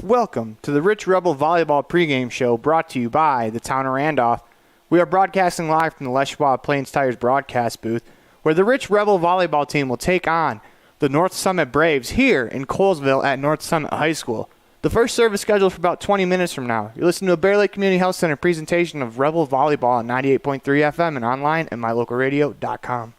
Welcome to the Rich Rebel Volleyball pregame show brought to you by the town of Randolph. We are broadcasting live from the Les Schwab Plains Tires broadcast booth, where the Rich Rebel Volleyball team will take on the North Summit Braves here in Coalville at North Summit High School. The first service scheduled for about 20 minutes from now. You're listening to a Bear Lake Community Health Center presentation of Rebel Volleyball on 98.3 FM and online at mylocalradio.com.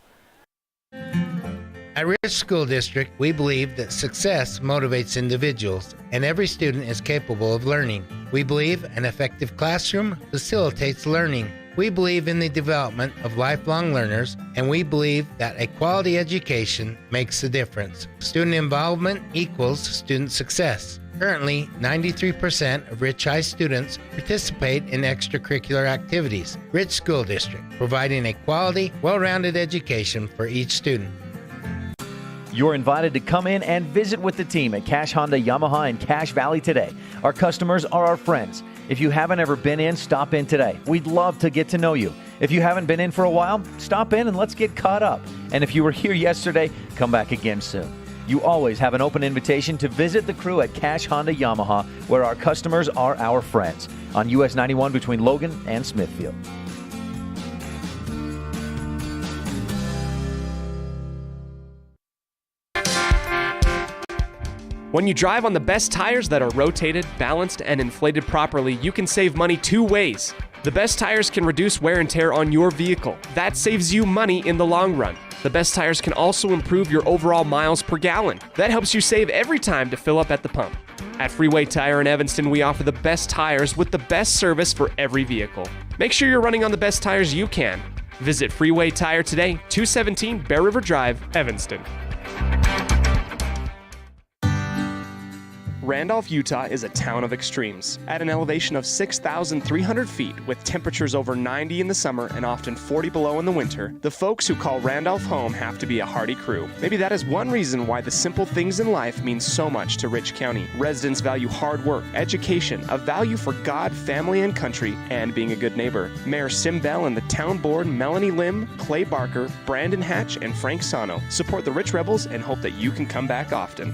At Rich School District, we believe that success motivates individuals, and every student is capable of learning. We believe an effective classroom facilitates learning. We believe in the development of lifelong learners, and we believe that a quality education makes a difference. Student involvement equals student success. Currently, 93% of Rich High students participate in extracurricular activities. Rich School District, providing a quality, well-rounded education for each student. You're invited to come in and visit with the team at Cache Honda Yamaha in Cache Valley today. Our customers are our friends. If you haven't ever been in, stop in today. We'd love to get to know you. If you haven't been in for a while, stop in and let's get caught up. And if you were here yesterday, come back again soon. You always have an open invitation to visit the crew at Cache Honda Yamaha, where our customers are our friends, on US 91 between Logan and Smithfield. When you drive on the best tires that are rotated, balanced, and inflated properly, you can save money two ways. The best tires can reduce wear and tear on your vehicle. That saves you money in the long run. The best tires can also improve your overall miles per gallon. That helps you save every time to fill up at the pump. At Freeway Tire in Evanston, we offer the best tires with the best service for every vehicle. Make sure you're running on the best tires you can. Visit Freeway Tire today, 217 Bear River Drive, Evanston. Randolph, Utah is a town of extremes. At an elevation of 6,300 feet, with temperatures over 90 in the summer and often 40 below in the winter, the folks who call Randolph home have to be a hardy crew. Maybe that is one reason why the simple things in life mean so much to Rich County. Residents value hard work, education, a value for God, family, and country, and being a good neighbor. Mayor Sim Bell and the town board, Melanie Lim, Clay Barker, Brandon Hatch, and Frank Sano, support the Rich Rebels and hope that you can come back often.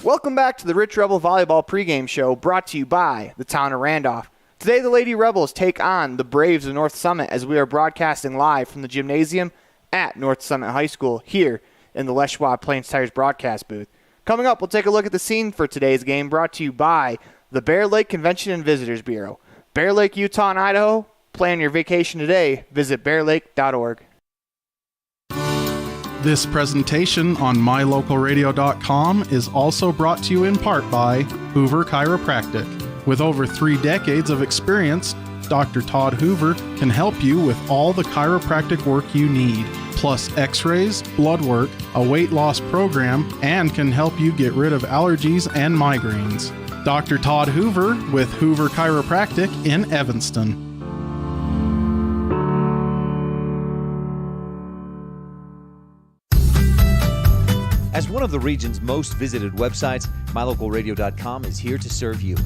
Welcome back to the Rich Rebel Volleyball pregame show brought to you by the town of Randolph. Today the Lady Rebels take on the Braves of North Summit as we are broadcasting live from the gymnasium at North Summit High School here in the Les Schwab Plains Tires broadcast booth. Coming up, we'll take a look at the scene for today's game brought to you by the Bear Lake Convention and Visitors Bureau. Bear Lake, Utah, and Idaho. Plan your vacation today. Visit bearlake.org. This presentation on mylocalradio.com is also brought to you in part by Hoover Chiropractic. With over 3 decades of experience, Dr. Todd Hoover can help you with all the chiropractic work you need, plus x-rays, blood work, a weight loss program, and can help you get rid of allergies and migraines. Dr. Todd Hoover with Hoover Chiropractic in Evanston. As one of the region's most visited websites, mylocalradio.com is here to serve you.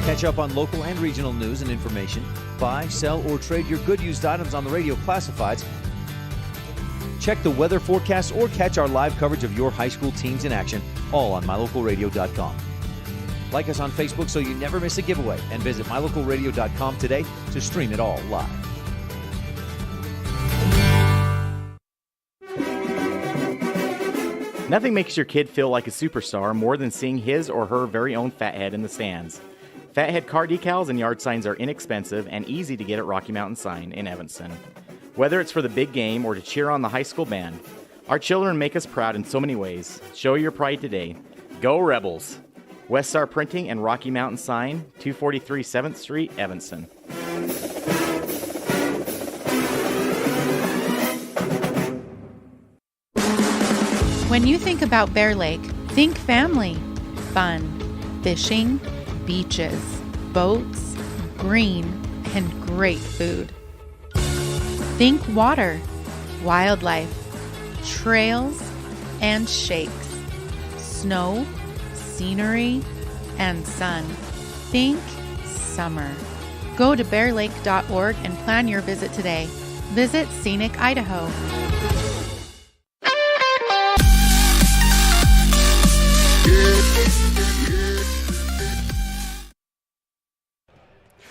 Catch up on local and regional news and information. Buy, sell, or trade your good used items on the radio classifieds. Check the weather forecast or catch our live coverage of your high school teams in action, all on mylocalradio.com. Like us on Facebook so you never miss a giveaway, and visit mylocalradio.com today to stream it all live. Nothing makes your kid feel like a superstar more than seeing his or her very own Fathead in the stands. Fathead car decals and yard signs are inexpensive and easy to get at Rocky Mountain Sign in Evanston. Whether it's for the big game or to cheer on the high school band, our children make us proud in so many ways. Show your pride today. Go Rebels! West Star Printing and Rocky Mountain Sign, 243 7th Street, Evanston. When you think about Bear Lake, think family, fun, fishing, beaches, boats, green, and great food. Think water, wildlife, trails, and shakes, snow, scenery, and sun. Think summer. Go to bearlake.org and plan your visit today. visit Scenic Idaho.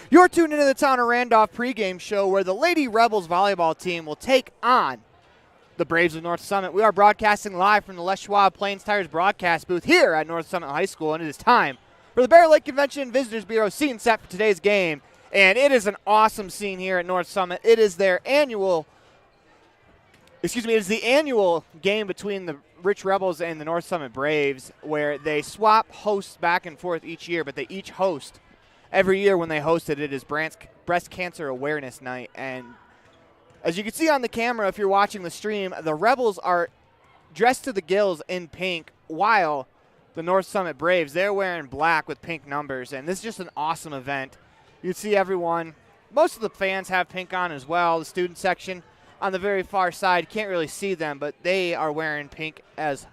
You're tuned into the Town of Randolph pregame show where the Lady Rebels volleyball team will take on the Braves of North Summit. We are broadcasting live from the Les Schwab Plains Tires broadcast booth here at North Summit High School, and it is time for the Bear Lake Convention and Visitors Bureau scene set for today's game. And it is an awesome scene here at North Summit. It is the annual game between the Rich Rebels and the North Summit Braves, where they swap hosts back and forth each year, but they each host. Every year when they host it, it is Breast Cancer Awareness Night. And as you can see on the camera, if you're watching the stream, the Rebels are dressed to the gills in pink, while the North Summit Braves, they're wearing black with pink numbers. And this is just an awesome event. You see everyone. Most of the fans have pink on as well. The student section on the very far side, can't really see them, but they are wearing pink as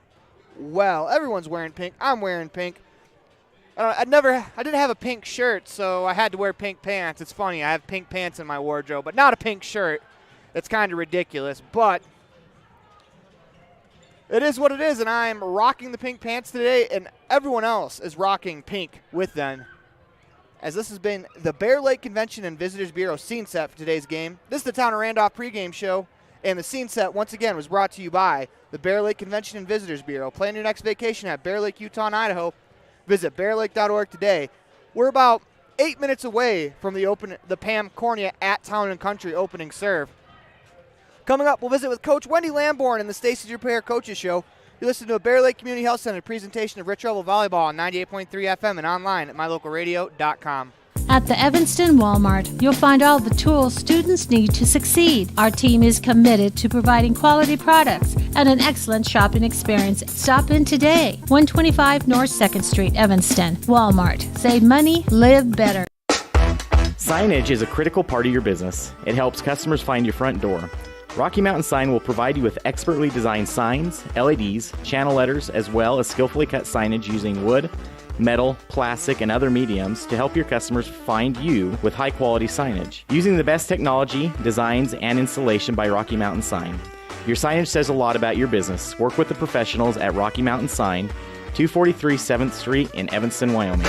well. Everyone's wearing pink. I'm wearing pink. I didn't have a pink shirt, so I had to wear pink pants. It's funny, I have pink pants in my wardrobe, but not a pink shirt. That's kind of ridiculous, but it is what it is, and I'm rocking the pink pants today, and everyone else is rocking pink with them, as this has been the Bear Lake Convention and Visitors Bureau scene set for today's game. This is the Town of Randolph pregame show, and the scene set, once again, was brought to you by the Bear Lake Convention and Visitors Bureau. Plan your next vacation at Bear Lake, Utah, and Idaho. Visit bearlake.org today. We're about 8 minutes away from the Pam Cornea at Town & Country opening serve. Coming up, we'll visit with Coach Wendy Lamborn in the Stacey's Repair Coaches Show. You listen to a Bear Lake Community Health Center presentation of Rich Rebel Volleyball on 98.3 FM and online at mylocalradio.com. At the Evanston Walmart, you'll find all the tools students need to succeed. Our team is committed to providing quality products and an excellent shopping experience. Stop in today. 125 North 2nd Street, Evanston. Walmart. Save money, live better. Signage is a critical part of your business. It helps customers find your front door. Rocky Mountain Sign will provide you with expertly designed signs, LEDs, channel letters, as well as skillfully cut signage using wood, metal, plastic, and other mediums to help your customers find you with high-quality signage. Using the best technology, designs, and installation by Rocky Mountain Sign. Your signage says a lot about your business. Work with the professionals at Rocky Mountain Sign, 243 7th Street in Evanston, Wyoming.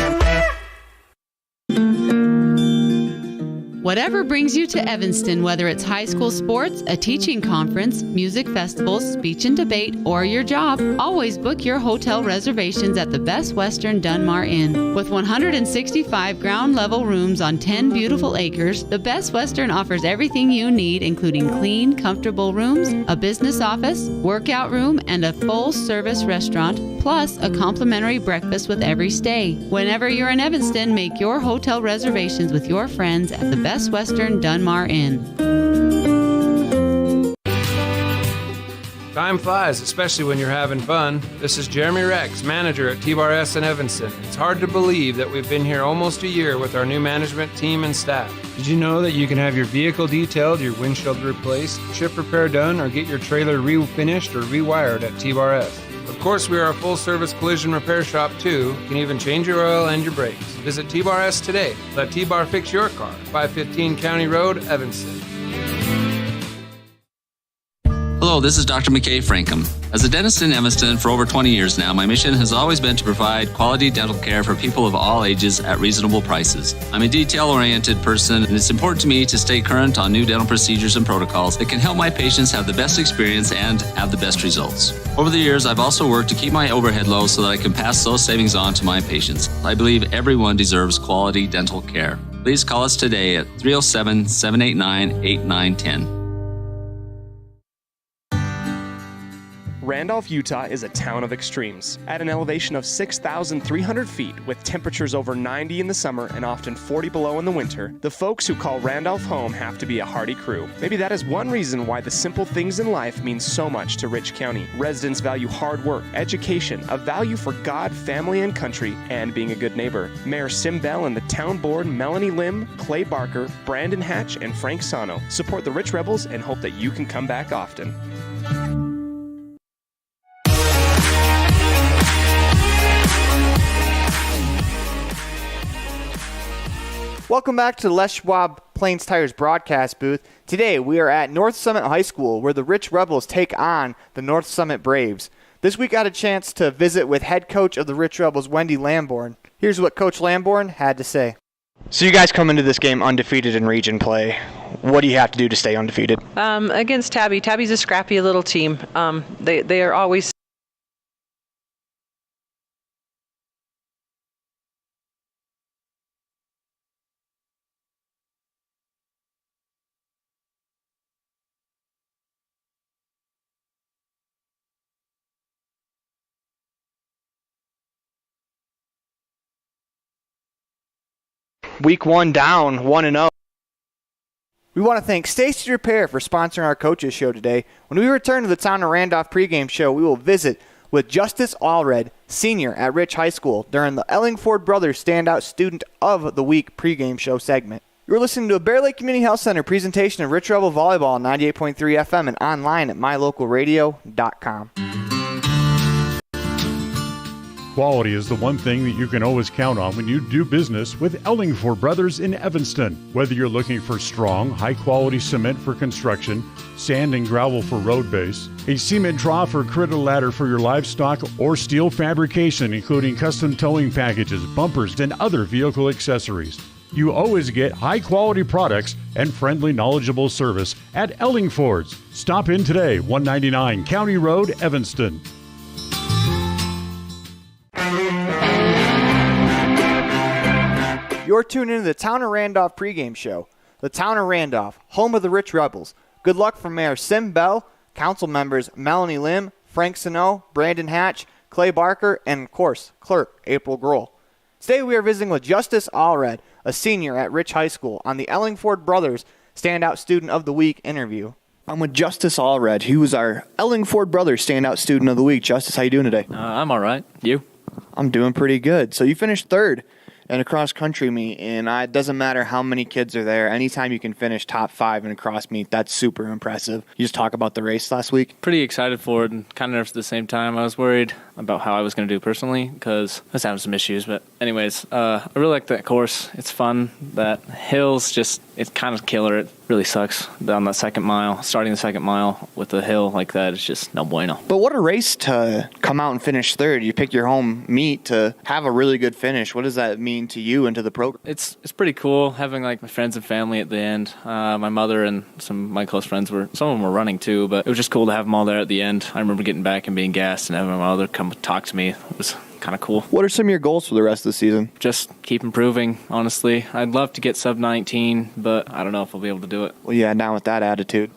Whatever brings you to Evanston, whether it's high school sports, a teaching conference, music festivals, speech and debate, or your job, always book your hotel reservations at the Best Western Dunmar Inn. With 165 ground-level rooms on 10 beautiful acres, the Best Western offers everything you need, including clean, comfortable rooms, a business office, workout room, and a full-service restaurant, plus a complimentary breakfast with every stay. Whenever you're in Evanston, make your hotel reservations with your friends at the Best Western Dunmar Inn. Time flies, especially when you're having fun. This is Jeremy Rex, manager at T-Bar S in Evanston. It's hard to believe that we've been here almost a year with our new management team and staff. Did you know that you can have your vehicle detailed, your windshield replaced, chip repair done, or get your trailer refinished or rewired at T-Bar S? Of course, we are a full-service collision repair shop, too. You can even change your oil and your brakes. Visit T-Bar S today. Let T-Bar fix your car. 515 County Road, Evanston. Hello, this is Dr. McKay Frankham. As a dentist in Evanston for over 20 years now, my mission has always been to provide quality dental care for people of all ages at reasonable prices. I'm a detail-oriented person, and it's important to me to stay current on new dental procedures and protocols that can help my patients have the best experience and have the best results. Over the years, I've also worked to keep my overhead low so that I can pass those savings on to my patients. I believe everyone deserves quality dental care. Please call us today at 307-789-8910. Randolph, Utah is a town of extremes. At an elevation of 6,300 feet, with temperatures over 90 in the summer and often 40 below in the winter, the folks who call Randolph home have to be a hardy crew. Maybe that is one reason why the simple things in life mean so much to Rich County. Residents value hard work, education, a value for God, family, and country, and being a good neighbor. Mayor Sim Bell and the town board, Melanie Lim, Clay Barker, Brandon Hatch, and Frank Sano, support the Rich Rebels and hope that you can come back often. Welcome back to Les Schwab Plains Tire's broadcast booth. Today we are at North Summit High School where the Rich Rebels take on the North Summit Braves. This week I got a chance to visit with head coach of the Rich Rebels, Wendy Lamborn. Here's what Coach Lamborn had to say. So you guys come into this game undefeated in region play. What do you have to do to stay undefeated? Against Tabby. Tabby's a scrappy little team. They are always Week 1 down, 1-0. We want to thank Stacy Repair for sponsoring our coaches show today. When we return to the Town of Randolph pregame show, we will visit with Justice Allred, senior at Rich High School, during the Ellingford Brothers Standout Student of the Week pregame show segment. You're listening to a Bear Lake Community Health Center presentation of Rich Rebel Volleyball on 98.3 FM and online at mylocalradio.com. Quality is the one thing that you can always count on when you do business with Ellingford Brothers in Evanston. Whether you're looking for strong, high-quality cement for construction, sand and gravel for road base, a cement trough or critter ladder for your livestock, or steel fabrication including custom towing packages, bumpers, and other vehicle accessories, you always get high-quality products and friendly, knowledgeable service at Ellingford's. Stop in today, 199 County Road, Evanston. You're tuning into the Town of Randolph pregame show. The Town of Randolph, home of the Rich Rebels. Good luck from Mayor Sim Bell, council members Melanie Lim, Frank Sano, Brandon Hatch, Clay Barker, and, of course, clerk April Grohl. Today we are visiting with Justice Allred, a senior at Rich High School, on the Ellingford Brothers Standout Student of the Week interview. I'm with Justice Allred, who is our Ellingford Brothers Standout Student of the Week. Justice, how you doing today? I'm all right. You? I'm doing pretty good. So you finished third in a cross-country meet, and it doesn't matter how many kids are there. Anytime you can finish top 5 in a cross meet, that's super impressive. You just talk about the race last week? Pretty excited for it and kind of nervous at the same time. I was worried about how I was going to do personally because I was having some issues. But anyways, I really like that course. It's fun. That hill's just, it's kind of killer. It really sucks down that second mile. Starting the second mile with a hill like that, it's just no bueno. But what a race to come out and finish third. You picked your home meet to have a really good finish. What does that mean to you and to the program? It's pretty cool having like my friends and family at the end. My mother and some of my close friends some of them were running too, but it was just cool to have them all there at the end. I remember getting back and being gassed and having my mother come talk to me. It was kind of cool. What are some of your goals for the rest of the season? Just keep improving, honestly. I'd love to get sub 19, but I don't know if I'll be able to do it. Well, yeah, not with that attitude.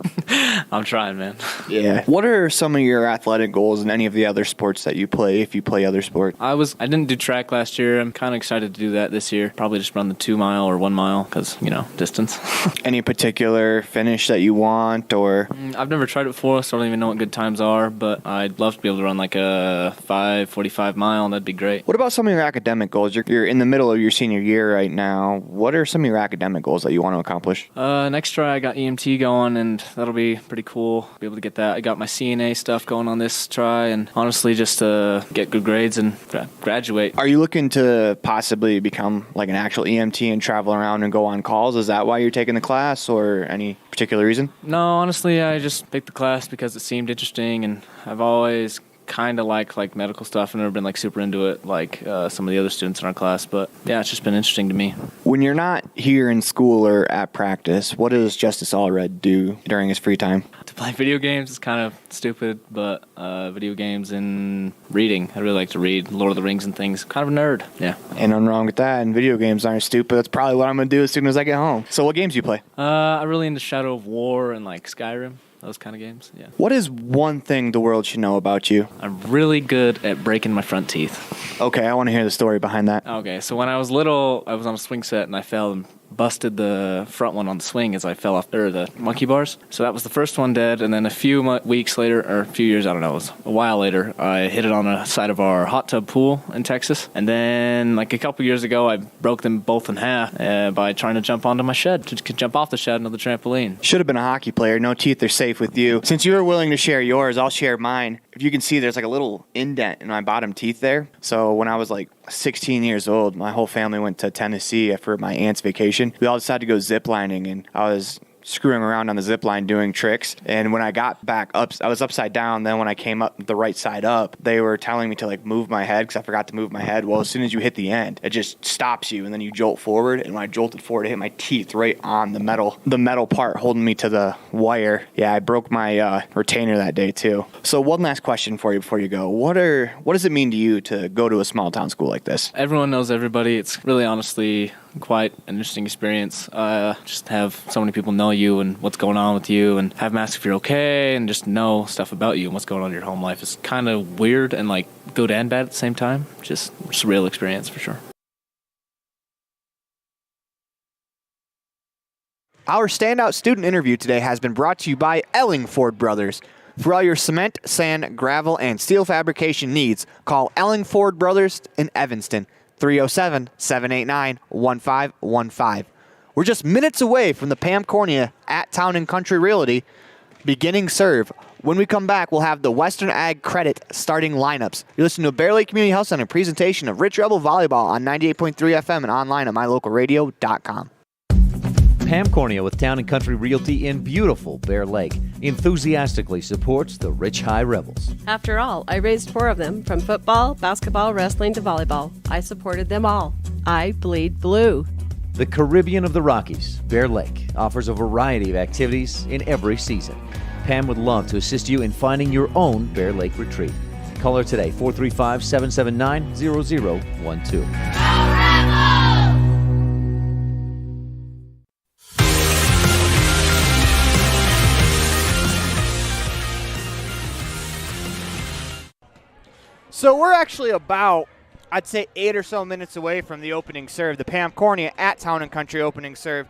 I'm trying, man. Yeah. What are some of your athletic goals in any of the other sports that you play, if you play other sports? I didn't do track last year. I'm kind of excited to do that this year. Probably just run the 2 mile or 1 mile because, distance. Any particular finish that you want, or? I've never tried it before, so I don't even know what good times are, but I'd love to be able to run like a 5:45 mile. That'd be great. What about some of your academic goals? You're in the middle of your senior year right now. What are some of your academic goals that you want to accomplish? Next try, I got EMT going, and that'll be pretty cool. Be able to get that. I got my CNA stuff going on this try, and honestly, just to get good grades and graduate. Are you looking to possibly become like an actual EMT and travel around and go on calls? Is that why you're taking the class, or any particular reason? No, honestly, I just picked the class because it seemed interesting, and I've always kind of like medical stuff. I've never been like super into it like some of the other students in our class, but yeah, it's just been interesting to me. When you're not here in school or at practice, what does Justice Allred do during his free time? To play video games is kind of stupid, but video games and reading. I really like to read Lord of the Rings and things. Kind of a nerd. Yeah. Ain't nothing wrong with that, and video games aren't stupid. That's probably what I'm going to do as soon as I get home. So what games do you play? I'm really into Shadow of War and like Skyrim. Those kind of games, yeah. What is one thing the world should know about you? I'm really good at breaking my front teeth. Okay, I want to hear the story behind that. Okay, so when I was little, I was on a swing set and I fell and busted the front one on the swing as I fell off the monkey bars. So that was the first one dead, and then a few weeks later, or a few years, I don't know, it was a while later, I hit it on the side of our hot tub pool in Texas. And then like a couple years ago, I broke them both in half by trying to jump onto my shed, to jump off the shed onto the trampoline. Should have been a hockey player. No teeth are safe with you. Since you were willing to share yours, I'll share mine. if you can see, there's like a little indent in my bottom teeth there. So when I was like 16 years old, my whole family went to Tennessee for my aunt's vacation. We all decided to go ziplining, and I was screwing around on the zip line doing tricks. And when I got back up, I was upside down. Then when I came up the right side up, they were telling me to like move my head because I forgot to move my head. Well, as soon as you hit the end, it just stops you, and then you jolt forward. And when I jolted forward, it hit my teeth right on the metal part holding me to the wire. Yeah, I broke my retainer that day too. So one last question for you before you go. What does it mean to you to go to a small town school like this? Everyone knows everybody. It's really honestly quite an interesting experience. Just have so many people know you and what's going on with you, and have them ask if you're okay, and just know stuff about you and what's going on in your home life. Is kind of weird and like good and bad at the same time. Just a real experience for sure. Our standout student interview today has been brought to you by Ellingford Brothers. For all your cement, sand, gravel, and steel fabrication needs, call Ellingford Brothers in Evanston, 307-789-1515. We're just minutes away from the Pam Cornea at Town and Country Realty beginning serve. When we come back, we'll have the Western Ag Credit starting lineups. You're listening to Bear Lake Community Health Center presentation of Rich Rebel Volleyball on 98.3 FM and online at mylocalradio.com. Pam Cornea with Town and Country Realty in beautiful Bear Lake enthusiastically supports the Rich High Rebels. After all, I raised 4 of them, from football, basketball, wrestling to volleyball. I supported them all. I bleed blue. The Caribbean of the Rockies, Bear Lake, offers a variety of activities in every season. Pam would love to assist you in finding your own Bear Lake retreat. Call her today, 435-779-0012. So we're actually about, I'd say, 8 or so minutes away from the opening serve, the Pam Cornea at Town and Country opening serve.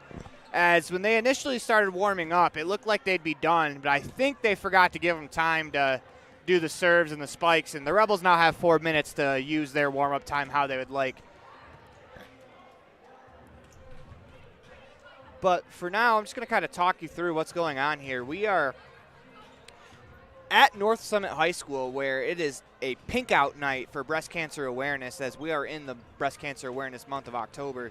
As when they initially started warming up, it looked like they'd be done, but I think they forgot to give them time to do the serves and the spikes, and the Rebels now have 4 minutes to use their warm-up time how they would like. But for now, I'm just going to kind of talk you through what's going on here. We are at North Summit High School, where it is a pink out night for breast cancer awareness, as we are in the breast cancer awareness month of October.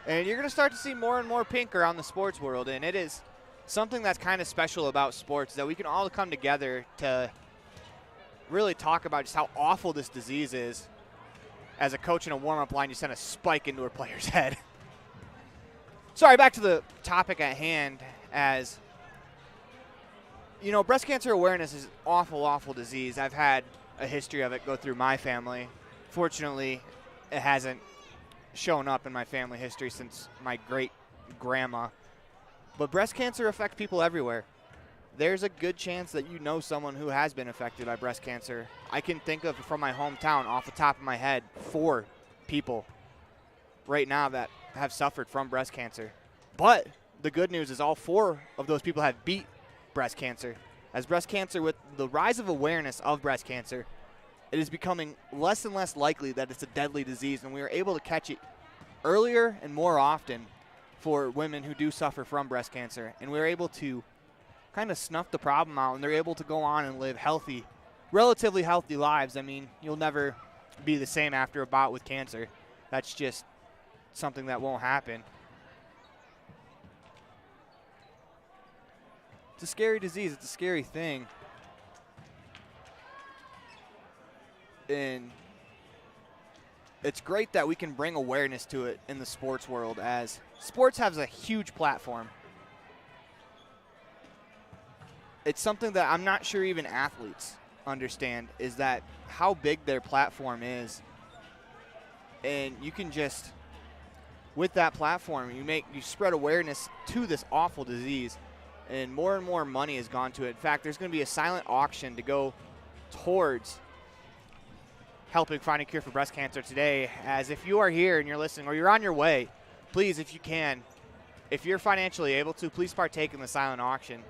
And you're going to start to see more and more pink around the sports world, and it is something that's kind of special about sports, that we can all come together to really talk about just how awful this disease is. As a coach in a warm-up line, you send a spike into a player's head. Sorry, back to the topic at hand. As you know, breast cancer awareness is an awful, awful disease. I've had a history of it go through my family. Fortunately, it hasn't shown up in my family history since my great-grandma. But breast cancer affects people everywhere. There's a good chance that you know someone who has been affected by breast cancer. I can think of, from my hometown, off the top of my head, 4 people right now that have suffered from breast cancer. But the good news is all 4 of those people have beat breast cancer. As breast cancer, with the rise of awareness of breast cancer, it is becoming less and less likely that it's a deadly disease, and we are able to catch it earlier and more often for women who do suffer from breast cancer. And we're able to kind of snuff the problem out, and they're able to go on and live healthy, relatively healthy lives. I mean, you'll never be the same after a bout with cancer. That's just something that won't happen. It's a scary disease. It's a scary thing. And it's great that we can bring awareness to it in the sports world, as sports has a huge platform. It's something that I'm not sure even athletes understand, is that how big their platform is. And you can just, with that platform, you spread awareness to this awful disease, and more money has gone to it. In fact, there's going to be a silent auction to go towards helping find a cure for breast cancer today. As if you are here and you're listening, or you're on your way, please, if you can, if you're financially able to, please partake in the silent auction.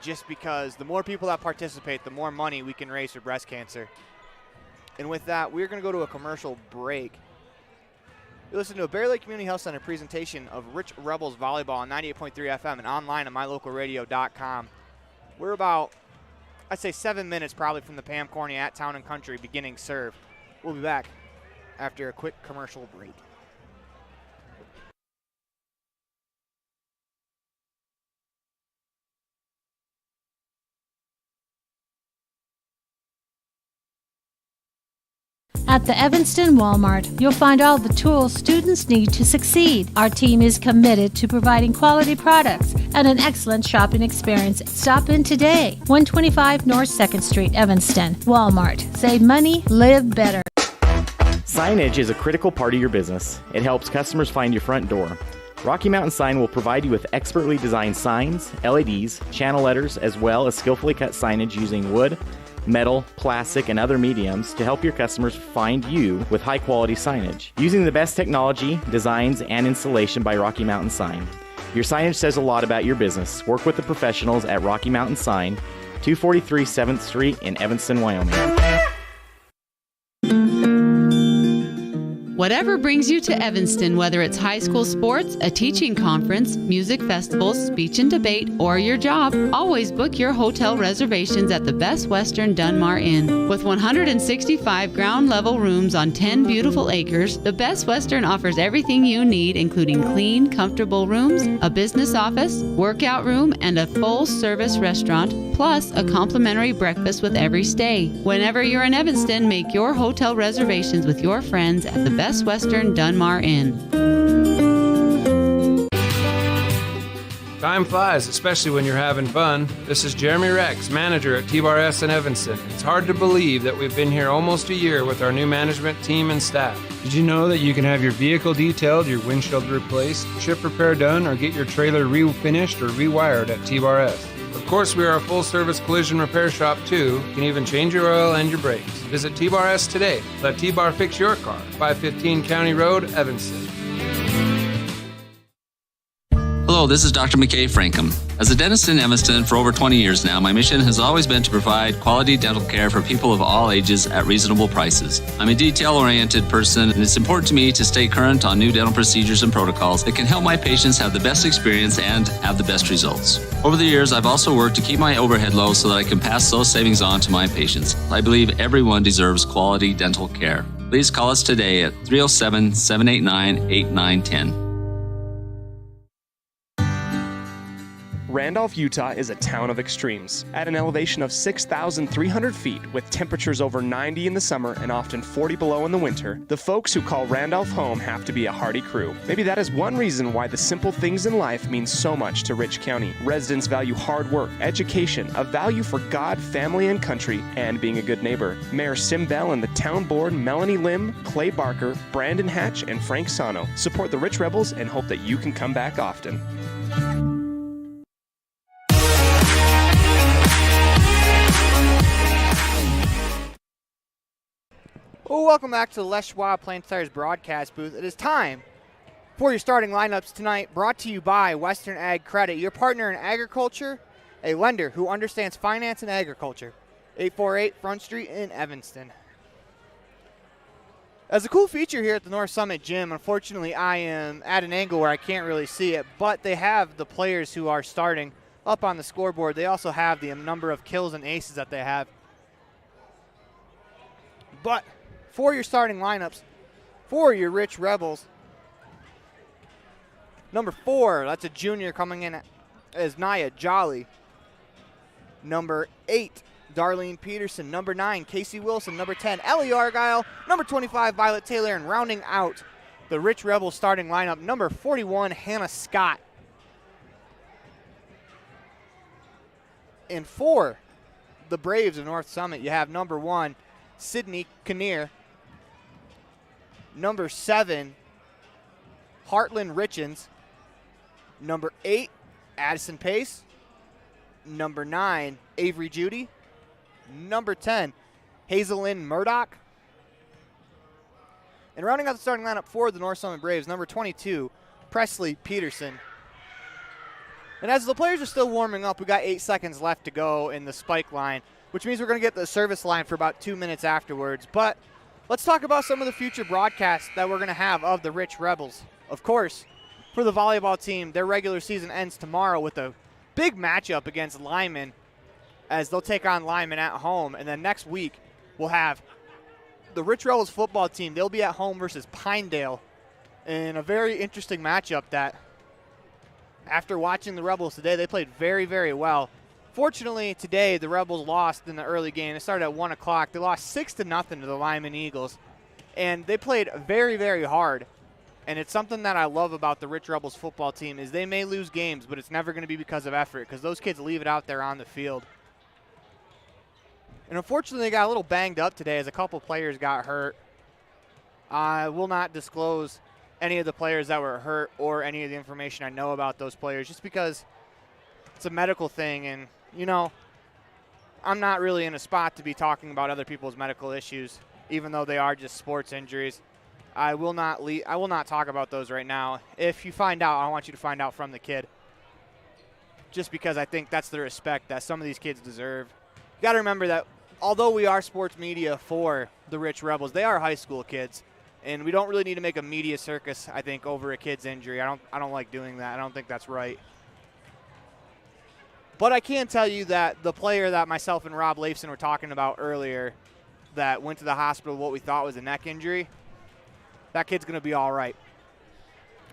Just because the more people that participate, the more money we can raise for breast cancer. And with that, we're going to go to a commercial break. You listen to a Bear Lake Community Health Center presentation of Rich Rebels Volleyball on 98.3 FM and online at mylocalradio.com. We're about I'd say 7 minutes probably from the Pam Corney at Town and Country beginning serve. We'll be back after a quick commercial break. At the Evanston Walmart, you'll find all the tools students need to succeed. Our team is committed to providing quality products and an excellent shopping experience. Stop in today. 125 North 2nd Street, Evanston. Walmart. Save money, live better. Signage is a critical part of your business. It helps customers find your front door. Rocky Mountain Sign will provide you with expertly designed signs, LEDs, channel letters, as well as skillfully cut signage using wood, metal, plastic, and other mediums to help your customers find you with high-quality signage. Using the best technology, designs, and installation by Rocky Mountain Sign. Your signage says a lot about your business. Work with the professionals at Rocky Mountain Sign, 243 7th Street in Evanston, Wyoming. Whatever brings you to Evanston, whether it's high school sports, a teaching conference, music festivals, speech and debate, or your job, always book your hotel reservations at the Best Western Dunmar Inn. With 165 ground-level rooms on 10 beautiful acres, the Best Western offers everything you need, including clean, comfortable rooms, a business office, workout room, and a full-service restaurant, plus a complimentary breakfast with every stay. Whenever you're in Evanston, make your hotel reservations with your friends at the Best Western Dunmar Inn. Time flies, especially when you're having fun. This is Jeremy Rex, manager at T-Bar S in Evanston. It's hard to believe that we've been here almost a year with our new management team and staff. Did you know that you can have your vehicle detailed, your windshield replaced, chip repair done, or get your trailer refinished or rewired at T-Bar S? Of course, we are a full-service collision repair shop, too. You can even change your oil and your brakes. Visit T-Bar S today. Let T-Bar fix your car. 515 County Road, Evanston. Hello, this is Dr. McKay Frankham. As a dentist in Evanston for over 20 years now, my mission has always been to provide quality dental care for people of all ages at reasonable prices. I'm a detail-oriented person, and it's important to me to stay current on new dental procedures and protocols that can help my patients have the best experience and have the best results. Over the years, I've also worked to keep my overhead low so that I can pass those savings on to my patients. I believe everyone deserves quality dental care. Please call us today at 307-789-8910. Randolph, Utah is a town of extremes. At an elevation of 6,300 feet, with temperatures over 90 in the summer and often 40 below in the winter, the folks who call Randolph home have to be a hardy crew. Maybe that is one reason why the simple things in life mean so much to Rich County. Residents value hard work, education, a value for God, family, and country, and being a good neighbor. Mayor Sim Bell and the town board, Melanie Lim, Clay Barker, Brandon Hatch, and Frank Sano, support the Rich Rebels and hope that you can come back often. Well, welcome back to the Les Schwab Plain Tires broadcast booth. It is time for your starting lineups tonight, brought to you by Western Ag Credit, your partner in agriculture, a lender who understands finance and agriculture. 848 Front Street in Evanston. As a cool feature here at the North Summit Gym, unfortunately I am at an angle where I can't really see it, but they have the players who are starting up on the scoreboard. They also have the number of kills and aces that they have. But for your starting lineups, for your Rich Rebels, number 4, that's a junior coming in as Naya Jolly. Number 8, Darlene Peterson. Number 9, Casey Wilson. Number 10, Ellie Argyle. Number 25, Violet Taylor. And rounding out the Rich Rebels starting lineup, number 41, Hannah Scott. And for the Braves of North Summit, you have number 1, Sydney Kinnear. Number 7, Heartland Richens. Number 8, Addison Pace. Number 9, Avery Judy. Number 10, Hazelyn Murdoch. And rounding out the starting lineup for the North Summit Braves, number 22, Presley Peterson. And as the players are still warming up, we got 8 seconds left to go in the spike line, which means we're going to get the service line for about 2 minutes afterwards. But let's talk about some of the future broadcasts that we're going to have of the Rich Rebels. Of course, for the volleyball team, their regular season ends tomorrow with a big matchup against Lyman as they'll take on Lyman at home. And then next week we'll have the Rich Rebels football team. They'll be at home versus Pinedale in a very interesting matchup that, after watching the Rebels today, they played very, very well. Fortunately, today the Rebels lost in the early game. It started at 1 o'clock. They lost 6-0 to the Lyman Eagles, and they played very, very hard. And it's something that I love about the Rich Rebels football team is they may lose games, but it's never going to be because of effort because those kids leave it out there on the field. And unfortunately, they got a little banged up today as a couple players got hurt. I will not disclose any of the players that were hurt or any of the information I know about those players just because it's a medical thing. And, you know, I'm not really in a spot to be talking about other people's medical issues, even though they are just sports injuries. I will not talk about those right now. If you find out, I want you to find out from the kid, just because I think that's the respect that some of these kids deserve. You got to remember that although we are sports media for the Rich Rebels, they are high school kids, and we don't really need to make a media circus, I think, over a kid's injury. I don't like doing that. I don't think that's right. But I can tell you that the player that myself and Rob Leifson were talking about earlier that went to the hospital with what we thought was a neck injury, that kid's going to be all right.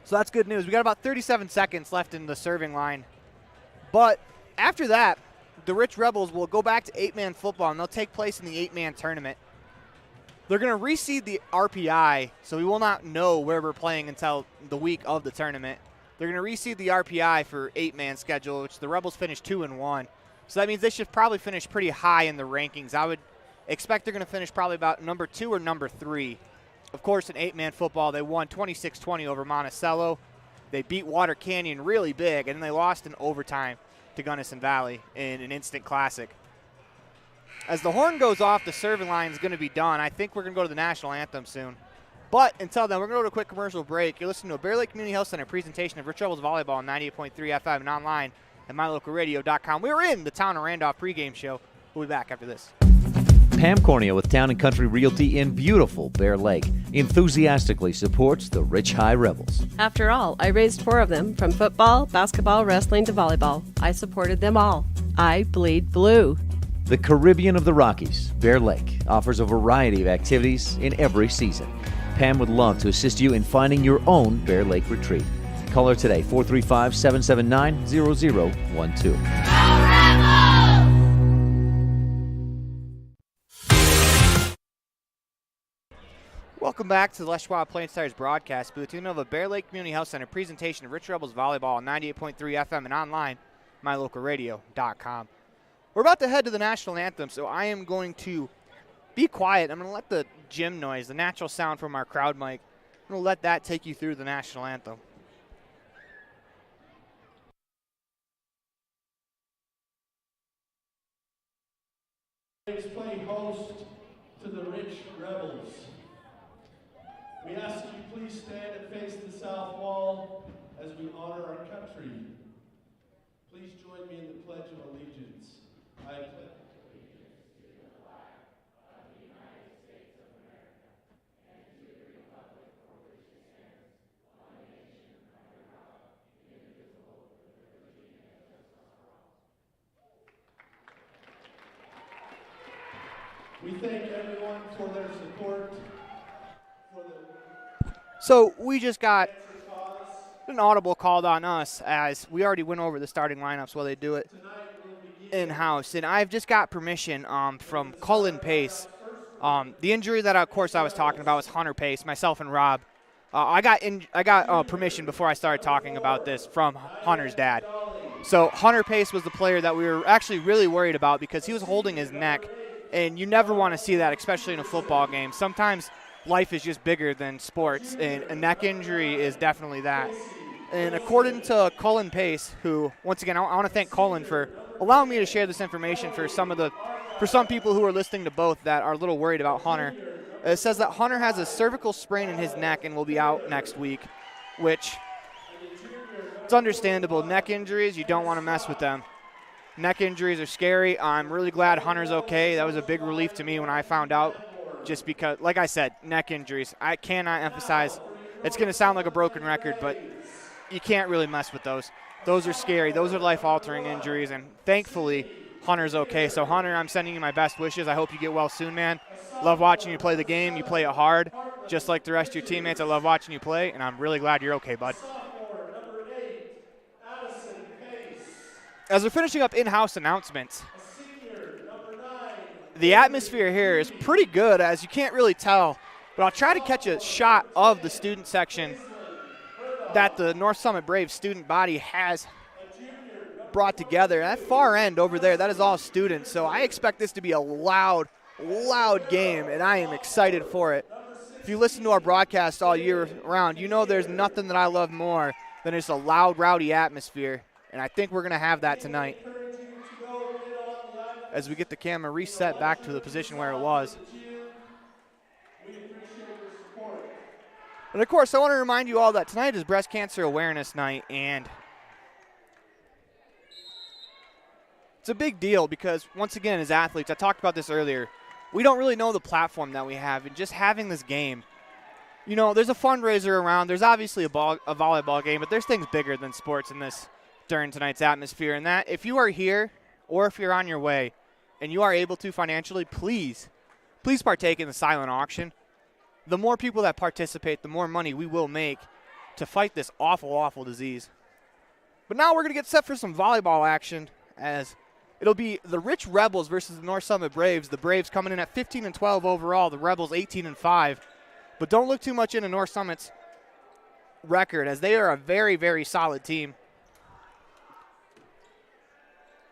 So that's good news. We got about 37 seconds left in the serving line. But after that, the Rich Rebels will go back to 8-man football, and they'll take place in the 8-man tournament. They're going to reseed the RPI, so we will not know where we're playing until the week of the tournament. They're going to reseed the RPI for 8-man schedule, which the Rebels finished 2-1. So that means they should probably finish pretty high in the rankings. I would expect they're going to finish probably about number 2 or number 3. Of course, in 8-man football, they won 26-20 over Monticello. They beat Water Canyon really big, and then they lost in overtime to Gunnison Valley in an instant classic. As the horn goes off, the serving line is going to be done. I think we're going to go to the national anthem soon. But until then, we're going to go to a quick commercial break. You're listening to a Bear Lake Community Health Center presentation of Rich Rebels Volleyball on 98.3 FM and online at mylocalradio.com. We're in the Town of Randolph pregame show. We'll be back after this. Pam Cornea with Town & Country Realty in beautiful Bear Lake enthusiastically supports the Rich High Rebels. After all, I raised 4 of them, from football, basketball, wrestling to volleyball. I supported them all. I bleed blue. The Caribbean of the Rockies, Bear Lake, offers a variety of activities in every season. Pam would love to assist you in finding your own Bear Lake retreat. Call her today, 435-779-0012. Welcome back to the Les Schwab Plain Stars broadcast booth. You know the Bear Lake Community Health Center presentation of Rich Rebels Volleyball on 98.3 FM and online, mylocalradio.com. We're about to head to the national anthem, so I am going to be quiet. I'm going to let the gym noise, the natural sound from our crowd mic, I'm going to let that take you through the national anthem. Please play host to the Rich Rebels. We ask that you please stand and face the south wall as we honor our country. Please join me in the Pledge of Allegiance. I pledge allegiance to the flag of the United States of America and to the republic for which it stands, one nation under God, indivisible, with liberty and justice for all. We thank everyone for their support. So we just got an audible called on us as we already went over the starting lineups while they do it in-house. And I've just got permission from Cullen Pace. The injury that, of course, I was talking about was Hunter Pace, myself and Rob. I got permission before I started talking about this from Hunter's dad. So Hunter Pace was the player that we were actually really worried about because he was holding his neck, and you never want to see that, especially in a football game. Sometimes life is just bigger than sports, and a neck injury is definitely that. And according to Cullen Pace, who, once again, I want to thank Cullen for allowing me to share this information for some people who are listening to both that are a little worried about Hunter. It says that Hunter has a cervical sprain in his neck and will be out next week, which it's understandable. Neck injuries, you don't want to mess with them. Neck injuries are scary. I'm really glad Hunter's okay. That was a big relief to me when I found out. Just because, like I said, neck injuries. I cannot emphasize, it's going to sound like a broken record, but you can't really mess with those. Those are scary. Those are life-altering injuries, and thankfully Hunter's okay. So, Hunter, I'm sending you my best wishes. I hope you get well soon, man. Love watching you play the game. You play it hard, just like the rest of your teammates. I love watching you play, and I'm really glad you're okay, bud. As we're finishing up in-house announcements, the atmosphere here is pretty good, as you can't really tell, but I'll try to catch a shot of the student section that the North Summit Braves student body has brought together. That far end over there, that is all students, so I expect this to be a loud game, and I am excited for it. If you listen to our broadcast all year round, you know there's nothing that I love more than just a loud, rowdy atmosphere, and I think we're going to have that tonight as we get the camera reset back to the position where it was. And of course, I want to remind you all that tonight is Breast Cancer Awareness Night, and it's a big deal because, once again, as athletes, I talked about this earlier, we don't really know the platform that we have, and just having this game, you know, there's a fundraiser around. There's obviously a volleyball game, but there's things bigger than sports in this during tonight's atmosphere, and that if you are here or if you're on your way and you are able to financially, please partake in the silent auction. The more people that participate, the more money we will make to fight this awful disease. But now we're going to get set for some volleyball action, as it'll be the Rich Rebels versus the North Summit Braves. The Braves coming in at 15-12 overall, the Rebels 18-5. But don't look too much into North Summit's record, as they are a very solid team.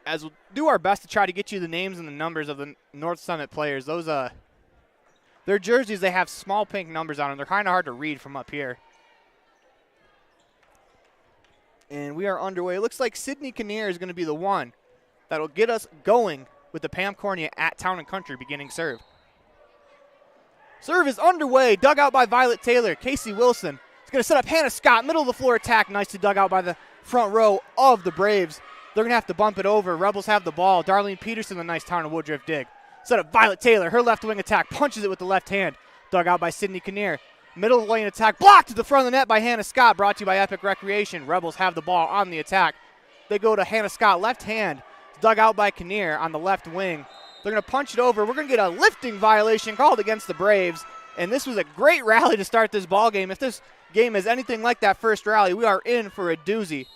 As we'll do our best to try to get you the names and the numbers of the North Summit players. Those their jerseys, they have small pink numbers on them. They're kind of hard to read from up here. And we are underway. It looks like Sydney Kinnear is going to be the one that'll get us going with the Pam Cornea at Town and Country beginning serve. Serve is underway, dug out by Violet Taylor. Casey Wilson is going to set up Hannah Scott, middle of the floor attack, nicely dug out by the front row of the Braves. They're going to have to bump it over. Rebels have the ball. Darlene Peterson, a nice Town and Woodruff dig. Set up Violet Taylor, her left wing attack, punches it with the left hand. Dug out by Sydney Kinnear. Middle lane attack, blocked to the front of the net by Hannah Scott, brought to you by Epic Recreation. Rebels have the ball on the attack. They go to Hannah Scott, left hand, dug out by Kinnear on the left wing. They're going to punch it over. We're going to get a lifting violation called against the Braves, and this was a great rally to start this ball game. If this game is anything like that first rally, we are in for a doozy.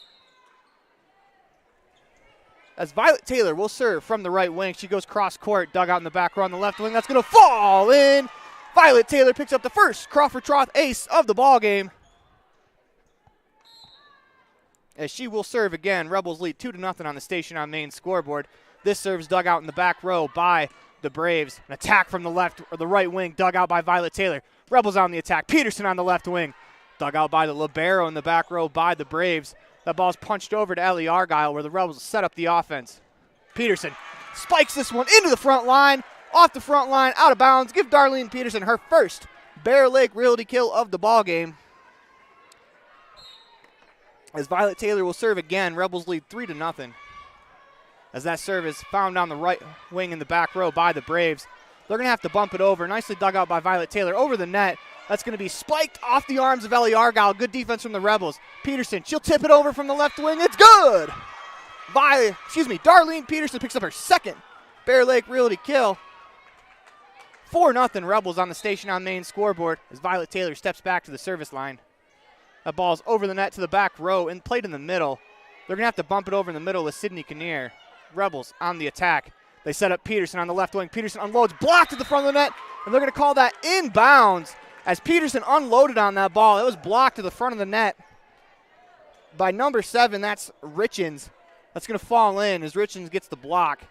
As Violet Taylor will serve from the right wing. She goes cross court, dug out in the back row on the left wing. That's going to fall in. Violet Taylor picks up the first Crawford Troth ace of the ball game, as she will serve again. Rebels lead 2-0 on the Station on Main scoreboard. This serve's dug out in the back row by the Braves. An attack from the left or the right wing, dug out by Violet Taylor. Rebels on the attack. Peterson on the left wing, dug out by the libero in the back row by the Braves. That ball's punched over to Ellie Argyle, where the Rebels set up the offense. Peterson spikes this one into the front line, off the front line, out of bounds. Give Darlene Peterson her first Bear Lake Realty kill of the ball game. As Violet Taylor will serve again, Rebels lead 3-0. As that serve is found on the right wing in the back row by the Braves. They're going to have to bump it over. Nicely dug out by Violet Taylor over the net. That's going to be spiked off the arms of Ellie Argyle. Good defense from the Rebels. Peterson, she'll tip it over from the left wing. It's good! Darlene Peterson picks up her second Bear Lake Realty kill. 4-0 Rebels on the Station on Main scoreboard as Violet Taylor steps back to the service line. That ball's over the net to the back row and played in the middle. They're going to have to bump it over in the middle with Sydney Kinnear. Rebels on the attack. They set up Peterson on the left wing. Peterson unloads, blocked at the front of the net, and they're going to call that inbounds as Peterson unloaded on that ball. It was blocked to the front of the net by number 7. That's Richens. That's going to fall in as Richens gets the block.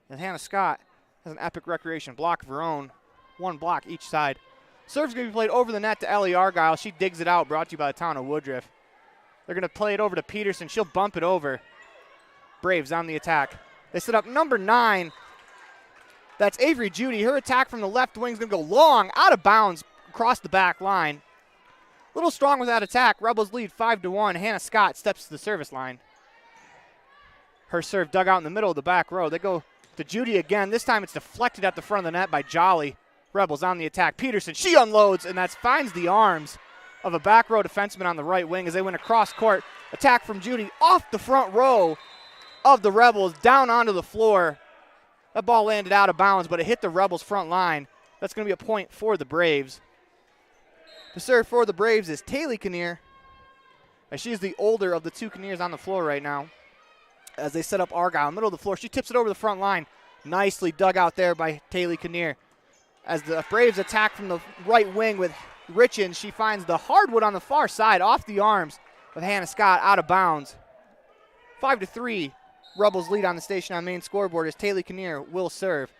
And Hannah Scott has an Epic Recreation block of her own. One block each side. Serve's going to be played over the net to Ellie Argyle. She digs it out, brought to you by the Town of Woodruff. They're going to play it over to Peterson. She'll bump it over. Braves on the attack. They set up number 9. That's Avery Judy. Her attack from the left wing is going to go long, out of bounds, across the back line. A little strong with that attack. Rebels lead 5-1. Hannah Scott steps to the service line. Her serve dug out in the middle of the back row. They go to Judy again. This time it's deflected at the front of the net by Jolly. Rebels on the attack. Peterson, she unloads, and that finds the arms of a back row defenseman on the right wing as they went across court. Attack from Judy off the front row of the Rebels down onto the floor. That ball landed out of bounds, but it hit the Rebels' front line. That's going to be a point for the Braves. The serve for the Braves is Taylor Kinnear, as she's the older of the two Kinnears on the floor right now. As they set up Argyle, middle of the floor, she tips it over the front line. Nicely dug out there by Taylor Kinnear. As the Braves attack from the right wing with Richens, she finds the hardwood on the far side off the arms of Hannah Scott, out of bounds. 5-3, Rebels lead on the station on main scoreboard as Taylor Kinnear will serve.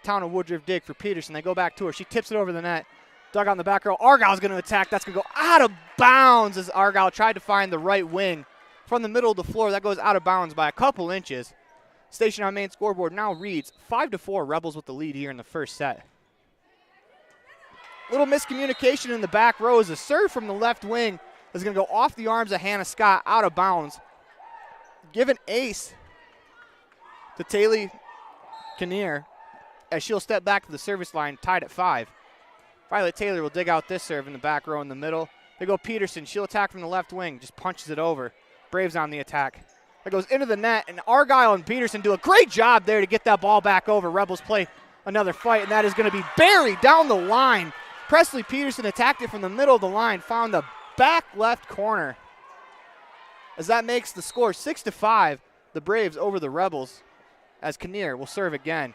Town of Woodruff dig for Peterson. They go back to her. She tips it over the net. Dug on the back row. Argyle's going to attack. That's going to go out of bounds as Argyle tried to find the right wing. From the middle of the floor, that goes out of bounds by a couple inches. Station on main scoreboard now reads 5-4, Rebels with the lead here in the first set. Little miscommunication in the back row as a serve from the left wing is going to go off the arms of Hannah Scott, out of bounds. Give an ace to Taylor Kinnear as she'll step back to the service line, tied at 5. Violet Taylor will dig out this serve in the back row in the middle. They go Peterson. She'll attack from the left wing, just punches it over. Braves on the attack. That goes into the net, and Argyle and Peterson do a great job there to get that ball back over. Rebels play another fight, and that is going to be buried down the line. Presley Peterson attacked it from the middle of the line, found the back left corner. As that makes the score 6-5, the Braves over the Rebels, as Kinnear will serve again.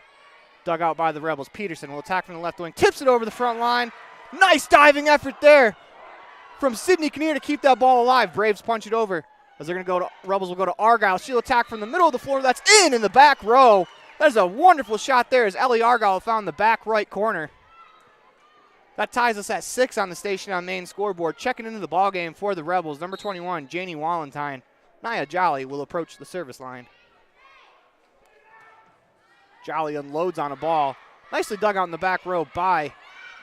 Dug out by the Rebels. Peterson will attack from the left wing, tips it over the front line. Nice diving effort there from Sydney Kinnear to keep that ball alive. Braves punch it over as they're going to go to, Rebels will go to Argyle. She'll attack from the middle of the floor. That's in the back row. That is a wonderful shot there as Ellie Argyle found the back right corner. That ties us at 6 on the station on main scoreboard. Checking into the ball game for the Rebels, number 21, Janie Wallentyne. Nia Jolly will approach the service line. Jolly unloads on a ball. Nicely dug out in the back row by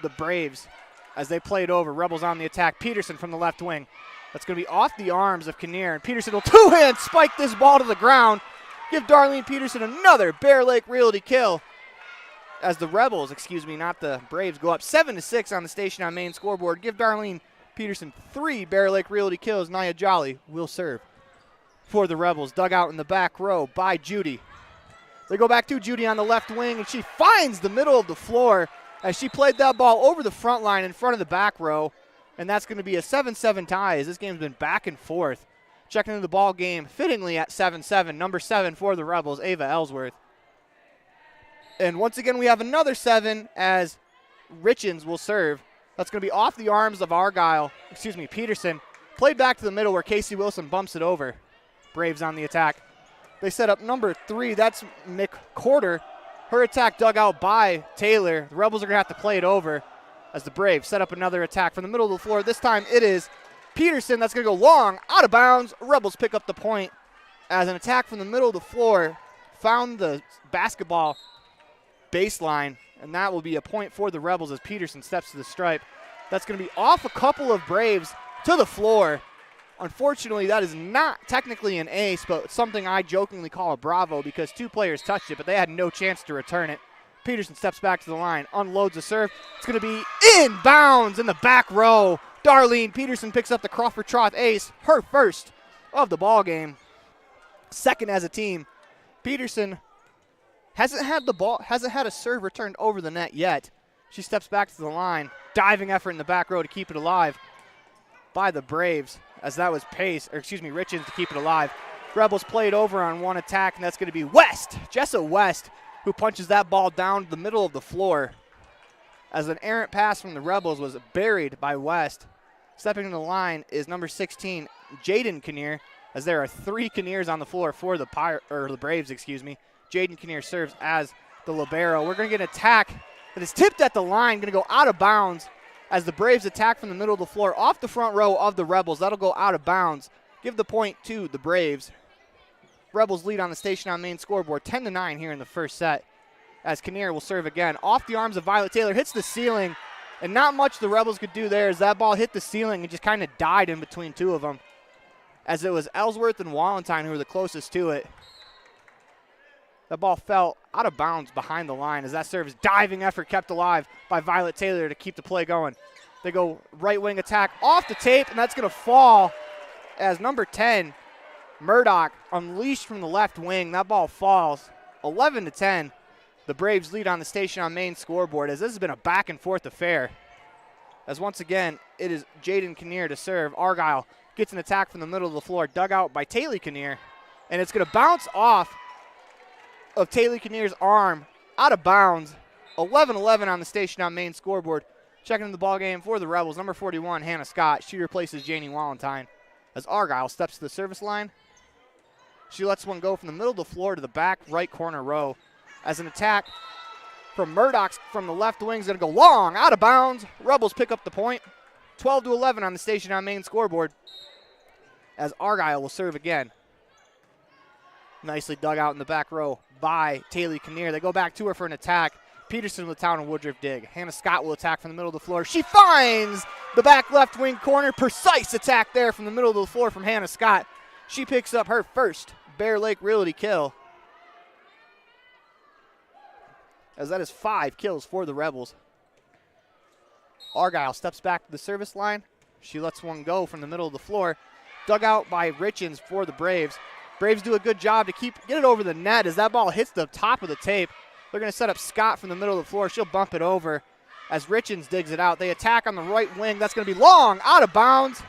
the Braves as they play it over. Rebels on the attack. Peterson from the left wing. That's going to be off the arms of Kinnear, and Peterson will two-hand spike this ball to the ground. Give Darlene Peterson another Bear Lake Realty kill as the Rebels, not the Braves, go up 7-6 on the station on main scoreboard. Give Darlene Peterson 3 Bear Lake Realty kills. Nia Jolly will serve for the Rebels. Dug out in the back row by Judy. They go back to Judy on the left wing, and she finds the middle of the floor as she played that ball over the front line in front of the back row, and that's going to be a 7-7 tie as this game's been back and forth. Checking into the ball game fittingly at 7-7, number 7 for the Rebels, Ava Ellsworth. And once again, we have another 7 as Richens will serve. That's going to be off the arms of Peterson. Played back to the middle where Casey Wilson bumps it over. Braves on the attack. They set up number 3. That's McCorder. Her attack dug out by Taylor. The Rebels are going to have to play it over as the Braves set up another attack from the middle of the floor. This time it is Peterson. That's going to go long, out of bounds. Rebels pick up the point as an attack from the middle of the floor found the basketball baseline, and that will be a point for the Rebels as Peterson steps to the stripe. That's going to be off a couple of Braves to the floor. Unfortunately, that is not technically an ace, but something I jokingly call a bravo because 2 players touched it, but they had no chance to return it. Peterson steps back to the line, unloads a serve. It's going to be in bounds in the back row. Darlene Peterson picks up the Crawford Troth ace, her first of the ball game. Second as a team. Peterson hasn't had a serve returned over the net yet. She steps back to the line. Diving effort in the back row to keep it alive by the Braves, as that was Richens to keep it alive. Rebels played over on one attack, and that's going to be Jessa West, who punches that ball down the middle of the floor as an errant pass from the Rebels was buried by West. Stepping to the line is number 16, Jaden Kinnear, as there are 3 Kinnears on the floor for the Braves. Jaden Kinnear serves as the libero. We're going to get an attack that is tipped at the line, going to go out of bounds as the Braves attack from the middle of the floor off the front row of the Rebels. That'll go out of bounds. Give the point to the Braves. Rebels lead on the station on main scoreboard 10-9 here in the first set as Kinnear will serve again. Off the arms of Violet Taylor, hits the ceiling, and not much the Rebels could do there as that ball hit the ceiling and just kind of died in between 2 of them, as it was Ellsworth and Wallentyne who were the closest to it. That ball fell out of bounds behind the line as that serve's diving effort kept alive by Violet Taylor to keep the play going. They go right wing attack off the tape, and that's going to fall as number 10, Murdoch unleashed from the left wing. That ball falls. 11-10. The Braves lead on the Station on Main scoreboard as this has been a back and forth affair. As once again, it is Jaden Kinnear to serve. Argyle gets an attack from the middle of the floor, dug out by Taylor Kinnear. And it's going to bounce off of Taylor Kinnear's arm out of bounds. 11-11 on the Station on Main scoreboard. Checking in the ball game for the Rebels, number 41, Hannah Scott. She replaces Janie Walentine as Argyle steps to the service line. She lets one go from the middle of the floor to the back right corner row as an attack from Murdoch from the left wing is going to go long, out of bounds. Rebels pick up the point. 12-11 on the Station on Main scoreboard as Argyle will serve again. Nicely dug out in the back row by Taylor Kinnear. They go back to her for an attack. Peterson with Town and Woodruff dig. Hannah Scott will attack from the middle of the floor. She finds the back left wing corner. Precise attack there from the middle of the floor from Hannah Scott. She picks up her first Bear Lake Realty kill, as that is 5 kills for the Rebels. Argyle steps back to the service line. She lets one go from the middle of the floor. Dug out by Richens for the Braves. Braves do a good job to get it over the net as that ball hits the top of the tape. They're going to set up Scott from the middle of the floor. She'll bump it over as Richens digs it out. They attack on the right wing. That's going to be long, out of bounds,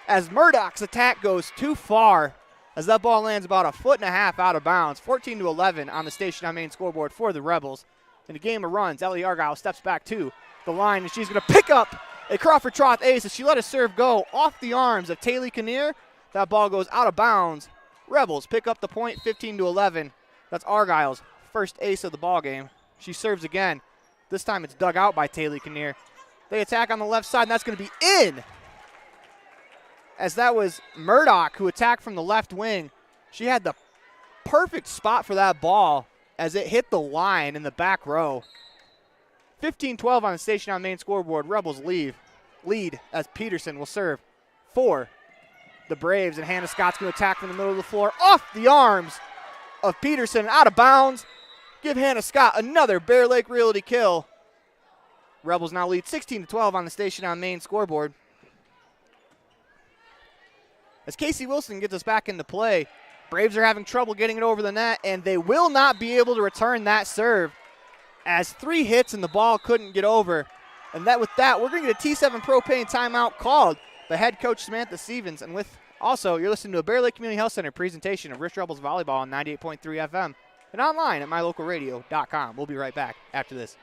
as Murdoch's attack goes too far as that ball lands about 1.5 feet out of bounds. 14-11 on the Station on Main scoreboard for the Rebels. In a game of runs, Ellie Argyle steps back to the line, and she's going to pick up a Crawford Troth ace as she let a serve go off the arms of Taylor Kinnear. That ball goes out of bounds. Rebels pick up the point, 15-11. That's Argyle's first ace of the ball game. She serves again. This time it's dug out by Taylor Kinnear. They attack on the left side, and that's going to be in, as that was Murdoch who attacked from the left wing. She had the perfect spot for that ball as it hit the line in the back row. 15-12 on the Station on Main scoreboard. Rebels lead as Peterson will serve for the Braves, and Hannah Scott's going to attack from the middle of the floor off the arms of Peterson, out of bounds. Give Hannah Scott another Bear Lake Realty kill. Rebels now lead 16-12 on the Station on Main scoreboard. As Casey Wilson gets us back into play, Braves are having trouble getting it over the net, and they will not be able to return that serve as 3 hits and the ball couldn't get over. And with that, we're going to get a T7 Propane timeout called by head coach Samantha Stevens. And also, you're listening to a Bear Lake Community Health Center presentation of Rich Rebels Volleyball on 98.3 FM and online at mylocalradio.com. We'll be right back after this.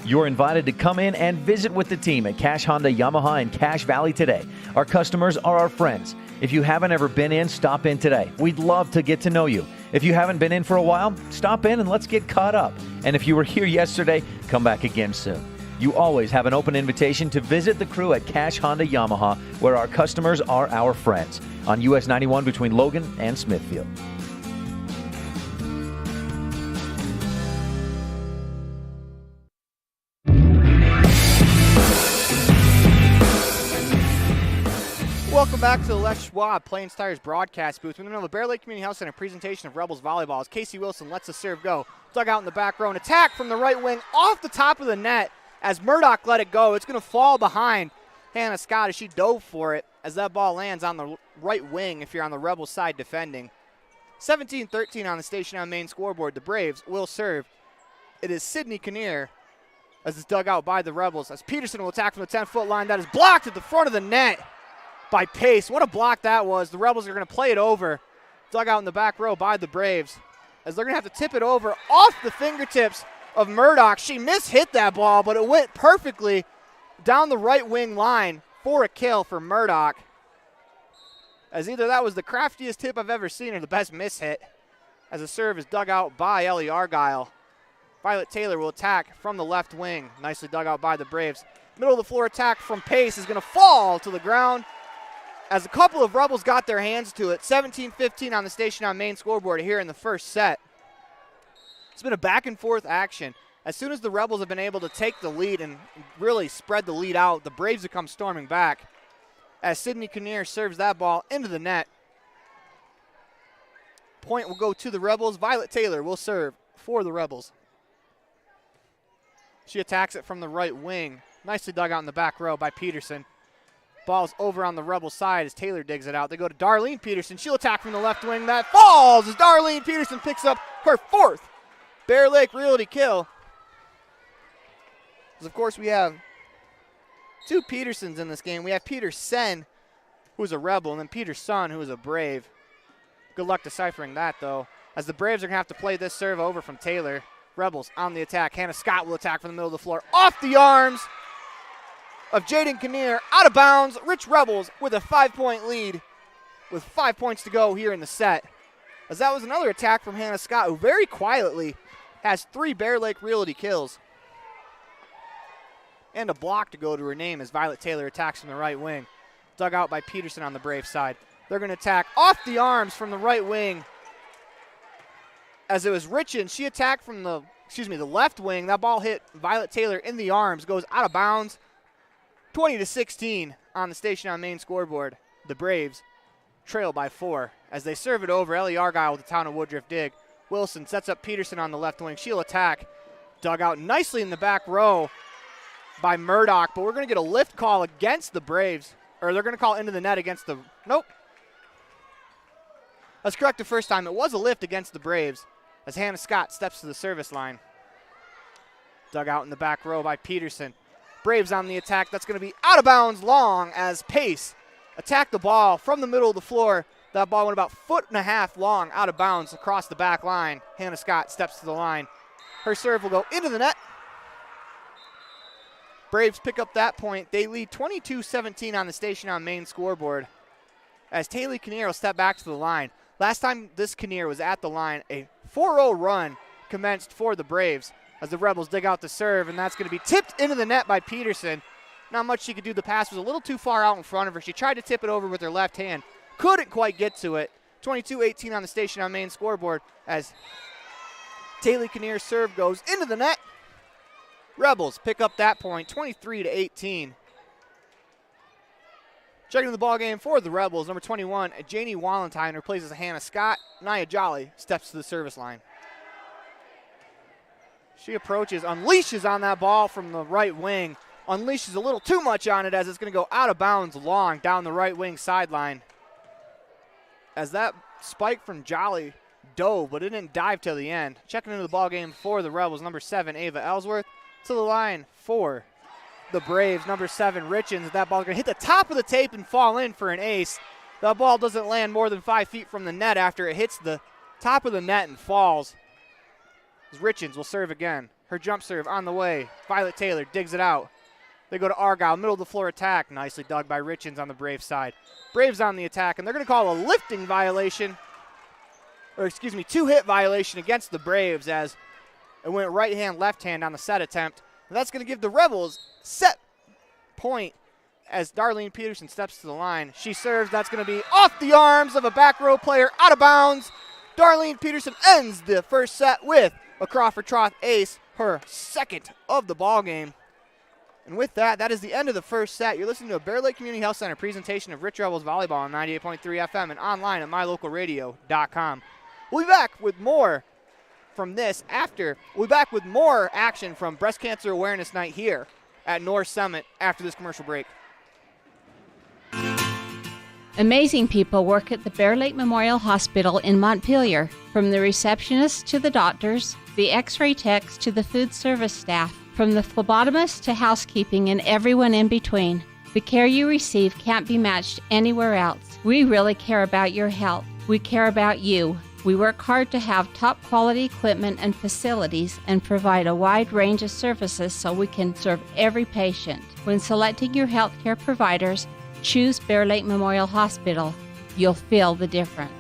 You're invited to come in and visit with the team at Cash Honda Yamaha in Cache Valley today. Our customers are our friends. If you haven't ever been in, stop in today. We'd love to get to know you. If you haven't been in for a while, stop in and let's get caught up. And if you were here yesterday, come back again soon. You always have an open invitation to visit the crew at Cache Honda Yamaha, where our customers are our friends, on US 91 between Logan and Smithfield. Welcome back to the Les Schwab Plains Tires broadcast booth. We're in the middle of the Bear Lake Community Health Center presentation of Rebels Volleyball as Casey Wilson lets the serve go. Dug out in the back row. An attack from the right wing off the top of the net as Murdoch let it go. It's going to fall behind Hannah Scott as she dove for it as that ball lands on the right wing if you're on the Rebels side defending. 17-13 on the Station on Main scoreboard. The Braves will serve. It is Sydney Kinnear as it's dug out by the Rebels as Peterson will attack from the 10-foot line. That is blocked at the front of the net by Pace. What a block that was. The Rebels are going to play it over. Dug out in the back row by the Braves as they're going to have to tip it over off the fingertips of Murdoch. She mishit that ball, but it went perfectly down the right wing line for a kill for Murdoch. As either that was the craftiest tip I've ever seen or the best mishit, as the serve is dug out by Ellie Argyle. Violet Taylor will attack from the left wing. Nicely dug out by the Braves. Middle of the floor attack from Pace is going to fall to the ground as a couple of Rebels got their hands to it. 17-15 on the Station on Main scoreboard here in the first set. It's been a back and forth action. As soon as the Rebels have been able to take the lead and really spread the lead out, the Braves have come storming back as Sydney Kinnear serves that ball into the net. Point will go to the Rebels. Violet Taylor will serve for the Rebels. She attacks it from the right wing. Nicely dug out in the back row by Peterson. Ball's over on the Rebel side as Taylor digs it out. They go to Darlene Peterson. She'll attack from the left wing. That falls as Darlene Peterson picks up her 4th Bear Lake Realty kill. Because, of course, we have 2 Petersons in this game. We have Peterson, who's a Rebel, and then Peterson, who is a Brave. Good luck deciphering that, though, as the Braves are going to have to play this serve over from Taylor. Rebels on the attack. Hannah Scott will attack from the middle of the floor. Off the arms of Jaden Kinnear, out of bounds. Rich Rebels with a 5-point lead with 5 points to go here in the set. As that was another attack from Hannah Scott, who very quietly has 3 Bear Lake Realty kills. And a block to go to her name as Violet Taylor attacks from the right wing. Dug out by Peterson on the Brave side. They're going to attack off the arms from the right wing. As it was Richin, she attacked from the left wing. That ball hit Violet Taylor in the arms, goes out of bounds. 20-16 on the Station on Main scoreboard. The Braves trail by 4 as they serve it over. Ellie Argyle with the Town of Woodruff dig. Wilson sets up Peterson on the left wing. She'll attack. Dug out nicely in the back row by Murdoch, but we're going to get a lift call against the Braves. Or they're going to call into the net against the, nope. That's correct the first time. It was a lift against the Braves as Hannah Scott steps to the service line. Dug out in the back row by Peterson. Braves on the attack. That's going to be out of bounds long as Pace attacked the ball from the middle of the floor. That ball went about 1.5 feet long out of bounds across the back line. Hannah Scott steps to the line. Her serve will go into the net. Braves pick up that point. They lead 22-17 on the Station on Main scoreboard as Taylor Kinnear will step back to the line. Last time this Kinnear was at the line, a 4-0 run commenced for the Braves as the Rebels dig out the serve, and that's going to be tipped into the net by Peterson. Not much she could do. The pass was a little too far out in front of her. She tried to tip it over with her left hand. Couldn't quite get to it. 22-18 on the Station on Main scoreboard as Taylor Kinnear's serve goes into the net. Rebels pick up that point, 23-18. Checking the ball game for the Rebels, number 21, Janie Wallenstein replaces Hannah Scott. Nia Jolly steps to the service line. She approaches, unleashes on that ball from the right wing. Unleashes a little too much on it as it's going to go out of bounds long down the right wing sideline. As that spike from Jolly dove, but it didn't dive till the end. Checking into the ball game for the Rebels, number 7, Ava Ellsworth. To the line for the Braves, number 7, Richins. That ball is going to hit the top of the tape and fall in for an ace. That ball doesn't land more than 5 feet from the net after it hits the top of the net and falls. As Richins will serve again. Her jump serve on the way. Violet Taylor digs it out. They go to Argyle, middle of the floor attack. Nicely dug by Richins on the Brave side. Braves on the attack, and they're going to call a lifting violation, or excuse me, 2-hit violation against the Braves as it went right hand, left hand on the set attempt. And that's going to give the Rebels set point as Darlene Peterson steps to the line. She serves. That's going to be off the arms of a back row player, out of bounds. Darlene Peterson ends the first set with a Crawford Troth ace, her 2nd of the ball game. And with that, that is the end of the first set. You're listening to a Bear Lake Community Health Center presentation of Rich Rebels Volleyball on 98.3 FM and online at mylocalradio.com. We'll be back with more from this after. We'll be back with more action from Breast Cancer Awareness Night here at North Summit after this commercial break. Amazing people work at the Bear Lake Memorial Hospital in Montpelier. From the receptionists to the doctors, the x-ray techs to the food service staff, from the phlebotomist to housekeeping and everyone in between. The care you receive can't be matched anywhere else. We really care about your health. We care about you. We work hard to have top quality equipment and facilities and provide a wide range of services so we can serve every patient. When selecting your healthcare providers, choose Bear Lake Memorial Hospital. You'll feel the difference.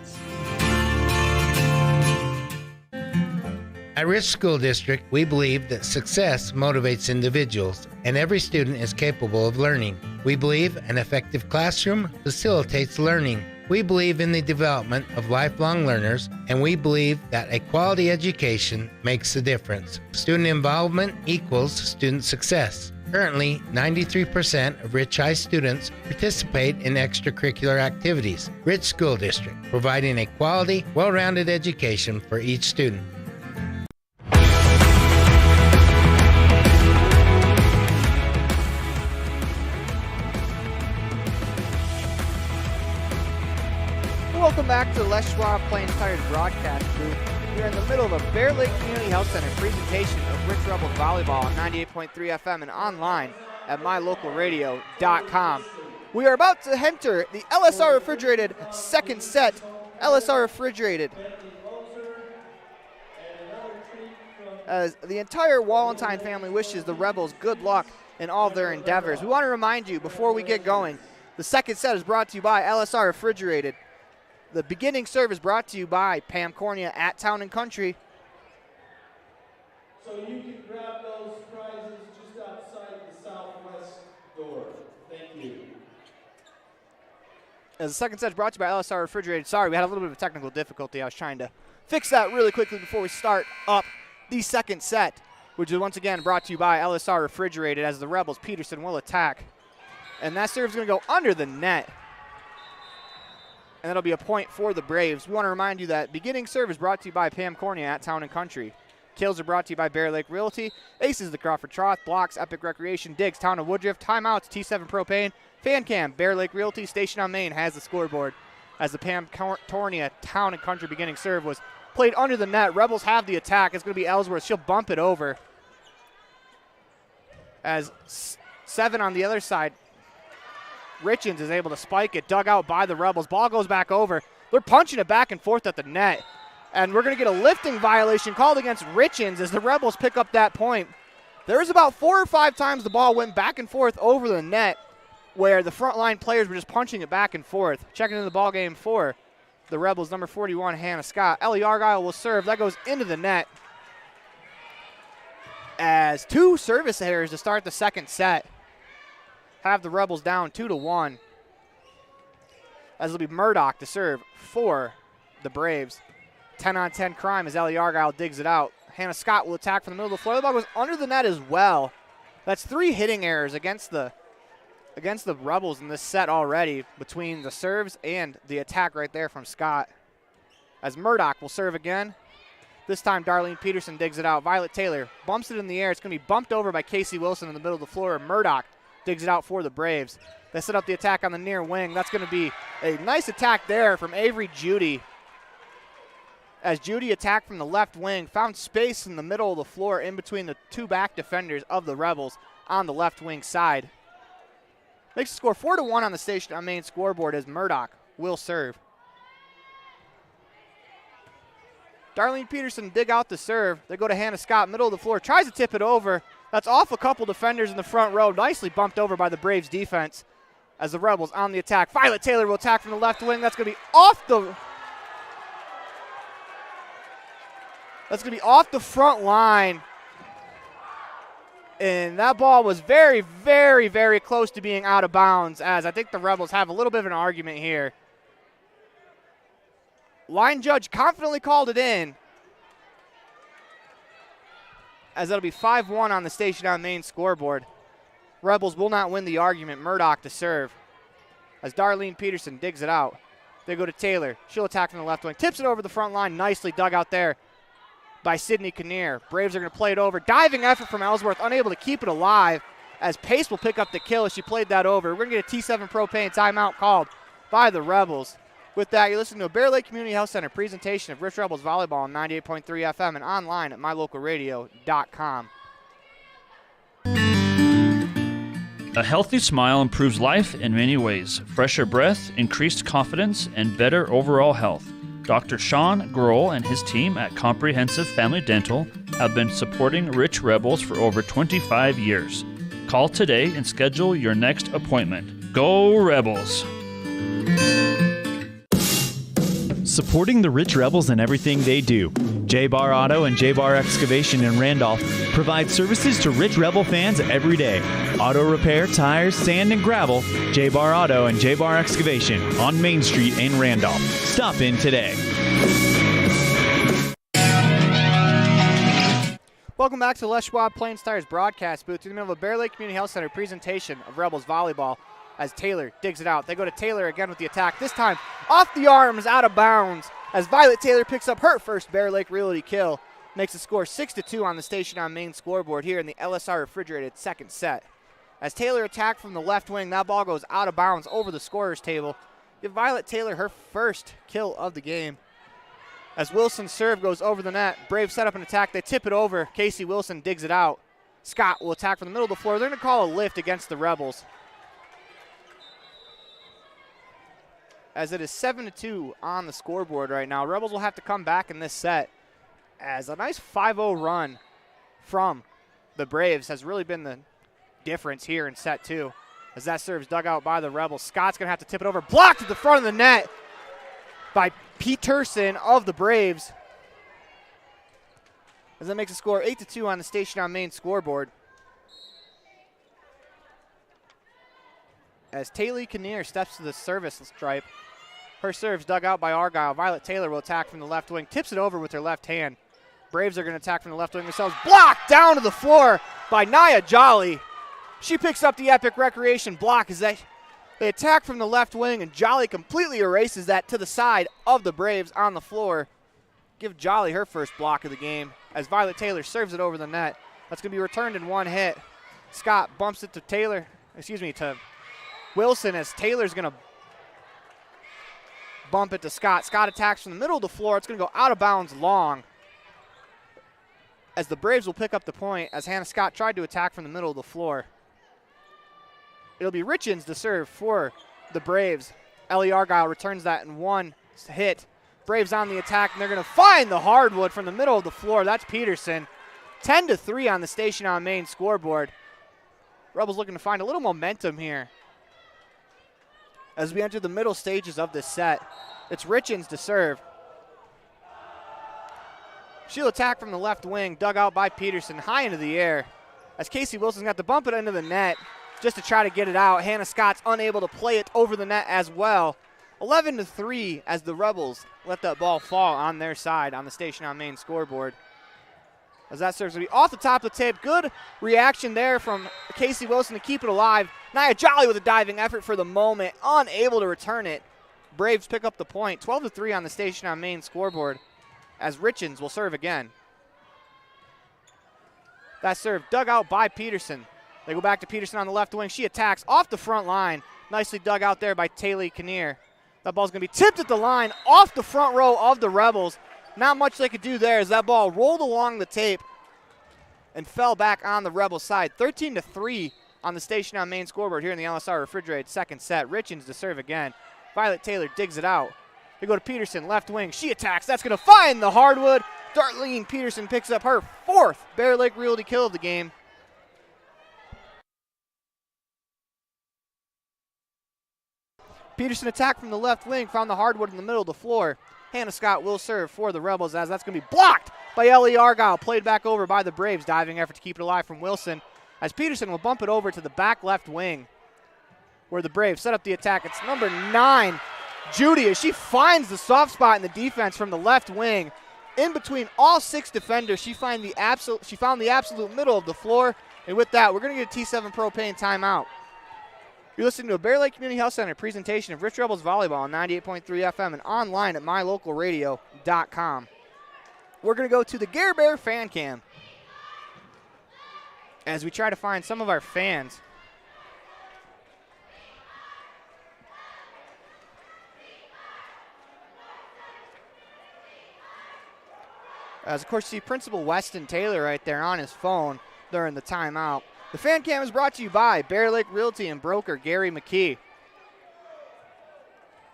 At Rich School District, we believe that success motivates individuals, and every student is capable of learning. We believe an effective classroom facilitates learning. We believe in the development of lifelong learners, and we believe that a quality education makes a difference. Student involvement equals student success. Currently, 93% of Rich High students participate in extracurricular activities. Rich School District, providing a quality, well-rounded education for each student. Welcome back to the Les Schwab Plains Tires broadcast booth. We're in the middle of a Bear Lake Community Health Center presentation of Rich Rebels Volleyball on 98.3 FM and online at mylocalradio.com. We are about to enter the LSR Refrigerated second set. LSR Refrigerated. As the entire Wallentine family wishes the Rebels good luck in all of their endeavors. We want to remind you before we get going, the second set is brought to you by LSR Refrigerated. The beginning serve is brought to you by Pam Cornea at Town & Country. So you can grab those prizes just outside the southwest door. Thank you. As the second set is brought to you by LSR Refrigerated. Sorry, we had a little bit of a technical difficulty. I was trying to fix that really quickly before we start up the second set, which is once again brought to you by LSR Refrigerated as the Rebels, Peterson, will attack. And that serve is going to go under the net. And that'll be a point for the Braves. We want to remind you that beginning serve is brought to you by Pam Cornea at Town & Country. Kills are brought to you by Bear Lake Realty. Aces, the Crawford Troth. Blocks, Epic Recreation. Digs, Town of Woodruff. Timeouts, T7 Propane. Fan Cam, Bear Lake Realty. Station on Main has the scoreboard. As the Pam Cornea Town & Country beginning serve was played under the net. Rebels have the attack. It's going to be Ellsworth. She'll bump it over. As 7 on the other side. Richens is able to spike it, dug out by the Rebels. Ball goes back over. They're punching it back and forth at the net. And we're going to get a lifting violation called against Richens as the Rebels pick up that point. There was about 4 or 5 times the ball went back and forth over the net where the front line players were just punching it back and forth. Checking into the ball game for the Rebels, number 41, Hannah Scott. Ellie Argyle will serve. That goes into the net. As 2 service errors to start the second set have the Rebels down 2-1. As it'll be Murdoch to serve for the Braves. 10-on-10 crime as Ellie Argyle digs it out. Hannah Scott will attack from the middle of the floor. The ball goes under the net as well. That's 3 hitting errors against the Rebels in this set already between the serves and the attack right there from Scott. As Murdoch will serve again. This time Darlene Peterson digs it out. Violet Taylor bumps it in the air. It's going to be bumped over by Casey Wilson in the middle of the floor. Murdoch digs it out for the Braves. They set up the attack on the near wing. That's going to be a nice attack there from Avery Judy. As Judy attacked from the left wing, found space in the middle of the floor in between the 2 back defenders of the Rebels on the left wing side. Makes the score 4-1 on the station on main scoreboard as Murdoch will serve. Darlene Peterson dig out the serve. They go to Hannah Scott, middle of the floor, tries to tip it over. That's off a couple defenders in the front row. Nicely bumped over by the Braves defense as the Rebels on the attack. Violet Taylor will attack from the left wing. That's going to be off the front line. And that ball was very, very, very close to being out of bounds, as I think the Rebels have a little bit of an argument here. Line judge confidently called it in, as that'll be 5-1 on the station on main scoreboard. Rebels will not win the argument. Murdoch to serve as Darlene Peterson digs it out. They go to Taylor. She'll attack from the left wing. Tips it over the front line. Nicely dug out there by Sydney Kinnear. Braves are going to play it over. Diving effort from Ellsworth, unable to keep it alive, as Pace will pick up the kill as she played that over. We're going to get a T7 Propane timeout called by the Rebels. With that, you're listening to a Bear Lake Community Health Center presentation of Rich Rebels Volleyball on 98.3 FM and online at mylocalradio.com. A healthy smile improves life in many ways. Fresher breath, increased confidence, and better overall health. Dr. Sean Grohl and his team at Comprehensive Family Dental have been supporting Rich Rebels for over 25 years. Call today and schedule your next appointment. Go Rebels! Supporting the Rich Rebels in everything they do. J-Bar Auto and J-Bar Excavation in Randolph provide services to Rich Rebel fans every day. Auto repair, tires, sand, and gravel. J-Bar Auto and J-Bar Excavation on Main Street in Randolph. Stop in today. Welcome back to the Les Schwab Plains Tires broadcast booth in the middle of a Bear Lake Community Health Center presentation of Rebels Volleyball. As Taylor digs it out. They go to Taylor again with the attack. This time off the arms, out of bounds, as Violet Taylor picks up her first Bear Lake Realty kill. Makes the score 6-2 on the station on main scoreboard here in the LSR Refrigerated second set. As Taylor attacked from the left wing, that ball goes out of bounds over the scorer's table. give Violet Taylor her first kill of the game. As Wilson's serve goes over the net, Braves set up an attack. They tip it over. Casey Wilson digs it out. Scott will attack from the middle of the floor. They're going to call a lift against the Rebels. As it is 7-2 on the scoreboard right now. Rebels will have to come back in this set, as a nice 5-0 run from the Braves has really been the difference here in set 2. As that serve's dug out by the Rebels. Scott's going to have to tip it over. Blocked at the front of the net by Peterson of the Braves. As that makes the score 8-2 on the Station on Main scoreboard. As Taylor Kinnear steps to the service stripe. Her serve's dug out by Argyle. Violet Taylor will attack from the left wing. Tips it over with her left hand. Braves are going to attack from the left wing themselves. Blocked down to the floor by Nia Jolly. She picks up the Epic Recreation block as they attack from the left wing, and Jolly completely erases that to the side of the Braves on the floor. Give Jolly her first block of the game as Violet Taylor serves it over the net. That's going to be returned in one hit. Scott bumps it to Wilson, as Taylor's going to bump it to Scott. Scott attacks from the middle of the floor. It's going to go out of bounds long, as the Braves will pick up the point as Hannah Scott tried to attack from the middle of the floor. It'll be Richens to serve for the Braves. Ellie Argyle returns that in one hit. Braves on the attack, and they're going to find the hardwood from the middle of the floor. That's Peterson. 10-3 on the Station on Main scoreboard. Rebels looking to find a little momentum here as we enter the middle stages of this set. It's Richens to serve. She'll attack from the left wing, dug out by Peterson, high into the air. As Casey Wilson's got to bump it into the net just to try to get it out. Hannah Scott's unable to play it over the net as well. 11-3 as the Rebels let that ball fall on their side on the Station on Main scoreboard. As that serves to be off the top of the tape. Good reaction there from Casey Wilson to keep it alive. Nia Jolly with a diving effort for the moment, unable to return it. Braves pick up the point. 12-3 on the Station on Main scoreboard as Richens will serve again. That serve dug out by Peterson. They go back to Peterson on the left wing. She attacks off the front line. Nicely dug out there by Taylor Kinnear. That ball's going to be tipped at the line off the front row of the Rebels. Not much they could do there as that ball rolled along the tape and fell back on the Rebel side. 13-3 on the Station on Main scoreboard here in the LSR Refrigerated second set. Richens to serve again. Violet Taylor digs it out. They go to Peterson, left wing. She attacks. That's going to find the hardwood. Darlene Peterson picks up her fourth Bear Lake Realty kill of the game. Peterson attacked from the left wing, found the hardwood in the middle of the floor. Hannah Scott will serve for the Rebels as that's going to be blocked by Ellie Argyle. Played back over by the Braves. Diving effort to keep it alive from Wilson as Peterson will bump it over to the back left wing where the Braves set up the attack. It's number 9, Judy, as she finds the soft spot in the defense from the left wing. In between all 6 defenders, she found the absolute middle of the floor. And with that, we're going to get a T7 Propane timeout. You're listening to a Bear Lake Community Health Center presentation of Rich Rebels Volleyball on 98.3 FM and online at mylocalradio.com. We're going to go to the Gare Bear fan cam as we try to find some of our fans. As, of course, you see Principal Weston Taylor right there on his phone during the timeout. The fan cam is brought to you by Bear Lake Realty and broker Gary McKee.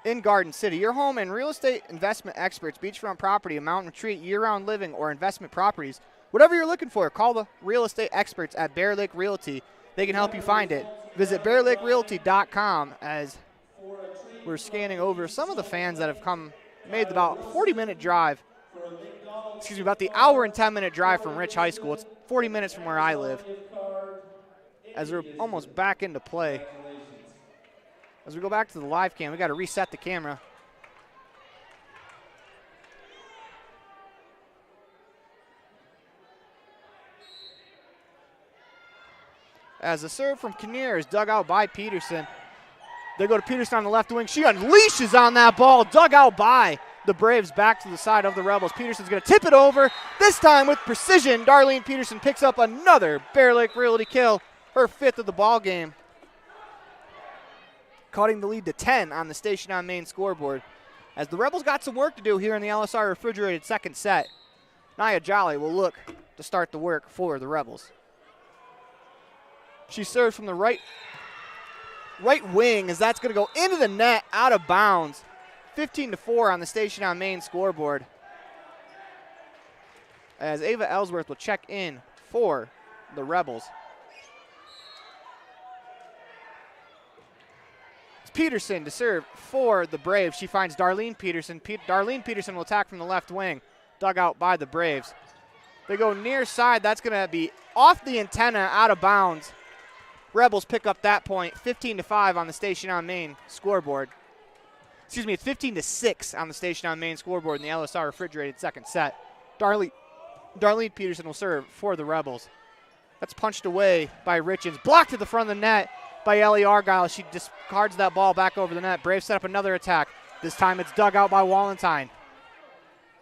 In Garden City, your home and real estate investment experts, beachfront property, a mountain retreat, year-round living, or investment properties. Whatever you're looking for, call the real estate experts at Bear Lake Realty. They can help you find it. Visit bearlakerealty.com as we're scanning over some of the fans that have made about 40-minute drive. About the hour and 10-minute drive from Rich High School. It's 40 minutes from where I live. As we're almost back into play. As we go back to the live cam, we got to reset the camera. As the serve from Kinnear is dug out by Peterson. They go to Peterson on the left wing. She unleashes on that ball, dug out by the Braves back to the side of the Rebels. Peterson's going to tip it over. This time with precision, Darlene Peterson picks up another Bear Lake Realty kill, her 5th of the ball game. cutting the lead to 10 on the Station on Main scoreboard. As the Rebels got some work to do here in the LSR refrigerated second set, Nia Jolly will look to start the work for the Rebels. She serves from the right wing as that's going to go into the net, out of bounds. 15-4 on the Station on Main scoreboard. As Ava Ellsworth will check in for the Rebels. It's Peterson to serve for the Braves. She finds Darlene Peterson. Darlene Peterson will attack from the left wing, dug out by the Braves. They go near side. That's going to be off the antenna, out of bounds. Rebels pick up that point, 15-5 on the Station on Main scoreboard. Excuse me, it's 15-6 on the Station on Main scoreboard in the LSR refrigerated second set. Darlene Peterson will serve for the Rebels. That's punched away by Richens. Blocked at the front of the net by Ellie Argyle. She discards that ball back over the net. Braves set up another attack. This time it's dug out by Wallenstein.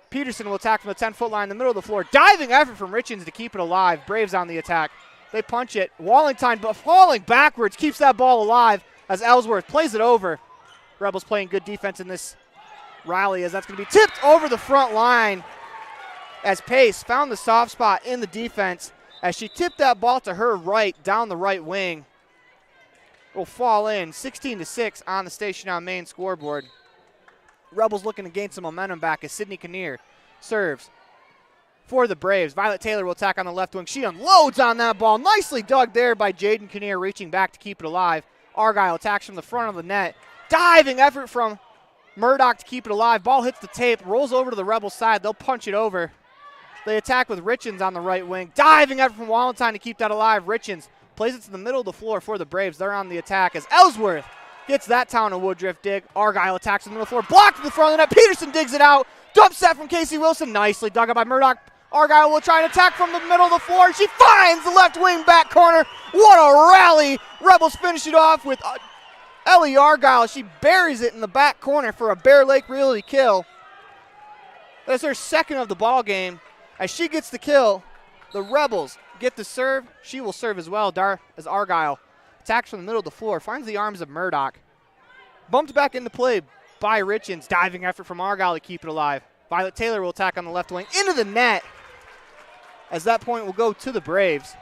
Peterson will attack from the 10-foot line in the middle of the floor. Diving effort from Richens to keep it alive. Braves on the attack. They punch it. Wallenstein, but falling backwards, keeps that ball alive as Ellsworth plays it over. Rebels playing good defense in this rally as that's going to be tipped over the front line as Pace found the soft spot in the defense as she tipped that ball to her right, down the right wing. It will fall in, 16-6 on the Station on Main scoreboard. Rebels looking to gain some momentum back as Sydney Kinnear serves for the Braves. Violet Taylor will attack on the left wing. She unloads on that ball. Nicely dug there by Jaden Kinnear, reaching back to keep it alive. Argyle attacks from the front of the net. Diving effort from Murdoch to keep it alive. Ball hits the tape, rolls over to the Rebels side. They'll punch it over. They attack with Richens on the right wing. Diving effort from Wallenstein to keep that alive. Richens plays it to the middle of the floor for the Braves. They're on the attack as Ellsworth gets that Town of Woodruff dig. Argyle attacks in the middle of the floor. Blocked to the front of the net. Peterson digs it out. Dump set from Casey Wilson. Nicely dug up by Murdoch. Argyle will try and attack from the middle of the floor. She finds the left wing back corner. What a rally. Rebels finish it off with Ellie Argyle. She buries it in the back corner for a Bear Lake Realty kill. That's her second of the ball game. As she gets the kill, the Rebels get the serve. She will serve as well, as Argyle attacks from the middle of the floor, finds the arms of Murdoch. Bumped back into play by Richens. Diving effort from Argyle to keep it alive. Violet Taylor will attack on the left wing into the net, as that point will go to the Braves.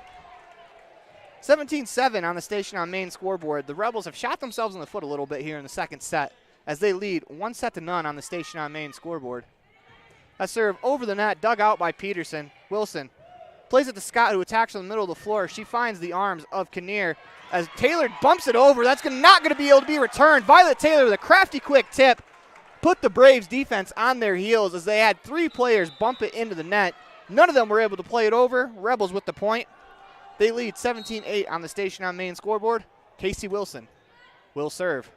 17-7 on the Station on Main scoreboard. The Rebels have shot themselves in the foot a little bit here in the second set as they lead 1-0 on the Station on Main scoreboard. That serve over the net, dug out by Peterson. Wilson plays it to Scott, who attacks from the middle of the floor. She finds the arms of Kinnear as Taylor bumps it over. That's not going to be able to be returned. Violet Taylor with a crafty quick tip put the Braves defense on their heels as they had three players bump it into the net. None of them were able to play it over. Rebels with the point. They lead 17-8 on the Station on Main scoreboard. Casey Wilson will serve.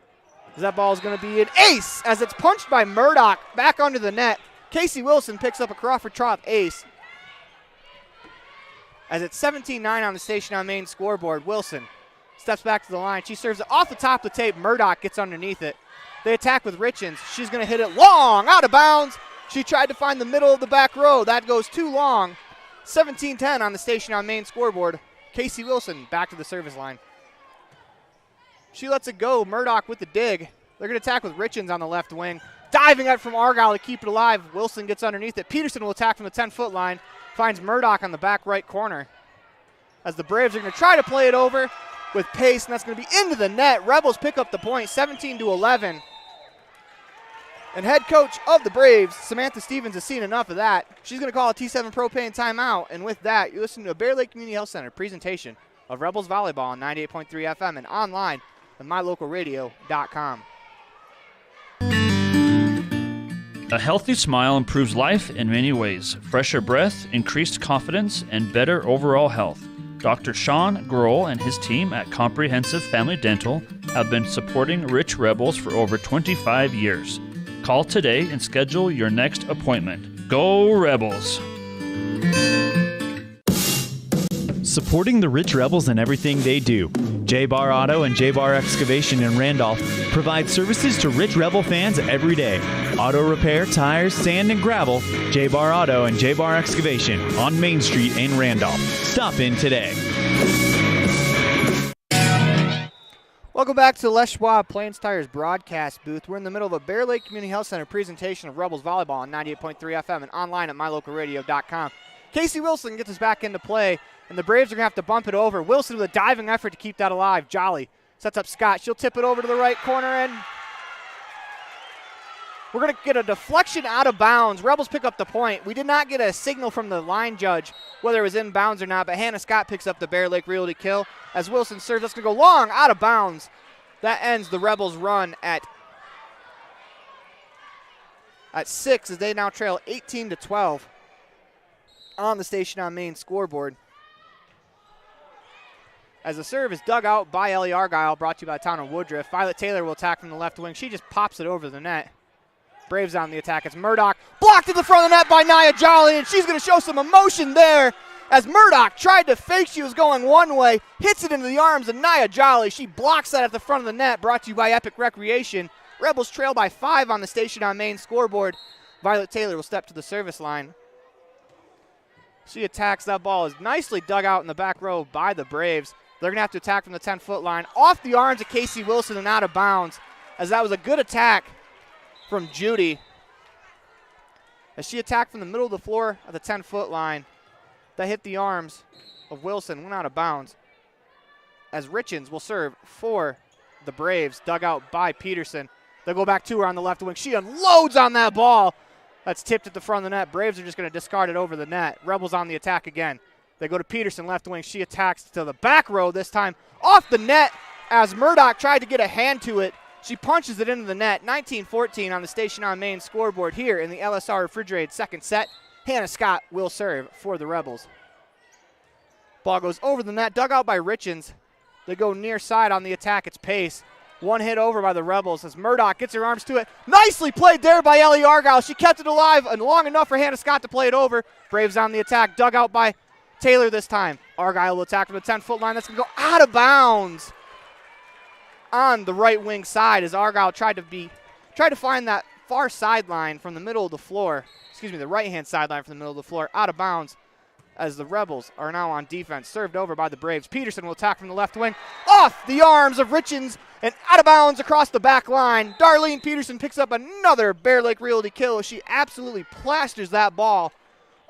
That ball is going to be an ace as it's punched by Murdoch back under the net. Casey Wilson picks up a Crawford Trop ace. As it's 17-9 on the Station on Main scoreboard. Wilson steps back to the line. She serves it off the top of the tape. Murdoch gets underneath it. They attack with Richens. She's going to hit it long, out of bounds. She tried to find the middle of the back row. That goes too long. 17-10 on the Station on Main scoreboard. Casey Wilson back to the service line. She lets it go. Murdoch with the dig. They're going to attack with Richens on the left wing. Diving out from Argyle to keep it alive. Wilson gets underneath it. Peterson will attack from the 10-foot line. Finds Murdoch on the back right corner. As the Braves are going to try to play it over with pace, and that's going to be into the net. Rebels pick up the point, 17-11. And head coach of the Braves, Samantha Stevens, has seen enough of that. She's going to call a T7 Propane timeout. And with that, you're listening to a Bear Lake Community Health Center presentation of Rebels Volleyball on 98.3 FM and online at mylocalradio.com. A healthy smile improves life in many ways. Fresher breath, increased confidence, and better overall health. Dr. Sean Grohl and his team at Comprehensive Family Dental have been supporting Rich Rebels for over 25 years. Call today and schedule your next appointment. Go Rebels! Supporting the Rich Rebels and everything they do. J-Bar Auto and J-Bar Excavation in Randolph provide services to Rich Rebel fans every day. Auto repair, tires, sand, and gravel. J-Bar Auto and J-Bar Excavation on Main Street in Randolph. Stop in today. Welcome back to Les Schwab Plains Tires broadcast booth. We're in the middle of a Bear Lake Community Health Center presentation of Rebels Volleyball on 98.3 FM and online at mylocalradio.com. Casey Wilson gets us back into play, and the Braves are going to have to bump it over. Wilson with a diving effort to keep that alive. Jolly sets up Scott. She'll tip it over to the right corner, and we're going to get a deflection out of bounds. Rebels pick up the point. We did not get a signal from the line judge whether it was in bounds or not, but Hannah Scott picks up the Bear Lake Realty kill as Wilson serves. That's going to go long, out of bounds. That ends the Rebels' run at 6 as they now trail 18-12 on the Station on Main scoreboard. As the serve is dug out by Ellie Argyle, brought to you by Town of Woodruff. Violet Taylor will attack from the left wing. She just pops it over the net. Braves on the attack. It's Murdoch. Blocked at the front of the net by Nia Jolly, and she's going to show some emotion there as Murdoch tried to fake she was going one way, hits it into the arms of Nia Jolly. She blocks that at the front of the net, brought to you by Epic Recreation. Rebels trail by 5 on the Station on Main scoreboard. Violet Taylor will step to the service line. She attacks. That ball is nicely dug out in the back row by the Braves. They're going to have to attack from the 10-foot line. Off the arms of Casey Wilson and out of bounds, as that was a good attack from Judy. As she attacked from the middle of the floor at the 10-foot line, that hit the arms of Wilson, went out of bounds. As Richens will serve for the Braves, dug out by Peterson. They'll go back to her on the left wing. She unloads on that ball. That's tipped at the front of the net. Braves are just going to discard it over the net. Rebels on the attack again. They go to Peterson, left wing. She attacks to the back row this time. Off the net as Murdoch tried to get a hand to it. She punches it into the net. 19-14 on the Station on Main scoreboard here in the LSR Refrigerated second set. Hannah Scott will serve for the Rebels. Ball goes over the net, dug out by Richens. They go near side on the attack. It's Pace. One hit over by the Rebels as Murdoch gets her arms to it. Nicely played there by Ellie Argyle. She kept it alive and long enough for Hannah Scott to play it over. Braves on the attack, dug out by Taylor this time. Argyle will attack from the 10-foot line. That's going to go out of bounds on the right wing side as Argyle tried to find that far sideline from the middle of the floor. The right-hand sideline from the middle of the floor. Out of bounds as the Rebels are now on defense. Served over by the Braves. Peterson will attack from the left wing. Off the arms of Richens and out of bounds across the back line. Darlene Peterson picks up another Bear Lake Realty kill. She absolutely plasters that ball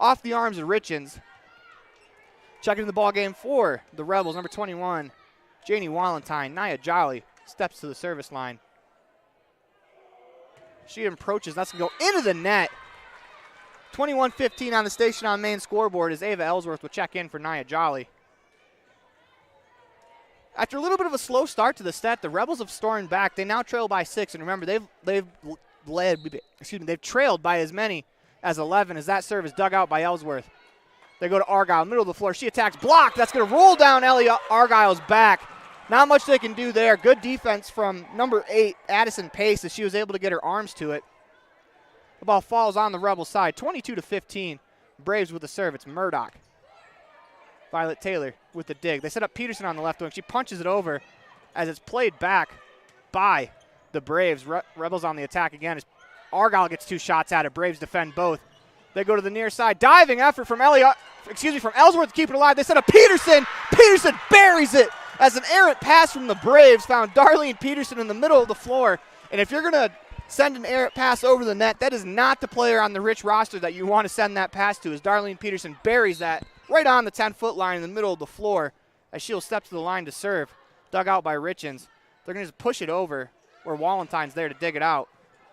off the arms of Richens. Checking the ball game for the Rebels, number 21, Janie Walentine. Nia Jolly steps to the service line. She approaches. That's going to go into the net. 21-15 on the Station on Main scoreboard as Ava Ellsworth will check in for Nia Jolly. After a little bit of a slow start to the set, the Rebels have stormed back. They now trail by 6, and remember they've trailed by as many as 11 as that serve is dug out by Ellsworth. They go to Argyle, middle of the floor. She attacks, blocked. That's going to roll down Ellie Argyle's back. Not much they can do there. Good defense from number 8, Addison Pace, as she was able to get her arms to it. The ball falls on the Rebel side, 22-15. Braves with the serve. It's Murdoch. Violet Taylor with the dig. They set up Peterson on the left wing. She punches it over as it's played back by the Braves. Rebels on the attack again as Argyle gets 2 shots at it. Braves defend both. They go to the near side. Diving effort from from Ellsworth to keep it alive. They set up Peterson. Peterson buries it as an errant pass from the Braves found Darlene Peterson in the middle of the floor. And if you're going to send an errant pass over the net, that is not the player on the Rich roster that you want to send that pass to, as Darlene Peterson buries that right on the 10-foot line in the middle of the floor as she'll step to the line to serve. Dug out by Richens. They're going to just push it over where Walentine's there to dig it out.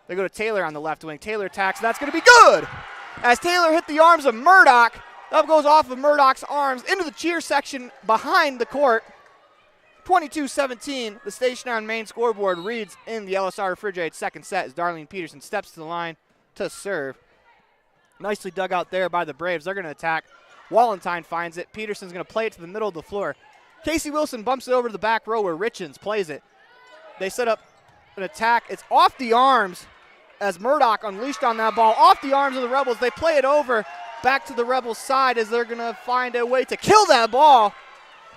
They go to Taylor on the left wing. Taylor attacks. That's going to be good! As Taylor hit the arms of Murdoch. That goes off of Murdoch's arms into the cheer section behind the court. 22-17, the Station on Main scoreboard reads in the LSR Refrigerated second set as Darlene Peterson steps to the line to serve. Nicely dug out there by the Braves. They're going to attack. Walentine finds it. Peterson's going to play it to the middle of the floor. Casey Wilson bumps it over to the back row where Richens plays it. They set up an attack. It's off the arms as Murdoch unleashed on that ball. Off the arms of the Rebels. They play it over back to the Rebels' side as they're going to find a way to kill that ball.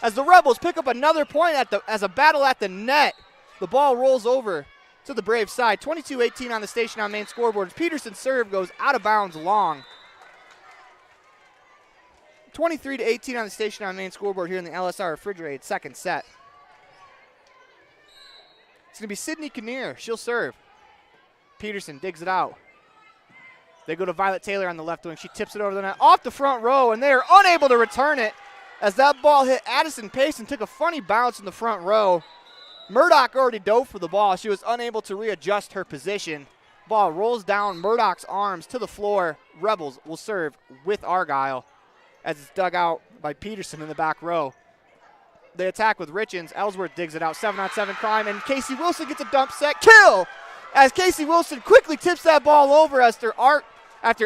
As the Rebels pick up another point as a battle at the net, the ball rolls over to the Braves side. 22-18 on the Station on Main scoreboard. Peterson's serve goes out of bounds long. 23-18 on the Station on Main scoreboard here in the LSR Refrigerated second set. It's going to be Sydney Kinnear. She'll serve. Peterson digs it out. They go to Violet Taylor on the left wing. She tips it over the net off the front row, and they are unable to return it as that ball hit Addison Pace and took a funny bounce in the front row. Murdoch already dove for the ball. She was unable to readjust her position. Ball rolls down Murdoch's arms to the floor. Rebels will serve with Argyle as it's dug out by Peterson in the back row. They attack with Richens. Ellsworth digs it out. 7-on-7 crime, and Casey Wilson gets a dump set kill as Casey Wilson quickly tips that ball over after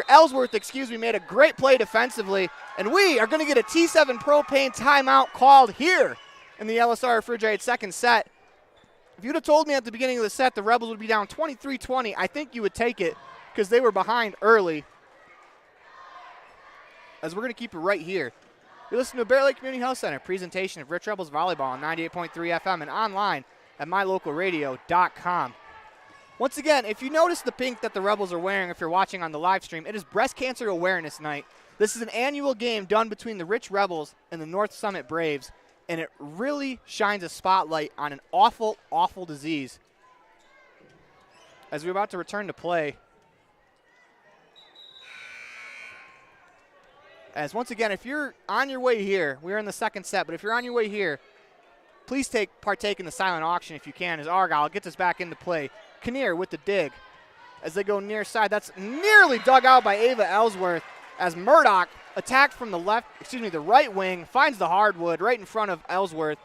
Ellsworth, made a great play defensively. And we are going to get a T7 Propane timeout called here in the LSR Refrigerated second set. If you'd have told me at the beginning of the set the Rebels would be down 23-20, I think you would take it because they were behind early. As we're going to keep it right here. You're listening to Bear Lake Community Health Center, presentation of Rich Rebels Volleyball on 98.3 FM and online at mylocalradio.com. Once again, if you notice the pink that the Rebels are wearing, if you're watching on the live stream, it is Breast Cancer Awareness Night. This is an annual game done between the Rich Rebels and the North Summit Braves, and it really shines a spotlight on an awful, awful disease. As we're about to return to play, as once again, if you're on your way here, we're in the second set, but if you're on your way here, please partake in the silent auction if you can, as Argyle gets us back into play. Kinnear with the dig as they go near side. That's nearly dug out by Ava Ellsworth as Murdoch attacked from the the right wing, finds the hardwood right in front of Ellsworth.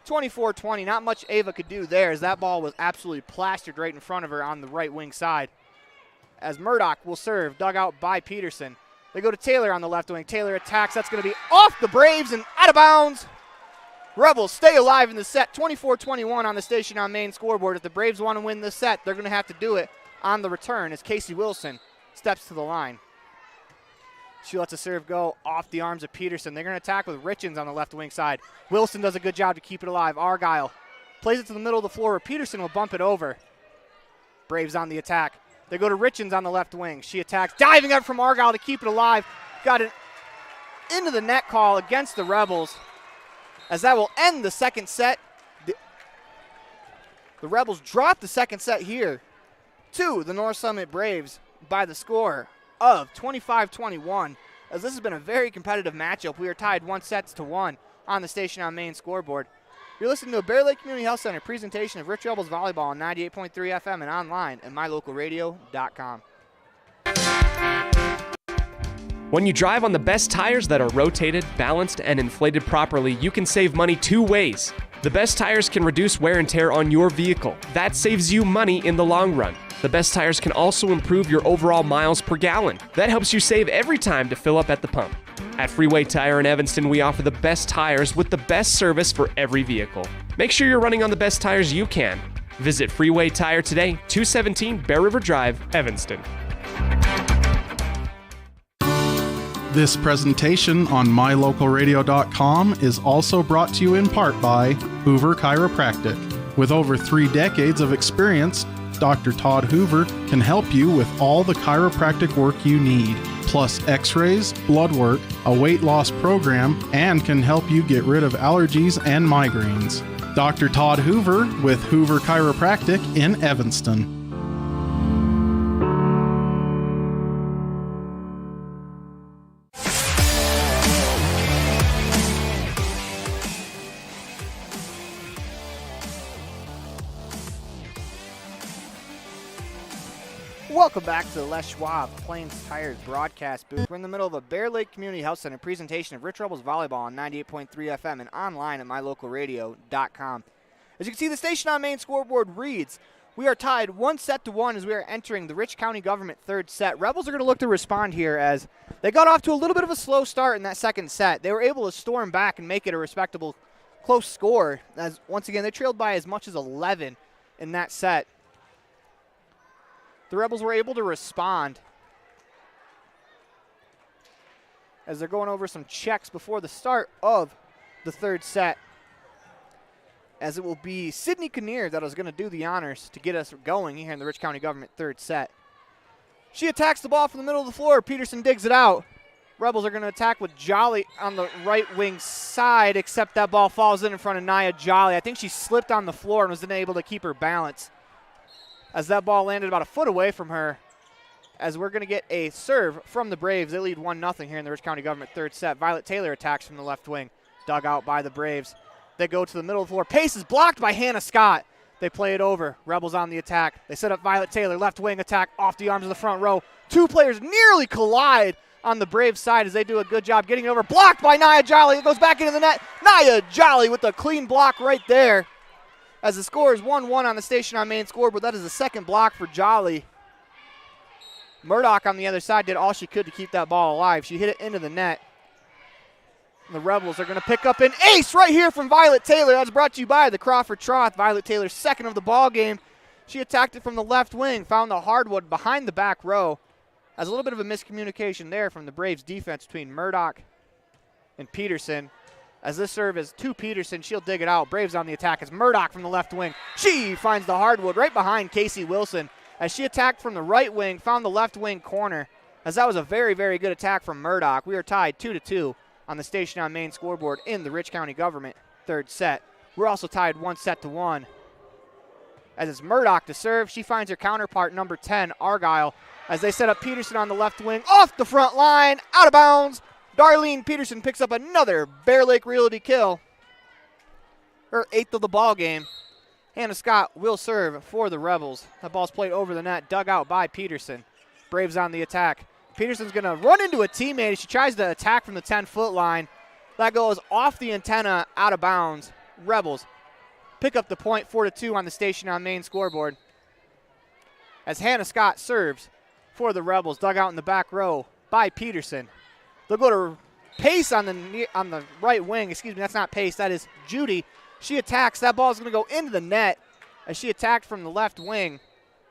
24-20, not much Ava could do there as that ball was absolutely plastered right in front of her on the right wing side. As Murdoch will serve, dug out by Peterson. They go to Taylor on the left wing. Taylor attacks. That's going to be off the Braves and out of bounds. Rebels stay alive in the set. 24-21 on the Station on Main scoreboard. If the Braves want to win this set, they're going to have to do it on the return as Casey Wilson steps to the line. She lets a serve go off the arms of Peterson. They're going to attack with Richens on the left wing side. Wilson does a good job to keep it alive. Argyle plays it to the middle of the floor where Peterson will bump it over. Braves on the attack. They go to Richens on the left wing. She attacks, diving up from Argyle to keep it alive. Got it into the net call against the Rebels as that will end the second set. The Rebels drop the second set here to the North Summit Braves by the score of 25-21, as this has been a very competitive matchup. We are tied 1-1 on the Station on Main scoreboard. You're listening to a Bear Lake Community Health Center presentation of Rich Rebels Volleyball on 98.3 FM and online at mylocalradio.com. When you drive on the best tires that are rotated, balanced, and inflated properly, you can save money two ways. The best tires can reduce wear and tear on your vehicle. That saves you money in the long run. The best tires can also improve your overall miles per gallon. That helps you save every time to fill up at the pump. At Freeway Tire in Evanston, we offer the best tires with the best service for every vehicle. Make sure you're running on the best tires you can. Visit Freeway Tire today, 217 Bear River Drive, Evanston. This presentation on mylocalradio.com is also brought to you in part by Hoover Chiropractic. With over 3 decades of experience, Dr. Todd Hoover can help you with all the chiropractic work you need, plus x-rays, blood work, a weight loss program, and can help you get rid of allergies and migraines. Dr. Todd Hoover with Hoover Chiropractic in Evanston. Welcome back to the Les Schwab Plains Tires broadcast booth. We're in the middle of a Bear Lake Community Health Center presentation of Rich Rebels Volleyball on 98.3 FM and online at mylocalradio.com. As you can see, the Station on Main scoreboard reads, we are tied 1-1 as we are entering the Rich County Government third set. Rebels are going to look to respond here as they got off to a little bit of a slow start in that second set. They were able to storm back and make it a respectable close score as, once again, they trailed by as much as 11 in that set. The Rebels were able to respond as they're going over some checks before the start of the third set. As it will be Sydney Kinnear that is going to do the honors to get us going here in the Rich County Government third set. She attacks the ball from the middle of the floor. Peterson digs it out. Rebels are going to attack with Jolly on the right wing side, except that ball falls in front of Nia Jolly. I think she slipped on the floor and was unable to keep her balance as that ball landed about a foot away from her, as we're going to get a serve from the Braves. They lead 1-0 here in the Rich County Government third set. Violet Taylor attacks from the left wing, dug out by the Braves. They go to the middle of the floor. Pace is blocked by Hannah Scott. They play it over. Rebels on the attack. They set up Violet Taylor, left wing attack off the arms of the front row. Two players nearly collide on the Braves side as they do a good job getting it over. Blocked by Nia Jolly. It goes back into the net. Nia Jolly with a clean block right there. As the score is 1-1 on the station on main scoreboard. That is the second block for Jolly. Murdoch on the other side did all she could to keep that ball alive. She hit it into the net. The Rebels are going to pick up an ace right here from Violet Taylor. That's brought to you by the Crawford Troth. Violet Taylor's second of the ball game. She attacked it from the left wing, found the hardwood behind the back row. As a little bit of a miscommunication there from the Braves defense between Murdoch and Peterson. As this serve is to Peterson, she'll dig it out. Braves on the attack as Murdoch from the left wing. She finds the hardwood right behind Casey Wilson. As she attacked from the right wing, found the left wing corner. As that was a very, very good attack from Murdoch. We are tied 2-2 on the station on main scoreboard in the Rich County Government third set. We're also tied 1-1. As it's Murdoch to serve, she finds her counterpart, number 10, Argyle, as they set up Peterson on the left wing, off the front line, out of bounds. Darlene Peterson picks up another Bear Lake Realty kill, her 8th of the ball game. Hannah Scott will serve for the Rebels. That ball's played over the net, dug out by Peterson. Braves on the attack. Peterson's going to run into a teammate. She tries to attack from the 10-foot line. That goes off the antenna, out of bounds. Rebels pick up the point, 4-2 on the station on main scoreboard. As Hannah Scott serves for the Rebels, dug out in the back row by Peterson. They'll go to Pace on the right wing. Excuse me, that's not Pace. That is Judy. She attacks. That ball is going to go into the net as she attacked from the left wing.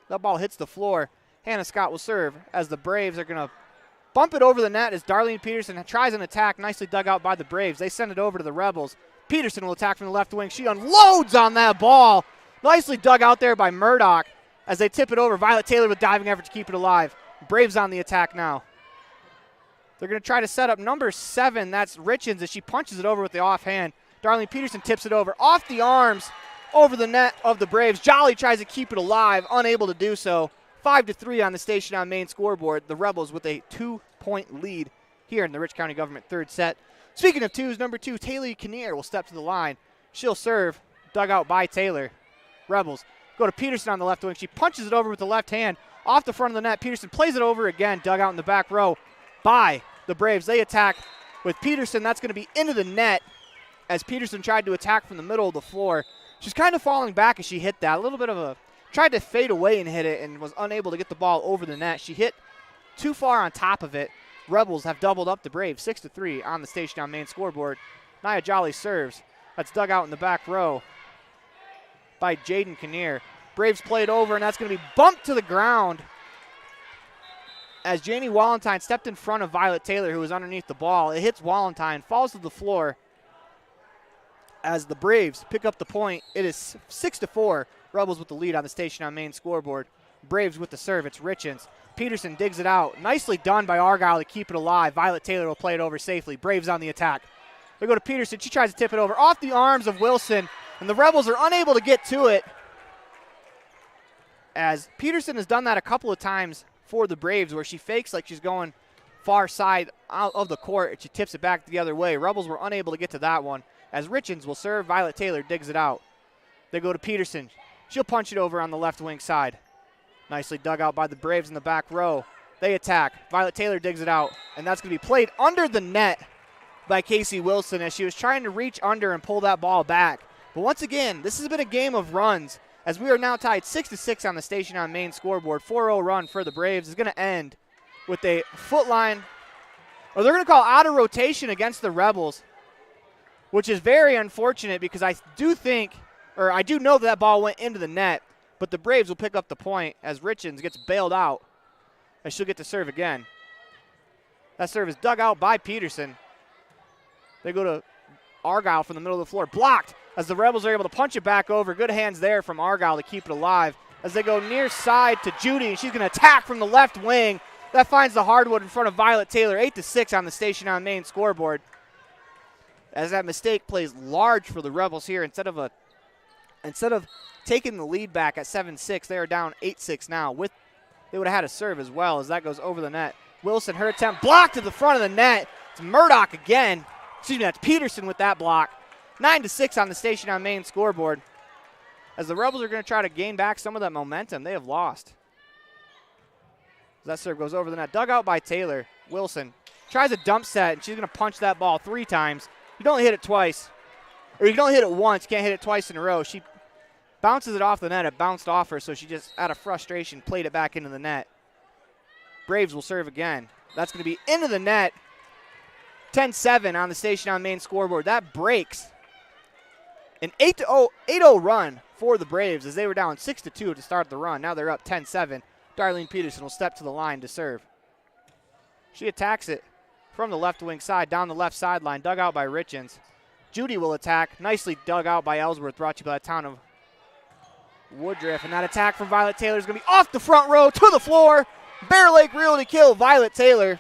That ball hits the floor. Hannah Scott will serve as the Braves are going to bump it over the net as Darlene Peterson tries an attack. Nicely dug out by the Braves. They send it over to the Rebels. Peterson will attack from the left wing. She unloads on that ball. Nicely dug out there by Murdoch as they tip it over. Violet Taylor with diving effort to keep it alive. Braves on the attack now. They're going to try to set up number 7. That's Richens as she punches it over with the offhand. Darlene Peterson tips it over off the arms over the net of the Braves. Jolly tries to keep it alive, unable to do so. 5-3 on the station on main scoreboard. The Rebels with a 2-point lead here in the Rich County Government third set. Speaking of twos, number 2, Taylor Kinnear will step to the line. She'll serve, dug out by Taylor. Rebels go to Peterson on the left wing. She punches it over with the left hand off the front of the net. Peterson plays it over again, dug out in the back row by the Braves. They attack with Peterson. That's going to be into the net as Peterson tried to attack from the middle of the floor. She's kind of falling back as she hit that. A little bit of a, tried to fade away and hit it and was unable to get the ball over the net. She hit too far on top of it. Rebels have doubled up the Braves, 6-3 on the station on main scoreboard. Nia Jolly serves. That's dug out in the back row by Jaden Kinnear. Braves played over, and that's going to be bumped to the ground as Janie Wallentine stepped in front of Violet Taylor, who was underneath the ball. It hits Wallentine, falls to the floor as the Braves pick up the point. It is 6-4. Rebels with the lead on the station on main scoreboard. Braves with the serve. It's Richens. Peterson digs it out. Nicely done by Argyle to keep it alive. Violet Taylor will play it over safely. Braves on the attack. They go to Peterson. She tries to tip it over off the arms of Wilson, and the Rebels are unable to get to it as Peterson has done that a couple of times for the Braves where she fakes like she's going far side out of the court and she tips it back the other way. Rebels were unable to get to that one as Richens will serve. Violet Taylor digs it out. They go to Peterson. She'll punch it over on the left wing side. Nicely dug out by the Braves in the back row. They attack. Violet Taylor digs it out, and that's going to be played under the net by Casey Wilson as she was trying to reach under and pull that ball back. But once again, this has been a game of runs as we are now tied 6-6 on the station on main scoreboard. 4-0 run for the Braves is going to end with a foot line, or they're going to call out of rotation against the Rebels, which is very unfortunate because I do know that ball went into the net, but the Braves will pick up the point as Richens gets bailed out and she'll get to serve again. That serve is dug out by Peterson. They go to Argyle from the middle of the floor. Blocked as the Rebels are able to punch it back over. Good hands there from Argyle to keep it alive as they go near side to Judy, and she's going to attack from the left wing. That finds the hardwood in front of Violet Taylor, 8-6 on the Station on Main scoreboard. As that mistake plays large for the Rebels here. Instead of taking the lead back at 7-6, they are down 8-6 now. They would have had a serve as well as that goes over the net. Wilson, her attempt blocked to the front of the net. It's Murdoch again. Excuse me, that's Peterson with that block. 9-6 on the Station on Main scoreboard. As the Rebels are going to try to gain back some of that momentum they have lost. That serve goes over the net. Dug out by Taylor. Wilson tries a dump set, and she's going to punch that ball 3 times. You can only hit it twice. Or you can only hit it once. You can't hit it twice in a row. She bounces it off the net. It bounced off her, so she just, out of frustration, played it back into the net. Braves will serve again. That's going to be into the net. 10-7 on the Station on Main scoreboard. That breaks an 8-0 run for the Braves as they were down 6-2 to start the run. Now they're up 10-7. Darlene Peterson will step to the line to serve. She attacks it from the left wing side, down the left sideline, dug out by Richens. Judy will attack. Nicely dug out by Ellsworth, brought to you by the town of Woodruff. And that attack from Violet Taylor is going to be off the front row to the floor. Bear Lake Realty kill, Violet Taylor.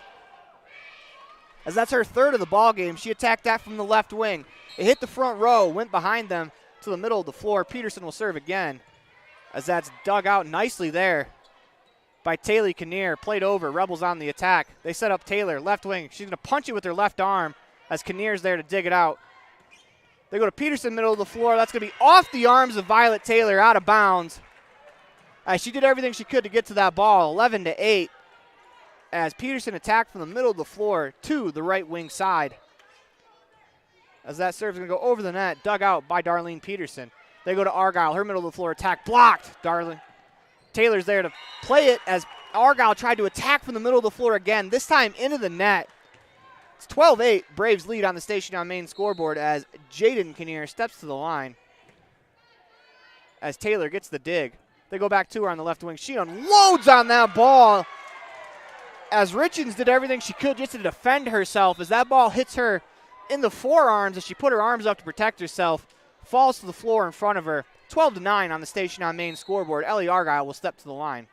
As that's her third of the ball game. She attacked that from the left wing. It hit the front row, went behind them to the middle of the floor. Peterson will serve again as that's dug out nicely there by Taylor Kinnear. Played over. Rebels on the attack. They set up Taylor, left wing. She's going to punch it with her left arm as Kinnear's there to dig it out. They go to Peterson, middle of the floor. That's going to be off the arms of Violet Taylor, out of bounds. As she did everything she could to get to that ball, 11-8. As Peterson attacked from the middle of the floor to the right wing side. As that serve is going to go over the net, dug out by Darlene Peterson. They go to Argyle, her middle of the floor attack blocked. Taylor's there to play it as Argyle tried to attack from the middle of the floor again, this time into the net. It's 12-8, Braves lead on the Station on Main scoreboard as Jaden Kinnear steps to the line. As Taylor gets the dig. They go back to her on the left wing. She unloads on that ball as Richens did everything she could just to defend herself as that ball hits her in the forearms as she put her arms up to protect herself. Falls to the floor in front of her. 12-9 on the Station on Main scoreboard. Ellie Argyle will step to the line.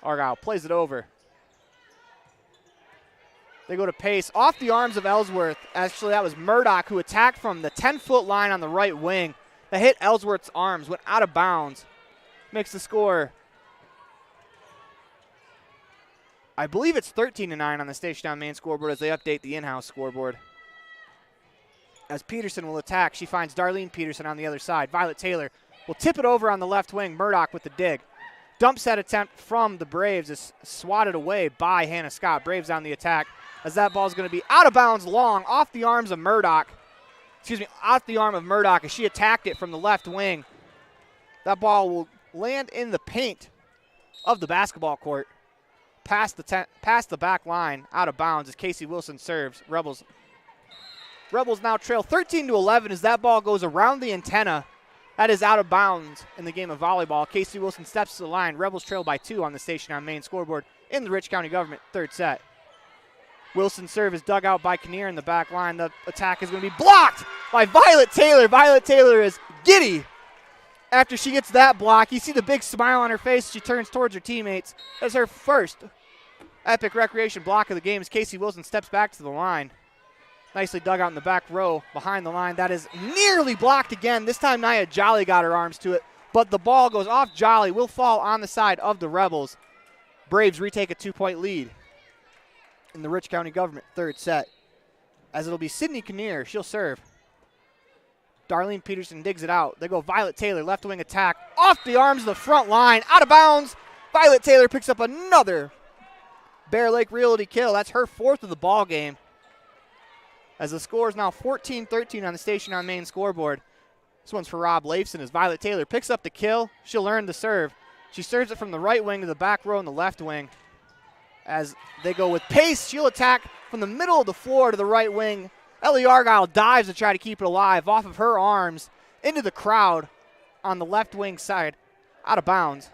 Argyle plays it over. They go to Pace. Off the arms of Ellsworth. Actually, that was Murdoch who attacked from the 10-foot line on the right wing. That hit Ellsworth's arms, went out of bounds. Makes the score, I believe it's 13-9 on the Station on Main scoreboard as they update the in-house scoreboard. As Peterson will attack, she finds Darlene Peterson on the other side. Violet Taylor will tip it over on the left wing. Murdoch with the dig. Dump set attempt from the Braves is swatted away by Hannah Scott. Braves on the attack as that ball is going to be out of bounds long off the arms of Murdoch. Off the arm of Murdoch as she attacked it from the left wing. That ball will land in the paint of the basketball court. Past the back line, out of bounds as Casey Wilson serves. Rebels now trail 13-11 as that ball goes around the antenna. That is out of bounds in the game of volleyball. Casey Wilson steps to the line. Rebels trail by 2 on the Station on Main scoreboard in the Rich County Government third set. Wilson's serve is dug out by Kinnear in the back line. The attack is going to be blocked by Violet Taylor. Violet Taylor is giddy after she gets that block. You see the big smile on her face as she turns towards her teammates. That's her first Epic Recreation block of the game as Casey Wilson steps back to the line. Nicely dug out in the back row behind the line. That is nearly blocked again. This time Nia Jolly got her arms to it, but the ball goes off Jolly, will fall on the side of the Rebels. Braves retake a 2-point lead in the Rich County Government third set as it'll be Sydney Kinnear. She'll serve. Darlene Peterson digs it out. They go Violet Taylor, left wing attack, off the arms of the front line, out of bounds. Violet Taylor picks up another Bear Lake Realty kill. That's her 4th of the ball game. As the score is now 14-13 on the Station on Main scoreboard. This one's for Rob Leifson as Violet Taylor picks up the kill. She'll earn the serve. She serves it from the right wing to the back row and the left wing. As they go with Pace, she'll attack from the middle of the floor to the right wing. Ellie Argyle dives to try to keep it alive off of her arms into the crowd on the left wing side, out of bounds.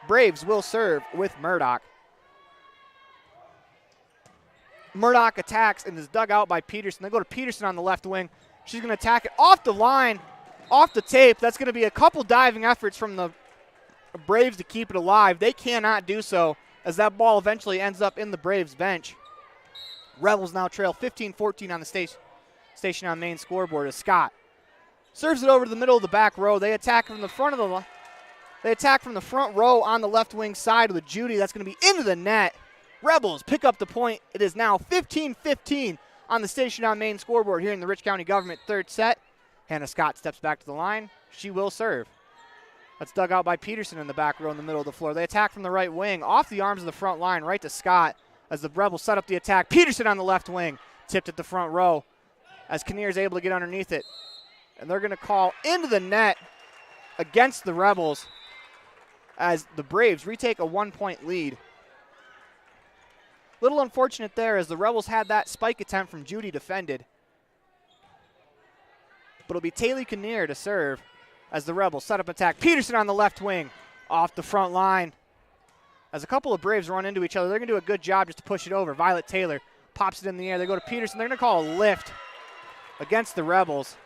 Braves will serve with Murdoch. Murdoch attacks and is dug out by Peterson. They go to Peterson on the left wing. She's going to attack it off the line, off the tape. That's going to be a couple diving efforts from the Braves to keep it alive. They cannot do so as that ball eventually ends up in the Braves bench. Rebels now trail 15-14 on the station on main scoreboard as Scott serves it over to the middle of the back row. They attack from the front row on the left wing side with Judy. That's going to be into the net. Rebels pick up the point. It is now 15-15 on the station on main scoreboard here in the Rich County Government third set. Hannah Scott steps back to the line. She will serve. That's dug out by Peterson in the back row in the middle of the floor. They attack from the right wing, off the arms of the front line, right to Scott as the Rebels set up the attack. Peterson on the left wing, tipped at the front row as Kinnear is able to get underneath it. And they're going to call into the net against the Rebels as the Braves retake a 1-point lead. Little unfortunate there as the Rebels had that spike attempt from Judy defended. But it'll be Taylor Kinnear to serve as the Rebels set up attack. Peterson on the left wing, off the front line. As a couple of Braves run into each other, they're going to do a good job just to push it over. Violet Taylor pops it in the air. They go to Peterson. They're going to call a lift against the Rebels.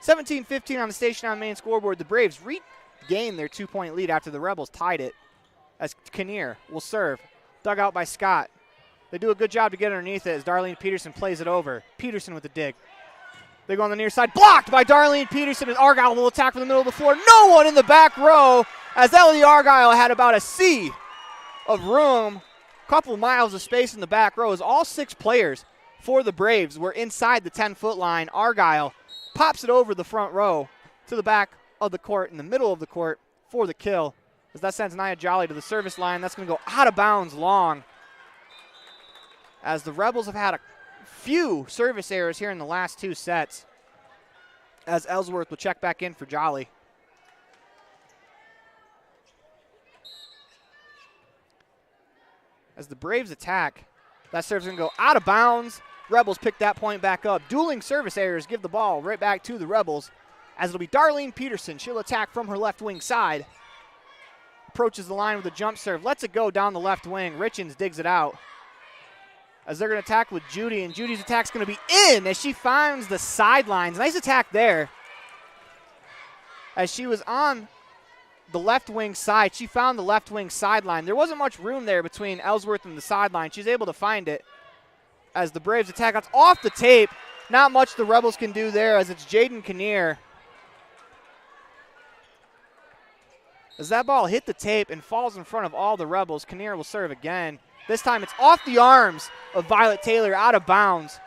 17-15 on the station on main scoreboard. The Braves regain their 2-point lead after the Rebels tied it as Kinnear will serve. Dug out by Scott. They do a good job to get underneath it as Darlene Peterson plays it over. Peterson with the dig. They go on the near side. Blocked by Darlene Peterson, and Argyle will attack from the middle of the floor. No one in the back row as Ellie Argyle had about a sea of room. A couple miles of space in the back row as all 6 players for the Braves were inside the 10-foot line. Argyle pops it over the front row to the back of the court, in the middle of the court for the kill. As that sends Nia Jolly to the service line. That's going to go out of bounds long. As the Rebels have had a few service errors here in the last 2 sets. As Ellsworth will check back in for Jolly. As the Braves attack, that serve's going to go out of bounds. Rebels pick that point back up. Dueling service errors give the ball right back to the Rebels. As it'll be Darlene Peterson. She'll attack from her left wing side. Approaches the line with a jump serve. Lets it go down the left wing. Richens digs it out. As they're going to attack with Judy, and Judy's attack's going to be in as she finds the sidelines. Nice attack there. As she was on the left wing side, she found the left wing sideline. There wasn't much room there between Ellsworth and the sideline. She's able to find it. As the Braves attack, that's off the tape. Not much the Rebels can do there as it's Jaden Kinnear. As that ball hit the tape and falls in front of all the Rebels, Kinnear will serve again. This time it's off the arms of Violet Taylor, out of bounds.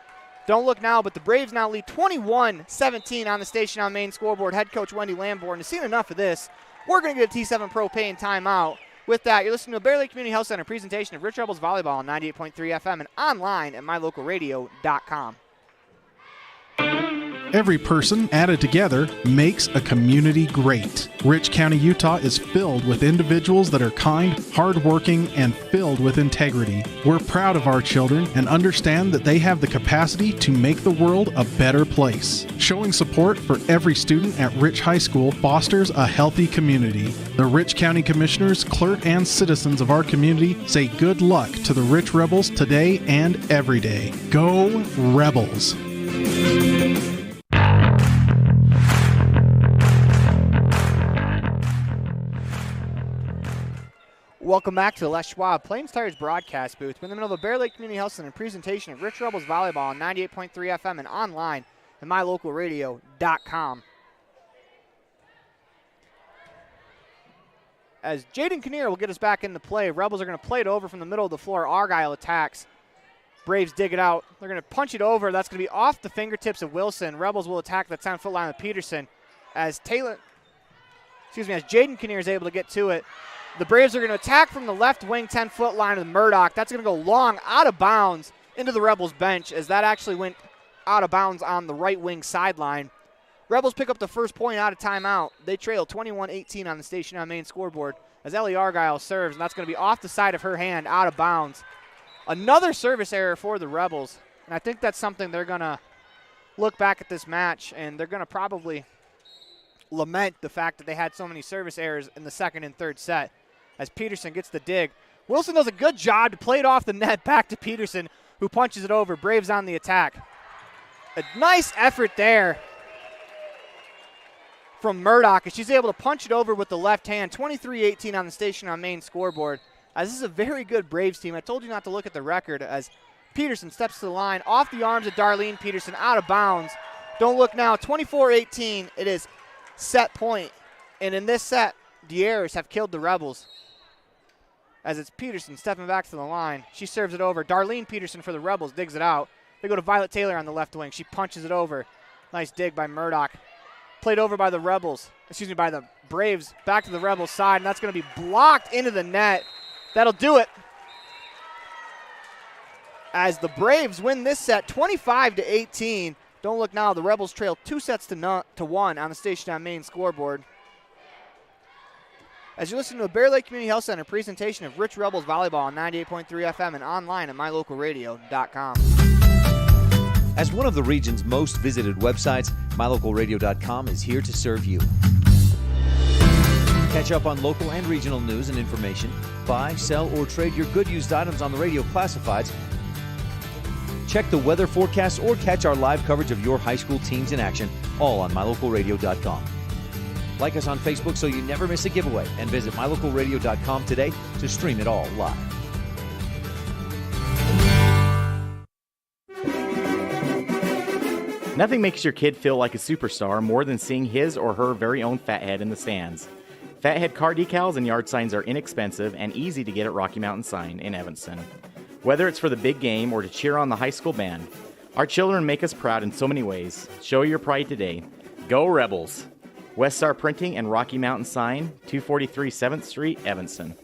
Don't look now, but the Braves now lead 21-17 on the station on main scoreboard. Head coach Wendy Lamborn has seen enough of this. We're going to get a T7 Propane timeout. With that, you're listening to a Bear Lake Community Health Center presentation of Rich Rebels Volleyball on 98.3 FM and online at mylocalradio.com. Every person added together makes a community great. Rich County, Utah is filled with individuals that are kind, hardworking, and filled with integrity. We're proud of our children and understand that they have the capacity to make the world a better place. Showing support for every student at Rich High School fosters a healthy community. The Rich County Commissioners, clerk, and citizens of our community say good luck to the Rich Rebels today and every day. Go Rebels! Welcome back to the Les Schwab Plains Tires broadcast booth. We're in the middle of a Bear Lake Community Health Center presentation of Rich Rebels Volleyball on 98.3 FM and online at mylocalradio.com. As Jaden Kinnear will get us back into play, Rebels are going to play it over from the middle of the floor. Argyle attacks. Braves dig it out. They're going to punch it over. That's going to be off the fingertips of Wilson. Rebels will attack the 10-foot line of Peterson as Jaden Kinnear is able to get to it. The Braves are going to attack from the left wing 10-foot line of the Murdoch. That's going to go long out of bounds into the Rebels bench as that actually went out of bounds on the right wing sideline. Rebels pick up the first point out of timeout. They trail 21-18 on the station on main scoreboard as Ellie Argyle serves, and that's going to be off the side of her hand, out of bounds. Another service error for the Rebels, and I think that's something they're going to look back at this match, and they're going to probably lament the fact that they had so many service errors in the second and third set. As Peterson gets the dig. Wilson does a good job to play it off the net back to Peterson, who punches it over. Braves on the attack. A nice effort there from Murdoch, and she's able to punch it over with the left hand. 23-18 on the station on main scoreboard. As this is a very good Braves team. I told you not to look at the record as Peterson steps to the line off the arms of Darlene Peterson, out of bounds. Don't look now. 24-18. It is set point. And in this set, the errors have killed the Rebels. As it's Peterson stepping back to the line. She serves it over. Darlene Peterson for the Rebels digs it out. They go to Violet Taylor on the left wing. She punches it over. Nice dig by Murdoch. Played over by the by the Braves. Back to the Rebels side, and that's going to be blocked into the net. That'll do it. As the Braves win this set 25-18. Don't look now. The Rebels trail 2-1 on the station on main scoreboard. As you listen to a Bear Lake Community Health Center presentation of Rich Rebels Volleyball on 98.3 FM and online at mylocalradio.com. As one of the region's most visited websites, mylocalradio.com is here to serve you. Catch up on local and regional news and information. Buy, sell, or trade your good used items on the radio classifieds. Check the weather forecast or catch our live coverage of your high school teams in action, all on mylocalradio.com. Like us on Facebook so you never miss a giveaway, and visit mylocalradio.com today to stream it all live. Nothing makes your kid feel like a superstar more than seeing his or her very own Fathead in the stands. Fathead car decals and yard signs are inexpensive and easy to get at Rocky Mountain Sign in Evanston. Whether it's for the big game or to cheer on the high school band, our children make us proud in so many ways. Show your pride today. Go Rebels! West Star Printing and Rocky Mountain Sign, 243 7th Street, Evanston.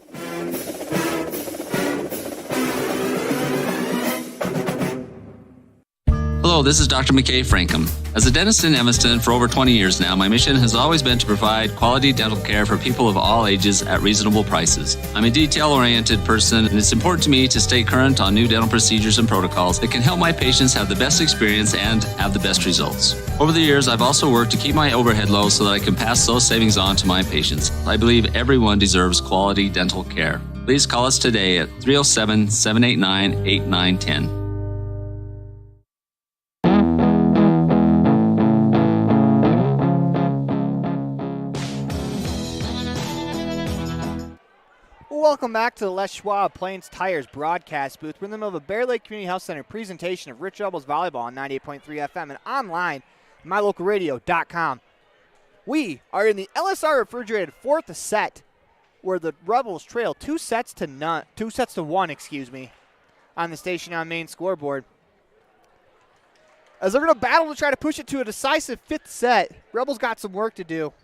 Hello, this is Dr. McKay Frankham. As a dentist in Evanston for over 20 years now, my mission has always been to provide quality dental care for people of all ages at reasonable prices. I'm a detail-oriented person, and it's important to me to stay current on new dental procedures and protocols that can help my patients have the best experience and have the best results. Over the years, I've also worked to keep my overhead low so that I can pass those savings on to my patients. I believe everyone deserves quality dental care. Please call us today at 307-789-8910. Welcome back to the Les Schwab Plains Tires broadcast booth. We're in the middle of a Bear Lake Community Health Center presentation of Rich Rebels Volleyball on 98.3 FM and online at mylocalradio.com. We are in the LSR refrigerated fourth set where the Rebels trail 2-1 on the station on main scoreboard. As they're going to battle to try to push it to a decisive fifth set, Rebels got some work to do.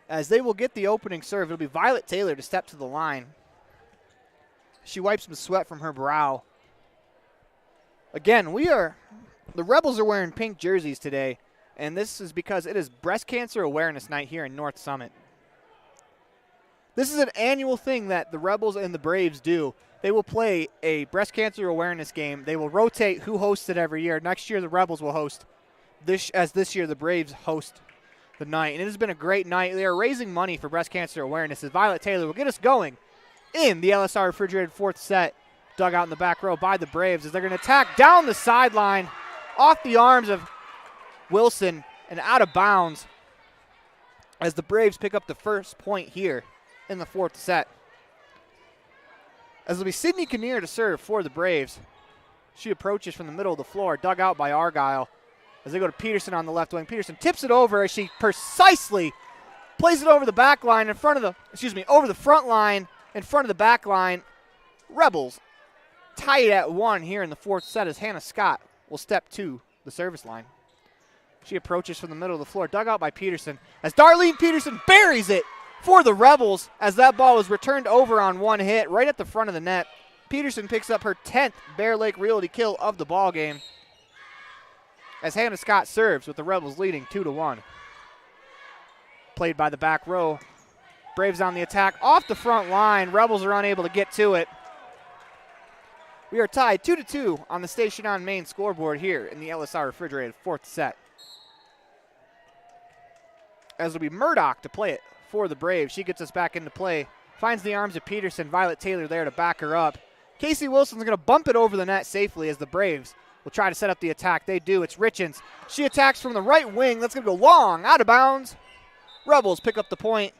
As they will get the opening serve, it'll be Violet Taylor to step to the line. She wipes some sweat from her brow. Again, the Rebels are wearing pink jerseys today, and this is because it is Breast Cancer Awareness Night here in North Summit. This is an annual thing that the Rebels and the Braves do. They will play a breast cancer awareness game. They will rotate who hosts it every year. Next year, the Rebels will host, this year the Braves host the night. And it has been a great night. They are raising money for breast cancer awareness as Violet Taylor will get us going in the LSR refrigerated fourth set. Dug out in the back row by the Braves as they're going to attack down the sideline off the arms of Wilson and out of bounds as the Braves pick up the first point here in the fourth set. As it'll be Sydney Kinnear to serve for the Braves. She approaches from the middle of the floor, dug out by Argyle. As they go to Peterson on the left wing. Peterson tips it over as she precisely plays it over the back line over the front line in front of the back line. Rebels tie it at 1 here in the fourth set as Hannah Scott will step to the service line. She approaches from the middle of the floor, dug out by Peterson as Darlene Peterson buries it for the Rebels as that ball was returned over on one hit right at the front of the net. Peterson picks up her 10th Bear Lake Realty kill of the ball game. As Hannah Scott serves with the Rebels leading 2-1. Played by the back row. Braves on the attack off the front line. Rebels are unable to get to it. We are tied 2-2 on the station on main scoreboard here in the LSR refrigerated fourth set. As it'll be Murdoch to play it for the Braves. She gets us back into play. Finds the arms of Peterson. Violet Taylor there to back her up. Casey Wilson's going to bump it over the net safely as the Braves will try to set up the attack. They do. It's Richens. She attacks from the right wing. That's going to go long, out of bounds. Rebels pick up the point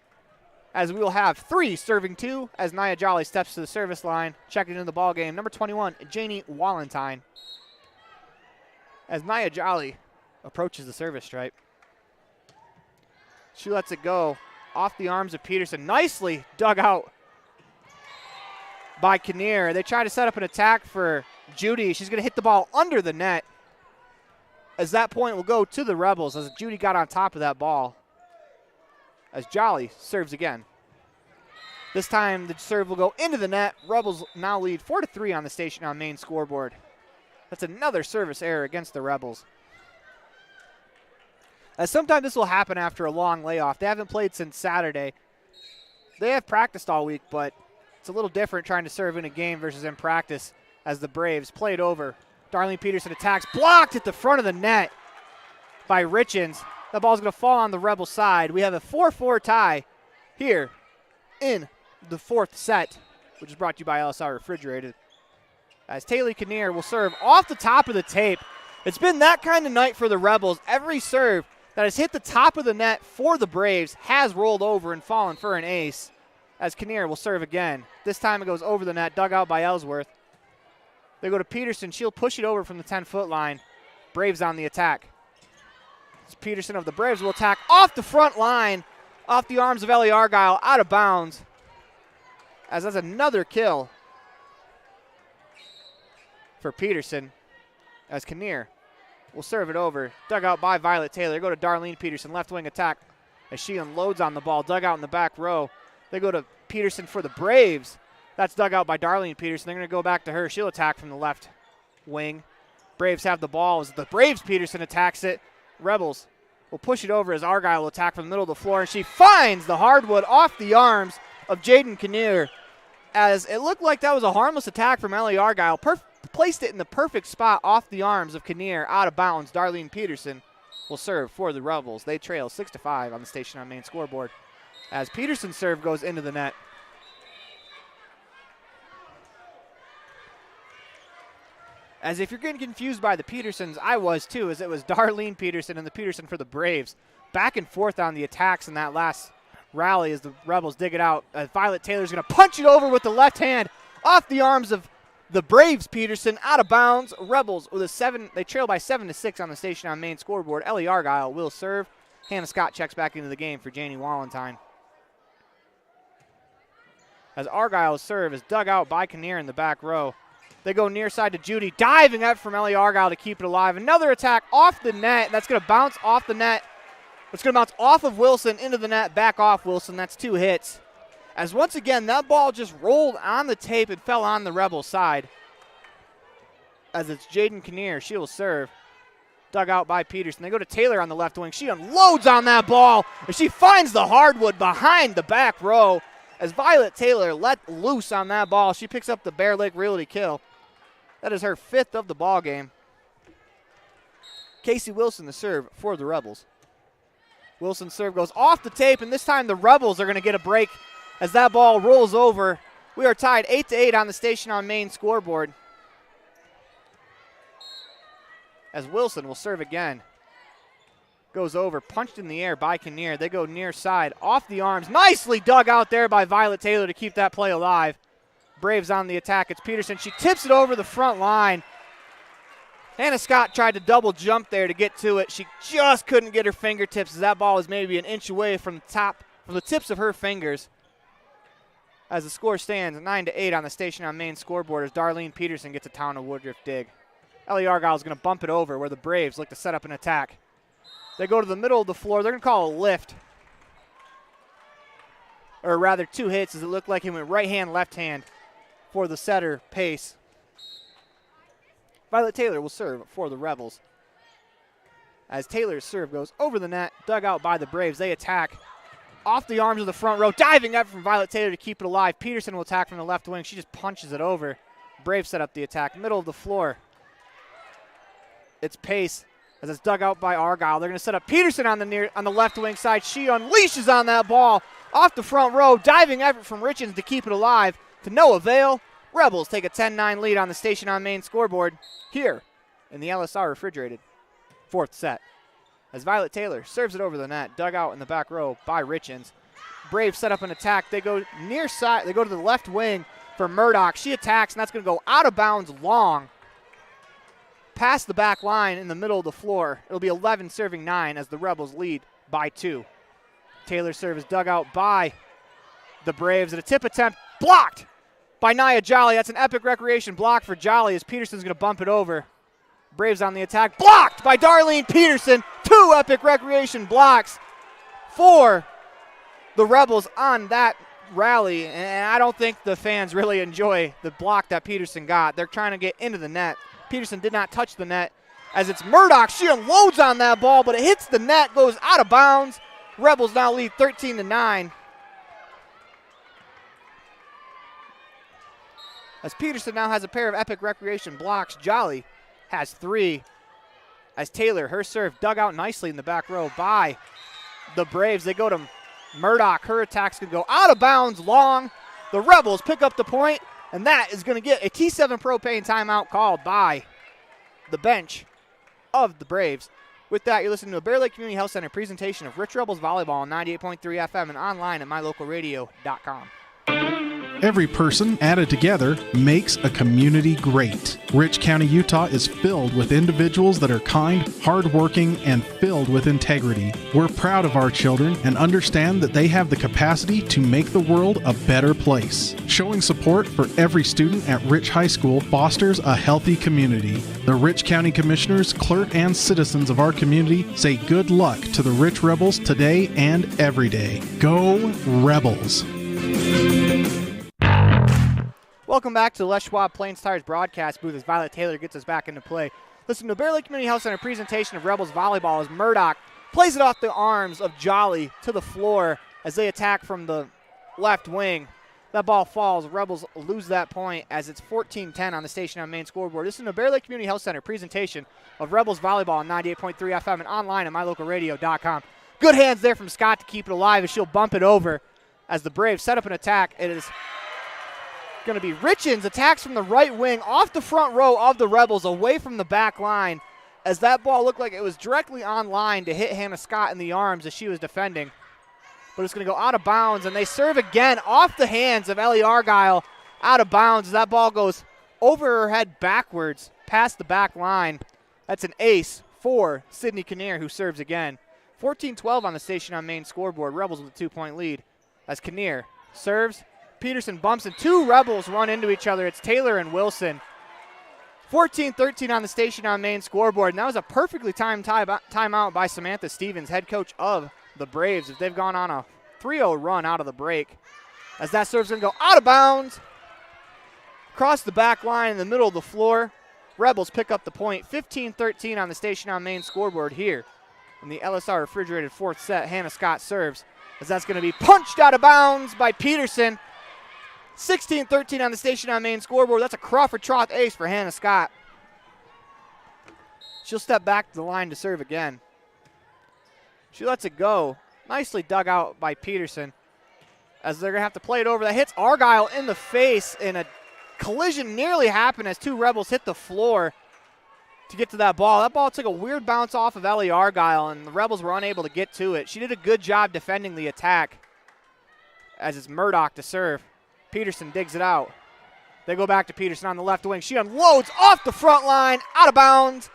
as we will have 3 serving 2 as Nia Jolly steps to the service line, checking into the ball game. Number 21, Janie Walentine. As Nia Jolly approaches the service stripe, she lets it go off the arms of Peterson. Nicely dug out by Kinnear. They try to set up an attack for Judy. She's going to hit the ball under the net, as that point will go to the Rebels as Judy got on top of that ball. As Jolly serves again. This time the serve will go into the net. Rebels now lead 4-3 on the station on main scoreboard. That's another service error against the Rebels. As sometimes this will happen after a long layoff. They haven't played since Saturday. They have practiced all week, but it's a little different trying to serve in a game versus in practice as the Braves play it over. Darlene Peterson attacks, blocked at the front of the net by Richens. That ball's going to fall on the Rebel side. We have a 4-4 tie here in the 4th set, which is brought to you by LSR Refrigerated. As Taylor Kinnear will serve off the top of the tape. It's been that kind of night for the Rebels. Every serve that has hit the top of the net for the Braves has rolled over and fallen for an ace. As Kinnear will serve again. This time it goes over the net, dug out by Ellsworth. They go to Peterson. She'll push it over from the 10-foot line. Braves on the attack. It's Peterson of the Braves will attack off the front line, off the arms of Ellie Argyle, out of bounds. As that's another kill for Peterson. As Kinnear will serve it over. Dug out by Violet Taylor. Go to Darlene Peterson, left wing attack as she unloads on the ball. Dug out in the back row. They go to Peterson for the Braves. That's dug out by Darlene Peterson. They're going to go back to her. She'll attack from the left wing. Braves have the ball as the Braves Peterson attacks it. Rebels will push it over as Argyle will attack from the middle of the floor, and she finds the hardwood off the arms of Jaden Kinnear, as it looked like that was a harmless attack from Ellie Argyle. Placed it in the perfect spot off the arms of Kinnear, out of bounds. Darlene Peterson will serve for the Rebels. They trail 6-5 on the station on main scoreboard as Peterson's serve goes into the net. As if you're getting confused by the Petersons, I was too, as it was Darlene Peterson and the Peterson for the Braves. Back and forth on the attacks in that last rally as the Rebels dig it out. Violet Taylor's going to punch it over with the left hand off the arms of the Braves Peterson, out of bounds. Rebels with a 7, they trail by 7-6 on the station on main scoreboard. Ellie Argyle will serve. Hannah Scott checks back into the game for Janie Walentine. As Argyle's serve is dug out by Kinnear in the back row. They go near side to Judy, diving up from Ellie Argyle to keep it alive. Another attack off the net. That's going to bounce off the net. It's going to bounce off of Wilson into the net, back off Wilson. That's 2 hits. As once again, that ball just rolled on the tape and fell on the Rebel side. As it's Jaden Kinnear, she will serve. Dug out by Peterson. They go to Taylor on the left wing. She unloads on that ball, and she finds the hardwood behind the back row. As Violet Taylor let loose on that ball, she picks up the Bear Lake Realty kill. That is her 5th of the ball game. Casey Wilson the serve for the Rebels. Wilson's serve goes off the tape, and this time the Rebels are going to get a break as that ball rolls over. We are tied 8-8 on the station on main scoreboard. As Wilson will serve again. Goes over, punched in the air by Kinnear. They go near side, off the arms. Nicely dug out there by Violet Taylor to keep that play alive. Braves on the attack. It's Peterson. She tips it over the front line. Hannah Scott tried to double jump there to get to it. She just couldn't get her fingertips as that ball was maybe an inch away from the tips of her fingers. As the score stands 9-8 on the station on main scoreboard as Darlene Peterson gets a Town of Woodruff dig. Ellie Argyle is going to bump it over where the Braves look to set up an attack. They go to the middle of the floor. They're going to call a lift. Or rather 2 hits as it looked like he went right hand, left hand for the setter Pace. Violet Taylor will serve for the Rebels. As Taylor's serve goes over the net, dug out by the Braves. They attack off the arms of the front row, diving up from Violet Taylor to keep it alive. Peterson will attack from the left wing. She just punches it over. Braves set up the attack, middle of the floor. It's Pace as it's dug out by Argyle. They're going to set up Peterson on the left wing side. She unleashes on that ball off the front row, diving effort from Richens to keep it alive. To no avail. Rebels take a 10-9 lead on the station on main scoreboard here in the LSR Refrigerated fourth set. As Violet Taylor serves it over the net, dug out in the back row by Richens. Braves set up an attack. They go near side. They go to the left wing for Murdoch. She attacks, and that's going to go out of bounds long. Past the back line in the middle of the floor. It'll be 11 serving 9 as the Rebels lead by 2. Taylor's serve is dug out by the Braves. And a tip attempt blocked by Nia Jolly. That's an Epic Recreation block for Jolly as Peterson's going to bump it over. Braves on the attack. Blocked by Darlene Peterson. 2 Epic Recreation blocks for the Rebels on that rally. And I don't think the fans really enjoy the block that Peterson got. They're trying to get into the net. Peterson did not touch the net as it's Murdoch. She unloads on that ball, but it hits the net, goes out of bounds. Rebels now lead 13-9. As Peterson now has a pair of Epic Recreation blocks, Jolly has 3. As Taylor, her serve dug out nicely in the back row by the Braves. They go to Murdoch. Her attacks can go out of bounds long. The Rebels pick up the point, and that is going to get a T7 Propane timeout called by the bench of the Braves. With that, you're listening to a Bear Lake Community Health Center presentation of Rich Rebels Volleyball on 98.3 FM and online at mylocalradio.com. Every person added together makes a community great. Rich County, Utah is filled with individuals that are kind, hardworking, and filled with integrity. We're proud of our children and understand that they have the capacity to make the world a better place. Showing support for every student at Rich High School fosters a healthy community. The Rich County Commissioners, clerk, and citizens of our community say good luck to the Rich Rebels today and every day. Go Rebels! Welcome back to the Les Schwab Plains Tires broadcast booth as Violet Taylor gets us back into play. Listen to Bear Lake Community Health Center presentation of Rebels Volleyball as Murdoch plays it off the arms of Jolly to the floor as they attack from the left wing. That ball falls. Rebels lose that point as it's 14-10 on the station on main scoreboard. Listen to Bear Lake Community Health Center presentation of Rebels Volleyball on 98.3 FM and online at mylocalradio.com. Good hands there from Scott to keep it alive as she'll bump it over as the Braves set up an attack. It is going to be Richens attacks from the right wing off the front row of the Rebels away from the back line as that ball looked like it was directly on line to hit Hannah Scott in the arms as she was defending. But it's going to go out of bounds, and they serve again off the hands of Ellie Argyle out of bounds as that ball goes over her head backwards past the back line. That's an ace for Sydney Kinnear, who serves again. 14-12 on the station on main scoreboard. Rebels with a 2-point lead as Kinnear serves. Peterson bumps, and 2 Rebels run into each other. It's Taylor and Wilson. 14-13 on the station on main scoreboard, and that was a perfectly timed timeout by Samantha Stevens, head coach of the Braves, as they've gone on a 3-0 run out of the break. As that serve's going to go out of bounds, across the back line in the middle of the floor. Rebels pick up the point. 15-13 on the station on main scoreboard here in the LSR Refrigerated fourth set. Hannah Scott serves, as that's going to be punched out of bounds by Peterson. 16-13 on the station on main scoreboard. That's a Crawford Troth ace for Hannah Scott. She'll step back to the line to serve again. She lets it go. Nicely dug out by Peterson as they're going to have to play it over. That hits Argyle in the face, and a collision nearly happened as 2 Rebels hit the floor to get to that ball. That ball took a weird bounce off of Ellie Argyle, and the Rebels were unable to get to it. She did a good job defending the attack as it's Murdoch to serve. Peterson digs it out. They go back to Peterson on the left wing. She unloads off the front line, out of bounds,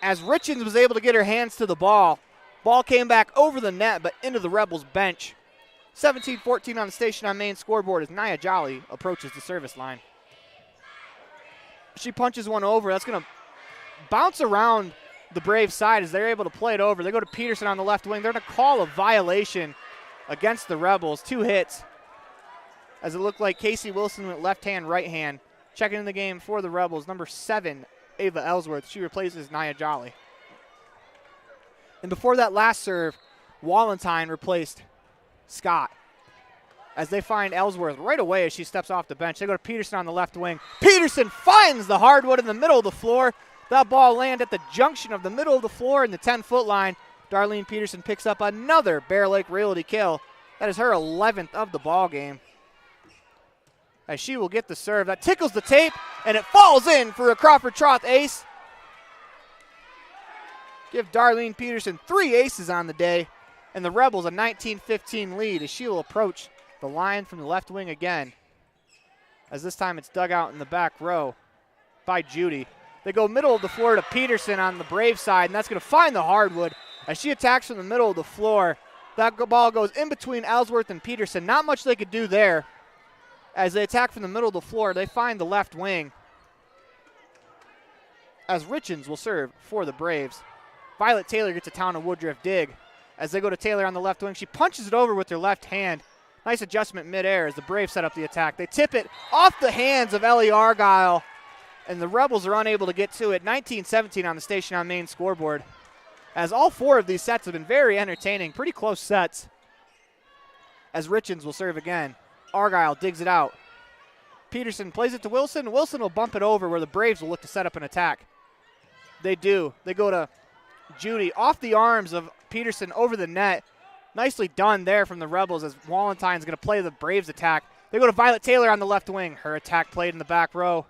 as Richens was able to get her hands to the ball. Ball came back over the net, but into the Rebels bench. 17-14 on the station on main scoreboard as Nia Jolly approaches the service line. She punches one over. That's going to bounce around the Braves side as they're able to play it over. They go to Peterson on the left wing. They're going to call a violation against the Rebels. 2 hits, as it looked like Casey Wilson went left hand, right hand. Checking in the game for the Rebels, number 7, Ava Ellsworth. She replaces Nia Jolly. And before that last serve, Wallenstein replaced Scott as they find Ellsworth right away as she steps off the bench. They go to Peterson on the left wing. Peterson finds the hardwood in the middle of the floor. That ball landed at the junction of the middle of the floor in the 10-foot line. Darlene Peterson picks up another Bear Lake Realty kill. That is her 11th of the ball game. as she will get the serve. That tickles the tape, and it falls in for a Crawford Troth ace. Give Darlene Peterson 3 aces on the day, and the Rebels a 19-15 lead as she will approach the line from the left wing again. As this time it's dug out in the back row by Judy. They go middle of the floor to Peterson on the Brave side, and that's going to find the hardwood as she attacks from the middle of the floor. That ball goes in between Ellsworth and Peterson. Not much they could do there. As they attack from the middle of the floor, they find the left wing. As Richens will serve for the Braves. Violet Taylor gets a Town of Woodruff dig. As they go to Taylor on the left wing, she punches it over with her left hand. Nice adjustment midair as the Braves set up the attack. They tip it off the hands of Ellie Argyle, and the Rebels are unable to get to it. 19-17 on the Station on Main scoreboard. As all 4 of these sets have been very entertaining, pretty close sets. As Richens will serve again. Argyle digs it out. Peterson plays it to Wilson. Wilson will bump it over where the Braves will look to set up an attack. They do. They go to Judy off the arms of Peterson over the net. Nicely done there from the Rebels as Walentine's going to play the Braves attack. They go to Violet Taylor on the left wing. Her attack played in the back row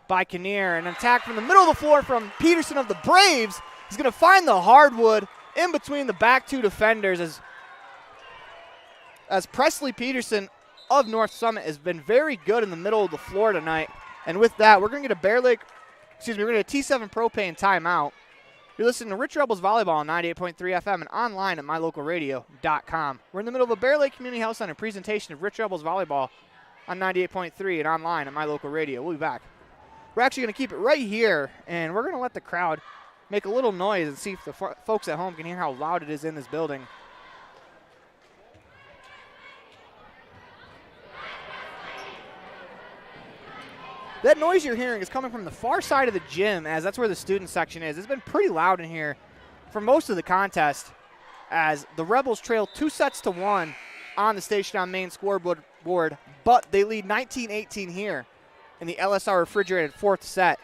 by Kinnear. An attack from the middle of the floor from Peterson of the Braves. He's going to find the hardwood in between the back 2 defenders as Presley Peterson of North Summit has been very good in the middle of the floor tonight. And with that, we're going to get we're going to get a T7 propane timeout. You're listening to Rich Rebels Volleyball on 98.3 FM and online at mylocalradio.com. We're in the middle of a Bear Lake Community Health Center presentation of Rich Rebels Volleyball on 98.3 and online at My Local Radio. We'll be back. We're actually going to keep it right here, and we're going to let the crowd make a little noise and see if the folks at home can hear how loud it is in this building. That noise you're hearing is coming from the far side of the gym, as that's where the student section is. It's been pretty loud in here for most of the contest, as the Rebels trail 2-1 on the Station on Main scoreboard, but they lead 19-18 here in the LSR refrigerated 4th set.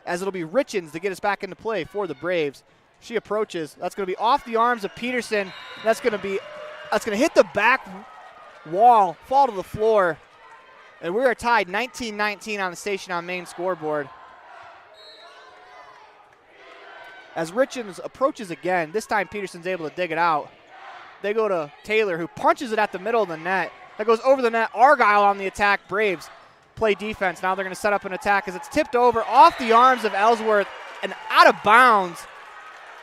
As it'll be Richens to get us back into play for the Braves. She approaches. That's going to be off the arms of Peterson. That's going to hit the back wall, fall to the floor. And we are tied 19-19 on the Station on Main scoreboard. As Richens approaches again, this time Peterson's able to dig it out. They go to Taylor, who punches it at the middle of the net. That goes over the net. Argyle on the attack. Braves play defense. Now they're going to set up an attack as it's tipped over off the arms of Ellsworth and out of bounds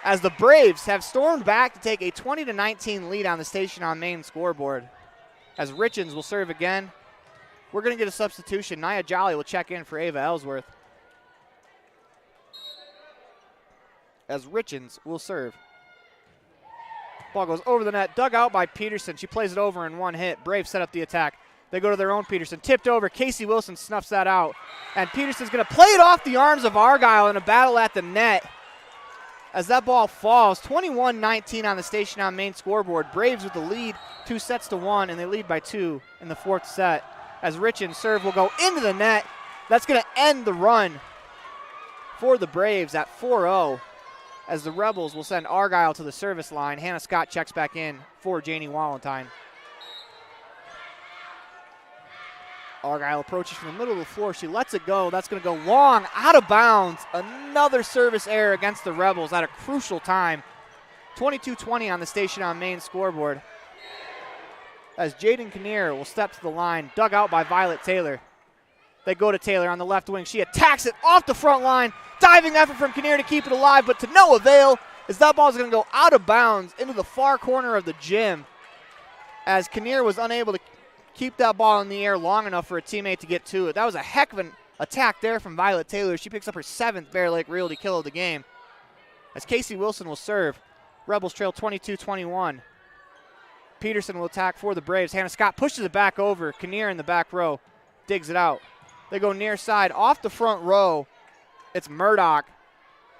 as the Braves have stormed back to take a 20-19 lead on the Station on Main scoreboard. As Richens will serve again. We're going to get a substitution. Nia Jolly will check in for Ava Ellsworth. As Richens will serve. Ball goes over the net, dug out by Peterson. She plays it over in one hit. Braves set up the attack. They go to their own Peterson. Tipped over. Casey Wilson snuffs that out. And Peterson's going to play it off the arms of Argyle in a battle at the net. As that ball falls, 21-19 on the Station on Main scoreboard. Braves with the lead 2-1, and they lead by 2 in the 4th set. As Richens' serve will go into the net. That's going to end the run for the Braves at 4-0. As the Rebels will send Argyle to the service line. Hannah Scott checks back in for Janie Walentine. Argyle approaches from the middle of the floor. She lets it go. That's going to go long, out of bounds. Another service error against the Rebels at a crucial time. 22-20 on the Station on Main scoreboard. As Jaden Kinnear will step to the line, dug out by Violet Taylor. They go to Taylor on the left wing. She attacks it off the front line. Diving effort from Kinnear to keep it alive, but to no avail, as that ball is going to go out of bounds into the far corner of the gym. As Kinnear was unable to keep that ball in the air long enough for a teammate to get to it. That was a heck of an attack there from Violet Taylor. She picks up her 7th Bear Lake Realty kill of the game. As Casey Wilson will serve. Rebels trail 22-21. Peterson will attack for the Braves. Hannah Scott pushes it back over. Kinnear in the back row digs it out. They go near side off the front row. It's Murdoch.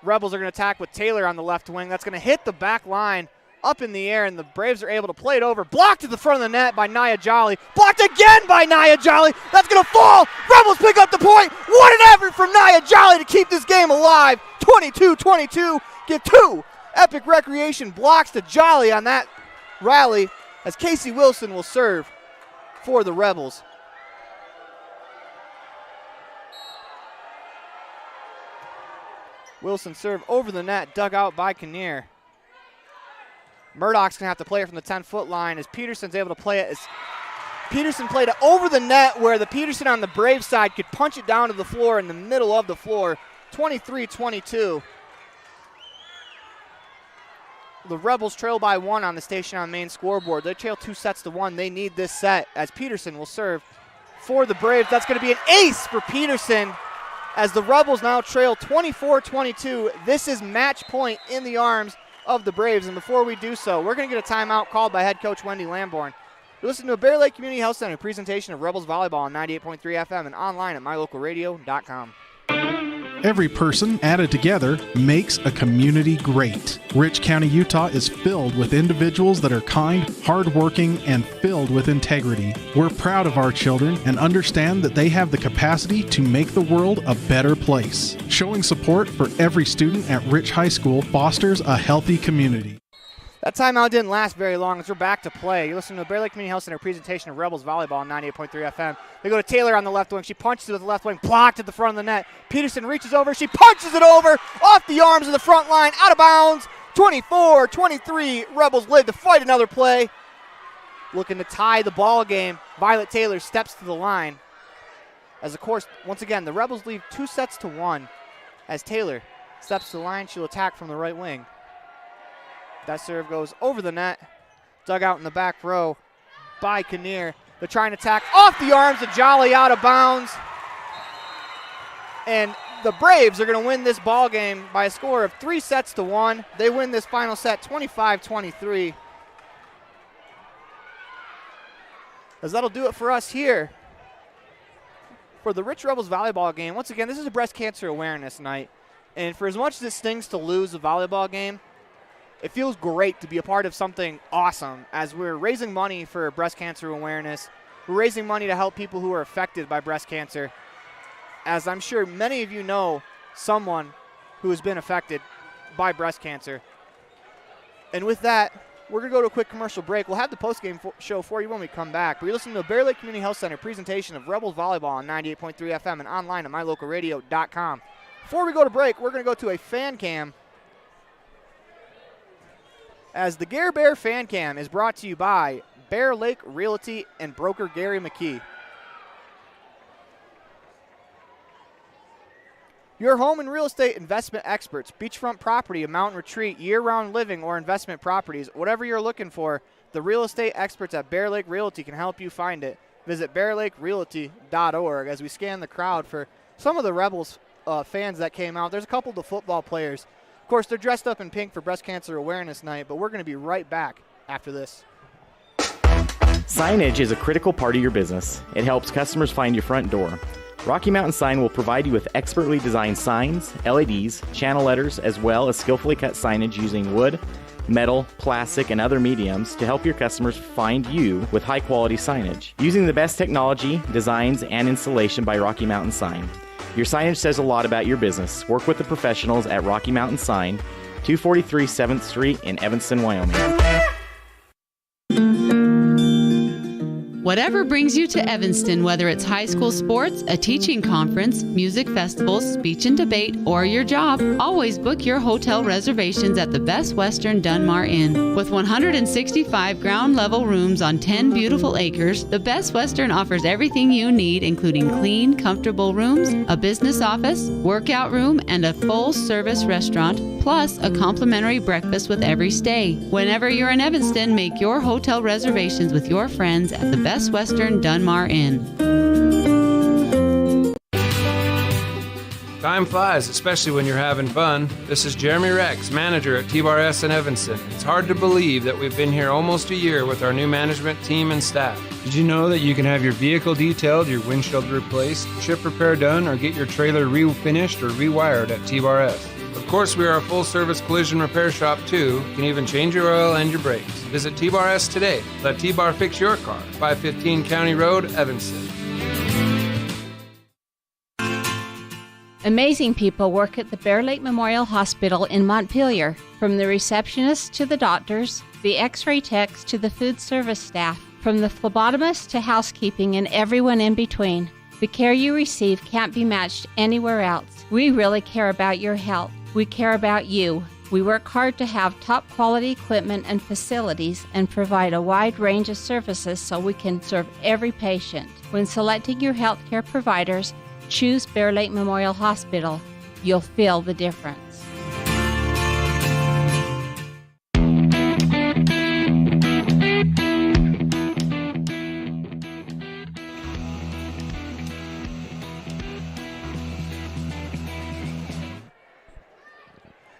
Rebels are going to attack with Taylor on the left wing. That's going to hit the back line up in the air, and the Braves are able to play it over. Blocked at the front of the net by Nia Jolly. Blocked again by Nia Jolly. That's going to fall. Rebels pick up the point. What an effort from Nia Jolly to keep this game alive. 22-22. Give 2 Epic Recreation blocks to Jolly on that rally, as Casey Wilson will serve for the Rebels. Wilson serve over the net, dug out by Kinnear. Murdoch's going to have to play it from the 10-foot line as Peterson's able to play it. As Peterson played it over the net where the Peterson on the Brave side could punch it down to the floor in the middle of the floor. 23-22. The Rebels trail by 1 on the Station on Main scoreboard. They trail 2-1. They need this set as Peterson will serve for the Braves. That's going to be an ace for Peterson as the Rebels now trail 24-22. This is match point in the arms of the Braves. And before we do so, we're going to get a timeout called by head coach Wendy Lamborn. You listen to a Bear Lake Community Health Center presentation of Rebels Volleyball on 98.3 FM and online at mylocalradio.com. Every person added together makes a community great. Rich County, Utah is filled with individuals that are kind, hardworking, and filled with integrity. We're proud of our children and understand that they have the capacity to make the world a better place. Showing support for every student at Rich High School fosters a healthy community. That timeout didn't last very long as we're back to play. You're listening to the Bear Lake Community Health Center presentation of Rebels Volleyball on 98.3 FM. They go to Taylor on the left wing. She punches it with the left wing, blocked at the front of the net. Peterson reaches over. She punches it over off the arms of the front line, out of bounds. 24-23. Rebels live to fight another play. Looking to tie the ball game. Violet Taylor steps to the line. As, of course, once again, the Rebels leave 2-1 as Taylor steps to the line. She'll attack from the right wing. That serve goes over the net, dug out in the back row by Kinnear. They're trying to attack off the arms of Jolly, out of bounds. And the Braves are going to win this ball game by a score of 3-1. They win this final set 25-23. As that'll do it for us here for the Rich Rebels volleyball game. Once again, this is a breast cancer awareness night. And for as much as it stings to lose a volleyball game, it feels great to be a part of something awesome as we're raising money for breast cancer awareness. We're raising money to help people who are affected by breast cancer. As I'm sure many of you know someone who has been affected by breast cancer. And with that, we're going to go to a quick commercial break. We'll have the postgame show for you when we come back. But you're listening to a Bear Lake Community Health Center presentation of Rebels Volleyball on 98.3 FM and online at mylocalradio.com. Before we go to break, we're going to go to a fan cam as the Gare Bear Fan Cam is brought to you by Bear Lake Realty and broker Gary McKee. Your home and real estate investment experts, beachfront property, a mountain retreat, year-round living, or investment properties, whatever you're looking for, the real estate experts at Bear Lake Realty can help you find it. Visit bearlakerealty.org as we scan the crowd for some of the Rebels fans that came out. There's a couple of the football players. Of course, they're dressed up in pink for Breast Cancer Awareness Night, but we're going to be right back after this. Signage is a critical part of your business. It helps customers find your front door. Rocky Mountain Sign will provide you with expertly designed signs, LEDs, channel letters, as well as skillfully cut signage using wood, metal, plastic, and other mediums to help your customers find you with high-quality signage. Using the best technology, designs, and installation by Rocky Mountain Sign. Your signage says a lot about your business. Work with the professionals at Rocky Mountain Sign, 243 7th Street in Evanston, Wyoming. Whatever brings you to Evanston, whether it's high school sports, a teaching conference, music festivals, speech and debate, or your job, always book your hotel reservations at the Best Western Dunmar Inn. With 165 ground-level rooms on 10 beautiful acres, the Best Western offers everything you need, including clean, comfortable rooms, a business office, workout room, and a full-service restaurant, plus a complimentary breakfast with every stay. Whenever you're in Evanston, make your hotel reservations with your friends at the Best Western Dunmar Inn. Time flies, especially when you're having fun. This is Jeremy Rex, manager at T-Bar S in Evanston. It's hard to believe that we've been here almost a year with our new management team and staff. Did you know that you can have your vehicle detailed, your windshield replaced, chip repair done, or get your trailer refinished or rewired at T-Bar S? Of course, we are a full-service collision repair shop, too. You can even change your oil and your brakes. Visit T-Bar S today. Let T-Bar fix your car. 515 County Road, Evanston. Amazing people work at the Bear Lake Memorial Hospital in Montpelier. From the receptionists to the doctors, the x-ray techs to the food service staff, from the phlebotomist to housekeeping and everyone in between. The care you receive can't be matched anywhere else. We really care about your health. We care about you. We work hard to have top quality equipment and facilities and provide a wide range of services so we can serve every patient. When selecting your healthcare providers, choose Bear Lake Memorial Hospital. You'll feel the difference.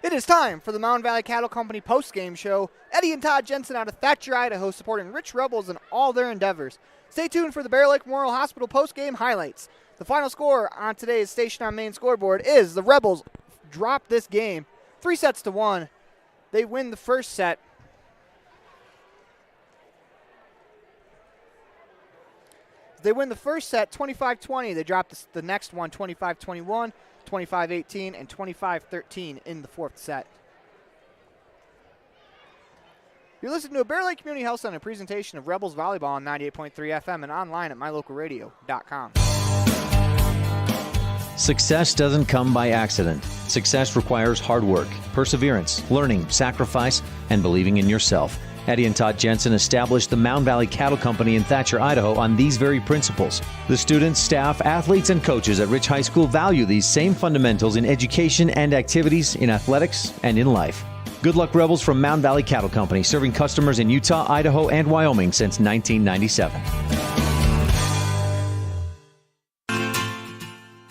It is time for the Mountain Valley Cattle Company post-game show. Eddie and Todd Jensen out of Thatcher, Idaho, supporting Rich Rebels in all their endeavors. Stay tuned for the Bear Lake Memorial Hospital post-game highlights. The final score on today's Station on Main scoreboard is the Rebels drop this game 3-1. They win the first set. They win the first set 25-20. They drop the next one 25-21. 25-18 and 25-13 in the fourth set. You're listening to a Bear Lake Community Health Center presentation of Rebels Volleyball on 98.3 FM and online at mylocalradio.com. Success doesn't come by accident. Success requires hard work, perseverance, learning, sacrifice, and believing in yourself. Eddie and Todd Jensen established the Mountain Valley Cattle Company in Thatcher, Idaho on these very principles. The students, staff, athletes, and coaches at Rich High School value these same fundamentals in education and activities, in athletics, and in life. Good luck, Rebels, from Mountain Valley Cattle Company, serving customers in Utah, Idaho, and Wyoming since 1997.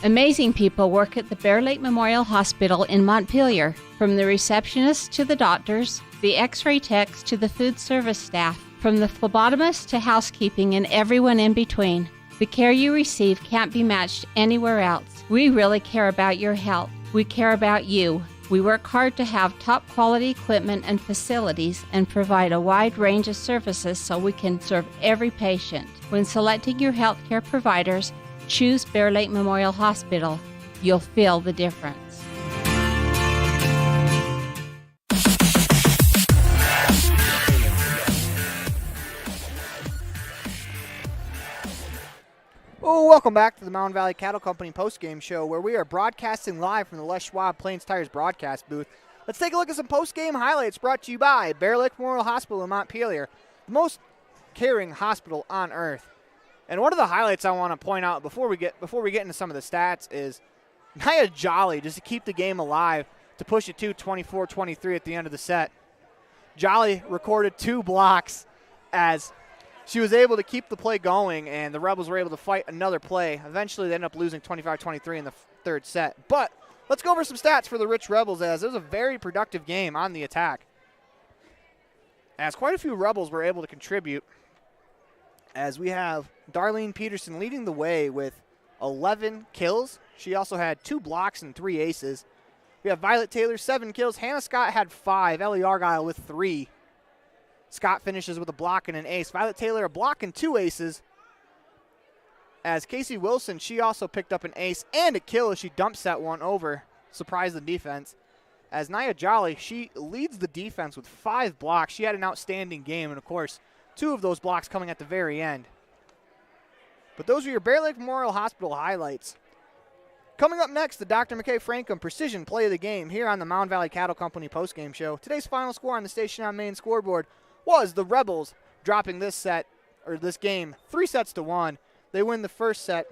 Amazing people work at the Bear Lake Memorial Hospital in Montpelier, from the receptionists to the doctors, the x-ray techs to the food service staff, from the phlebotomist to housekeeping and everyone in between. The care you receive can't be matched anywhere else. We really care about your health. We care about you. We work hard to have top quality equipment and facilities and provide a wide range of services so we can serve every patient. When selecting your healthcare providers, choose Bear Lake Memorial Hospital. You'll feel the difference. Oh, welcome back to the Mountain Valley Cattle Company post-game show, where we are broadcasting live from the Les Schwab Plains Tires broadcast booth. Let's take a look at some post-game highlights brought to you by Bear Lake Memorial Hospital in Montpelier, the most caring hospital on earth. And one of the highlights I want to point out before we get into some of the stats is Nia Jolly, just to keep the game alive, to push it to 24-23 at the end of the set. Jolly recorded 2 blocks as she was able to keep the play going, and the Rebels were able to fight another play. Eventually, they ended up losing 25-23 in the third set. But let's go over some stats for the Rich Rebels, as it was a very productive game on the attack, as quite a few Rebels were able to contribute, as we have Darlene Peterson leading the way with 11 kills. She also had 2 blocks and 3 aces. We have Violet Taylor, 7 kills. Hannah Scott had 5. Ellie Argyle with 3. Scott finishes with a block and an ace. Violet Taylor, a block and 2 aces. As Casey Wilson, she also picked up an ace and a kill as she dumps that one over. Surprised the defense. As Nia Jolly, she leads the defense with 5 blocks. She had an outstanding game, and of course, 2 of those blocks coming at the very end. But those are your Bear Lake Memorial Hospital highlights. Coming up next, the Dr. McKay Frankham Precision Play of the Game here on the Mountain Valley Cattle Company postgame show. Today's final score on the Station on Main scoreboard was the Rebels dropping this game 3-1. They win the first set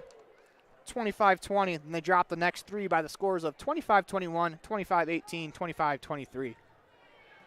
25-20, and they drop the next 3 by the scores of 25-21, 25-18, 25-23.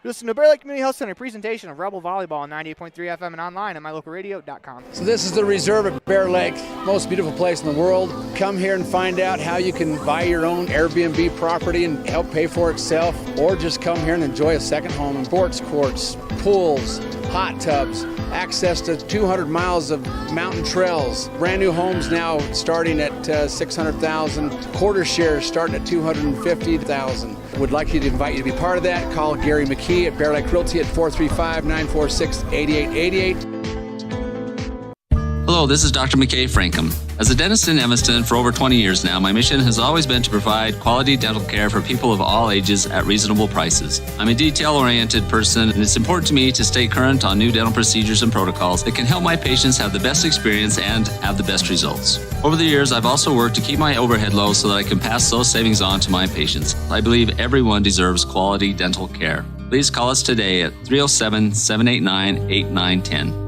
Listen to Bear Lake Community Health Center presentation of Rebel Volleyball on 98.3 FM and online at mylocalradio.com. So this is the reserve at Bear Lake, most beautiful place in the world. Come here and find out how you can buy your own Airbnb property and help pay for itself, or just come here and enjoy a second home. And sports courts, pools, hot tubs, access to 200 miles of mountain trails. Brand new homes now starting at $600,000. Quarter shares starting at $250,000. Would like to invite you to be part of that. Call Gary McKee at Bear Lake Realty at 435-946-8888. Hello, this is Dr. McKay Frankham. As a dentist in Evanston for over 20 years now, my mission has always been to provide quality dental care for people of all ages at reasonable prices. I'm a detail-oriented person, and it's important to me to stay current on new dental procedures and protocols that can help my patients have the best experience and have the best results. Over the years, I've also worked to keep my overhead low so that I can pass those savings on to my patients. I believe everyone deserves quality dental care. Please call us today at 307-789-8910.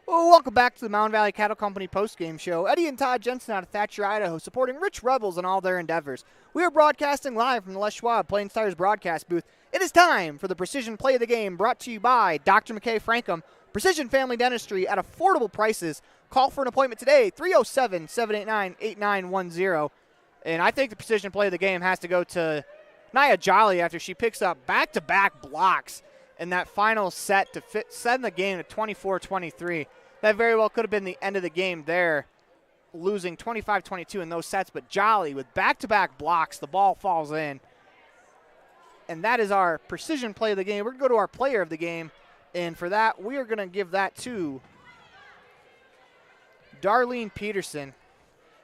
Welcome back to the Mountain Valley Cattle Company postgame show. Eddie and Todd Jensen out of Thatcher, Idaho, supporting Rich Rebels in all their endeavors. We are broadcasting live from the Les Schwab Plains Tires broadcast booth. It is time for the Precision Play of the Game, brought to you by Dr. McKay Frankham, Precision Family Dentistry at affordable prices. Call for an appointment today, 307-789-8910. And I think the Precision Play of the Game has to go to Nia Jolly after she picks up back-to-back blocks in that final set to send the game to 24-23. That very well could have been the end of the game there, losing 25-22 in those sets. But Jolly, with back-to-back blocks, the ball falls in. And that is our precision play of the game. We're going to go to our player of the game. And for that, we are going to give that to Darlene Peterson,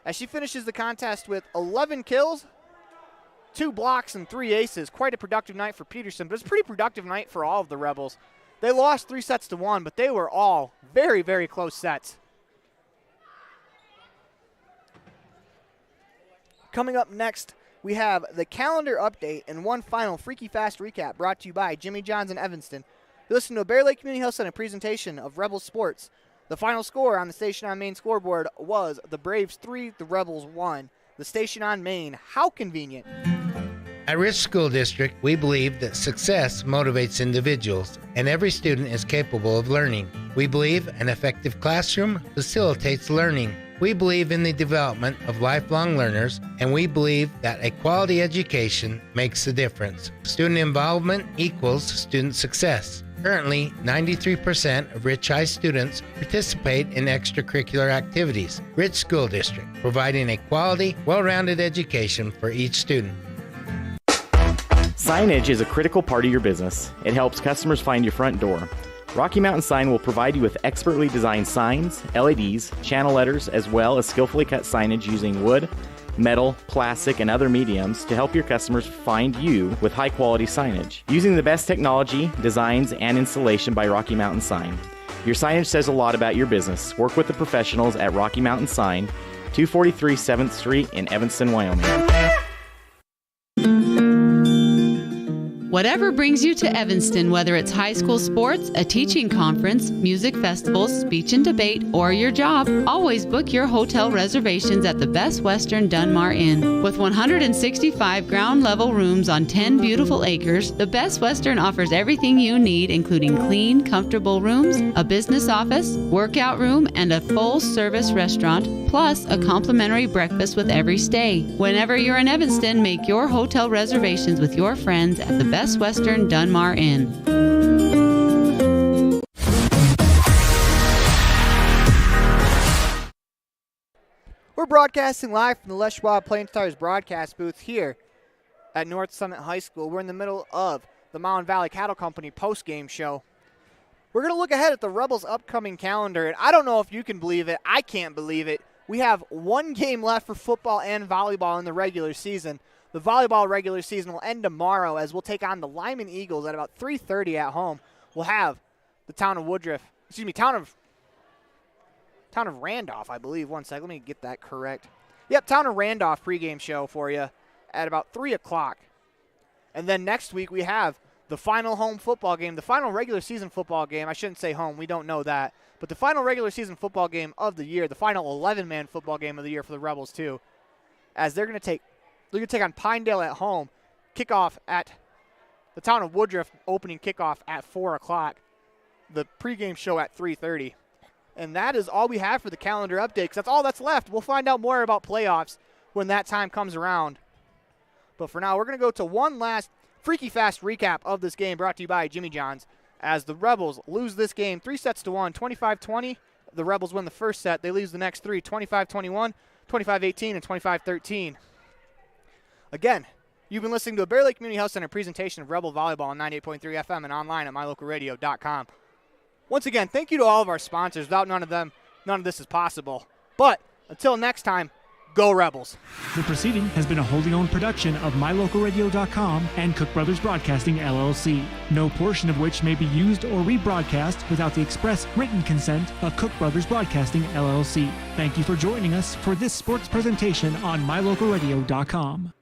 as she finishes the contest with 11 kills, 2 blocks, and 3 aces. Quite a productive night for Peterson, but it's a pretty productive night for all of the Rebels. They lost 3-1, but they were all very, very close sets. Coming up next, we have the calendar update and one final Freaky Fast recap brought to you by Jimmy John's in Evanston. You listen to a Bear Lake Community Health Center presentation of Rebels Sports. The final score on the Station on Main scoreboard was the Braves 3, the Rebels 1. The Station on Main, how convenient. At Rich School District, we believe that success motivates individuals, and every student is capable of learning. We believe an effective classroom facilitates learning. We believe in the development of lifelong learners, and we believe that a quality education makes a difference. Student involvement equals student success. Currently, 93% of Rich High students participate in extracurricular activities. Rich School District, providing a quality, well-rounded education for each student. Signage is a critical part of your business. It helps customers find your front door. Rocky Mountain Sign will provide you with expertly designed signs, LEDs, channel letters, as well as skillfully cut signage using wood, metal, plastic, and other mediums to help your customers find you with high-quality signage. Using the best technology, designs, and installation by Rocky Mountain Sign. Your signage says a lot about your business. Work with the professionals at Rocky Mountain Sign, 243 7th Street in Evanston, Wyoming. Whatever brings you to Evanston, whether it's high school sports, a teaching conference, music festivals, speech and debate, or your job, always book your hotel reservations at the Best Western Dunmar Inn. With 165 ground-level rooms on 10 beautiful acres, the Best Western offers everything you need, including clean, comfortable rooms, a business office, workout room, and a full-service restaurant, plus a complimentary breakfast with every stay. Whenever you're in Evanston, make your hotel reservations with your friends at the Best Western Dunmar Inn. We're broadcasting live from the Les Schwab Plains Tires broadcast booth here at North Summit High School. We're in the middle of the Mountain Valley Cattle Company post-game show. We're going to look ahead at the Rebels' upcoming calendar, and I don't know if you can believe it. I can't believe it. We have one game left for football and volleyball in the regular season. The volleyball regular season will end tomorrow as we'll take on the Lyman Eagles at about 3:30 at home. We'll have the town of Randolph, I believe. One sec, let me get that correct. Yep, town of Randolph pregame show for you at about 3 o'clock. And then next week we have the final home football game, the final regular season football game. I shouldn't say home, we don't know that. But the final regular season football game of the year, the final 11-man football game of the year for the Rebels too, as they're going to take on Pinedale at home. Kickoff at the town of Woodruff, opening kickoff at 4 o'clock. The pregame show at 3:30. And that is all we have for the calendar update, because that's all that's left. We'll find out more about playoffs when that time comes around. But for now, we're going to go to one last freaky fast recap of this game brought to you by Jimmy John's, as the Rebels lose this game 3-1, 25-20. The Rebels win the first set. They lose the next three, 25-21, 25-18, and 25-13. Again, You've been listening to a Bear Lake Community Health Center presentation of Rebel Volleyball on 98.3 FM and online at mylocalradio.com. Once again, thank you to all of our sponsors. Without none of them, none of this is possible. But until next time, go Rebels. The proceeding has been a wholly owned production of mylocalradio.com and Cook Brothers Broadcasting, LLC, no portion of which may be used or rebroadcast without the express written consent of Cook Brothers Broadcasting, LLC. Thank you for joining us for this sports presentation on mylocalradio.com.